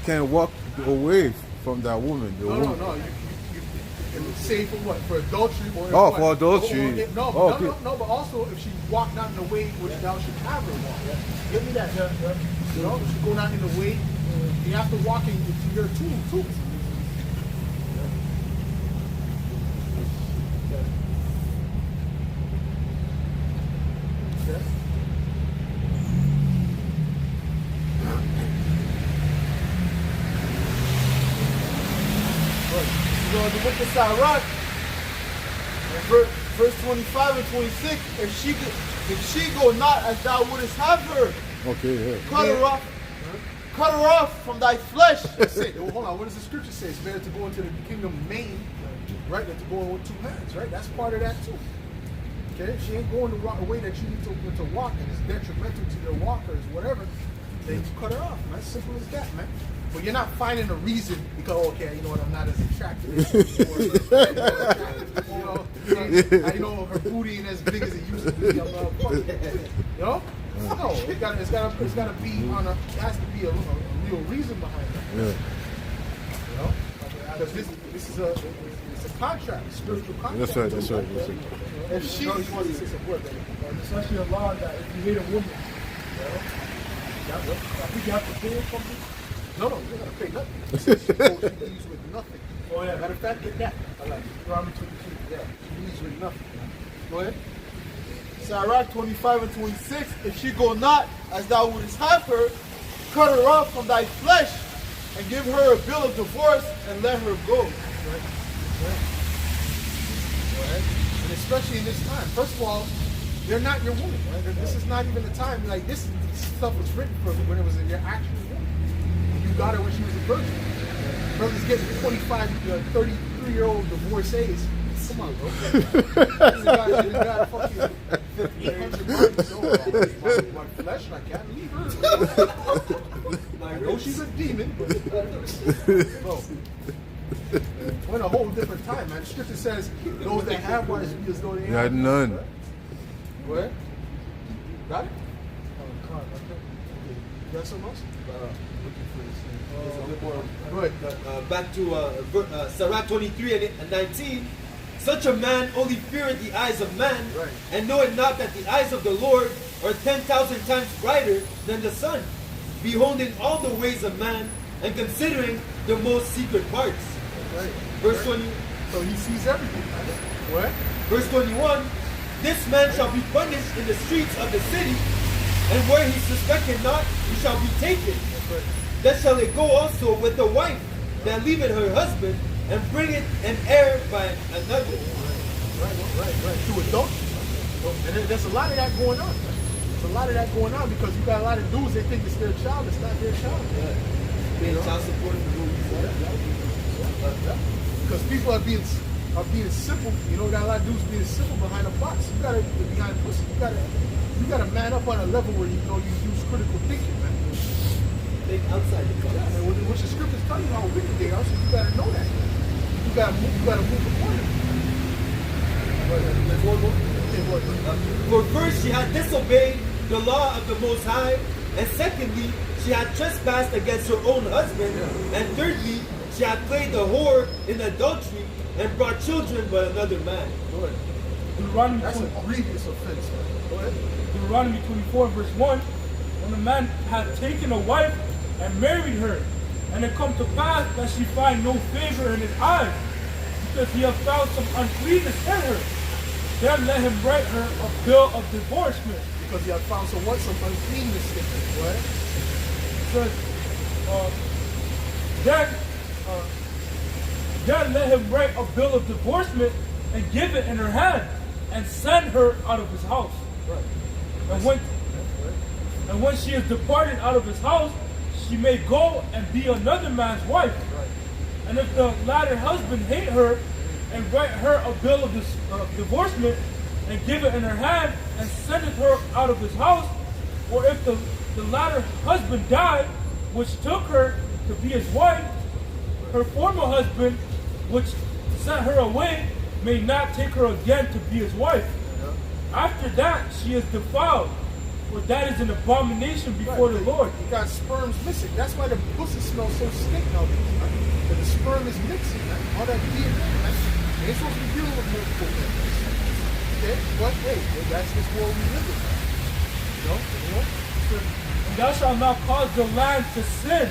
can't walk away from that woman. No. You say for what? For adultery or oh, what? for adultery. No, but also if she walked not in the way which thou should have her walk. Give me that. You know, if she go not in the way, you have to walk into your tomb too. The book of Sirach, verse 25 and 26. If she go not as thou wouldest have her, okay, yeah. cut her off from thy flesh. That's it. Well, hold on. What does the scripture say? It's better to go into the kingdom maimed, right, than to go in with two hands, right? That's part of that too. Okay, if she ain't going the way that you need to walk, and it's detrimental to your walkers, whatever, then you cut her off. Man. As simple as that, man. But you're not finding a reason because, okay, you know what, I'm not as attractive as I know her booty ain't as big as it used to be. I'm not fucking, you know? No, it's gotta be on a, it has to be a real reason behind that. Yeah. You know? Because this is it's a contract, a spiritual contract. That's right. If she wants to say some word, It's actually a law that if you hate a woman, I think you have to pay her something. no, you're not gonna pay nothing. She leaves with nothing. Oh yeah. Matter of fact, get that. I like it. Deuteronomy 22. Yeah, she leaves with nothing. Go ahead. Sirach 25 and 26. If she go not as thou wouldest have her, cut her off from thy flesh, and give her a bill of divorce, and let her go. Right. And especially in this time. First of all, they're not your woman. Right? This is not even the time. Like this stuff was written for when it was in your actual woman. You got her when she was a virgin. Brothers getting 25, 33-year-old divorcees. Come on, bro. This guy fucking 1,500 months. My flesh, I can't leave her. I know she's a demon, but bro. We're in a whole different time, man. Scripture says those that have wives be as though they had none. What? Got it? You got something else? Good. Back to Sirach 23 and 19. Such a man only feareth the eyes of man, and knoweth not that the eyes of the Lord are 10,000 times brighter than the sun, beholding all the ways of man, and considering the most secret parts. Right. Verse 20. So he sees everything. What? Verse 21. This man shall be punished in the streets of the city, and where he suspected not, he shall be taken. Then shall it go also with the wife that leaveth her husband, and bringeth an heir by another. Right. To adultery. And there's a lot of that going on. There's a lot of that going on because you got a lot of dudes, they think it's their child, it's not their child. Being child support. Because people are being simple. You know, got a lot of dudes being simple behind a box. You gotta behind pussy. You gotta man up on a level where you know you use critical thinking, man. Think outside the box. Yeah, man, which the scriptures tell you how wicked they are, so you gotta know that. You gotta move accordingly. For first, she had disobeyed the law of the Most High, and secondly, she had trespassed against her own husband, and thirdly, she had played the whore in adultery and brought children by another man. Deuteronomy That's a grievous offense, man. Go ahead. Deuteronomy 24 verse 1. When a man had taken a wife and married her, and it come to pass that she find no favor in his eyes, because he have found some uncleanness in her, then let him write her a bill of divorcement. because he had found some uncleanness in it. Go ahead. Says, then let him write a bill of divorcement and give it in her hand and send her out of his house. Right. And when she is departed out of his house, she may go and be another man's wife. Right. And if the latter husband hate her and write her a bill of divorcement and give it in her hand and sendeth her out of his house, or if the latter husband died, which took her to be his wife, her former husband, which sent her away, may not take her again to be his wife. After that, she is defiled, for that is an abomination before the Lord. You got sperms missing. That's why the pussy smells so stink nowadays, man. Because the sperm is mixing, man. All that DNA, man. They ain't supposed to be dealing with multiple men. Okay? But hey, that's this world we live in, man. You know? And thou shalt not cause the land to sin,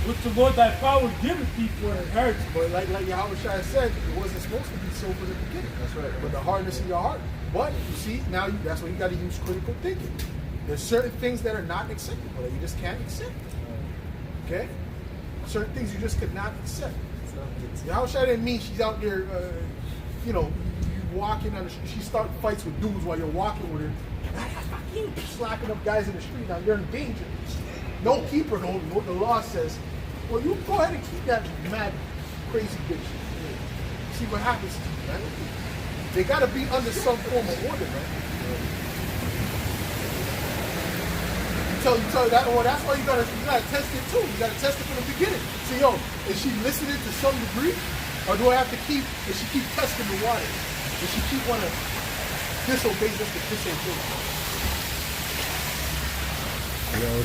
which the Lord thy power giveth thee for an inheritance. But like Yahweh Shai said, it wasn't supposed to be so from the beginning. That's right. But the hardness in your heart. But you see, now that's when you got to use critical thinking. There's certain things that are not acceptable that you just can't accept. Okay? Certain things you just could not accept. Yahweh Shai didn't mean she's out there, you walking on the street. She starting fights with dudes while you're walking with her. You slacking up guys in the street. Now you're in danger. Don't keep her. No, what the law says. Well, you go ahead and keep that mad, crazy bitch. See what happens to you, man. They got to be under some form of order, man. You tell that. Well, that's why you gotta test it too. You gotta test it from the beginning. See, is she listening to some degree, or do I have to keep? Does she keep testing the water? Does she keep want to disobey just to disobey? Anyway,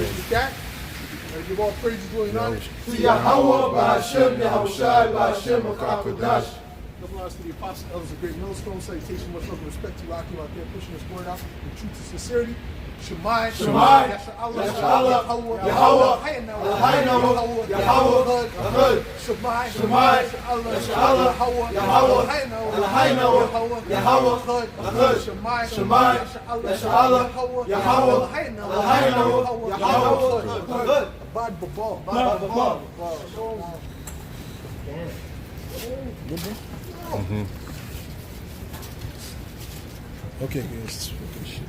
with that, I give all praises, glory, and honor to Yahweh, Ba'ashem, Yahushai, Ba'ashem, HaKadosh. Double honors to the apostle, elders of great millstone. Salutation, much love and respect to you out there pushing this word out in truth and sincerity. Shemai, Shemai, Yahweh, Yahweh, Yahweh, Yahweh, Shemai, Shemai, Yahweh, Yahweh, Yahweh, Shemai, Shemai, Yahweh, Bad Babal. Okay, guys. Okay, shit.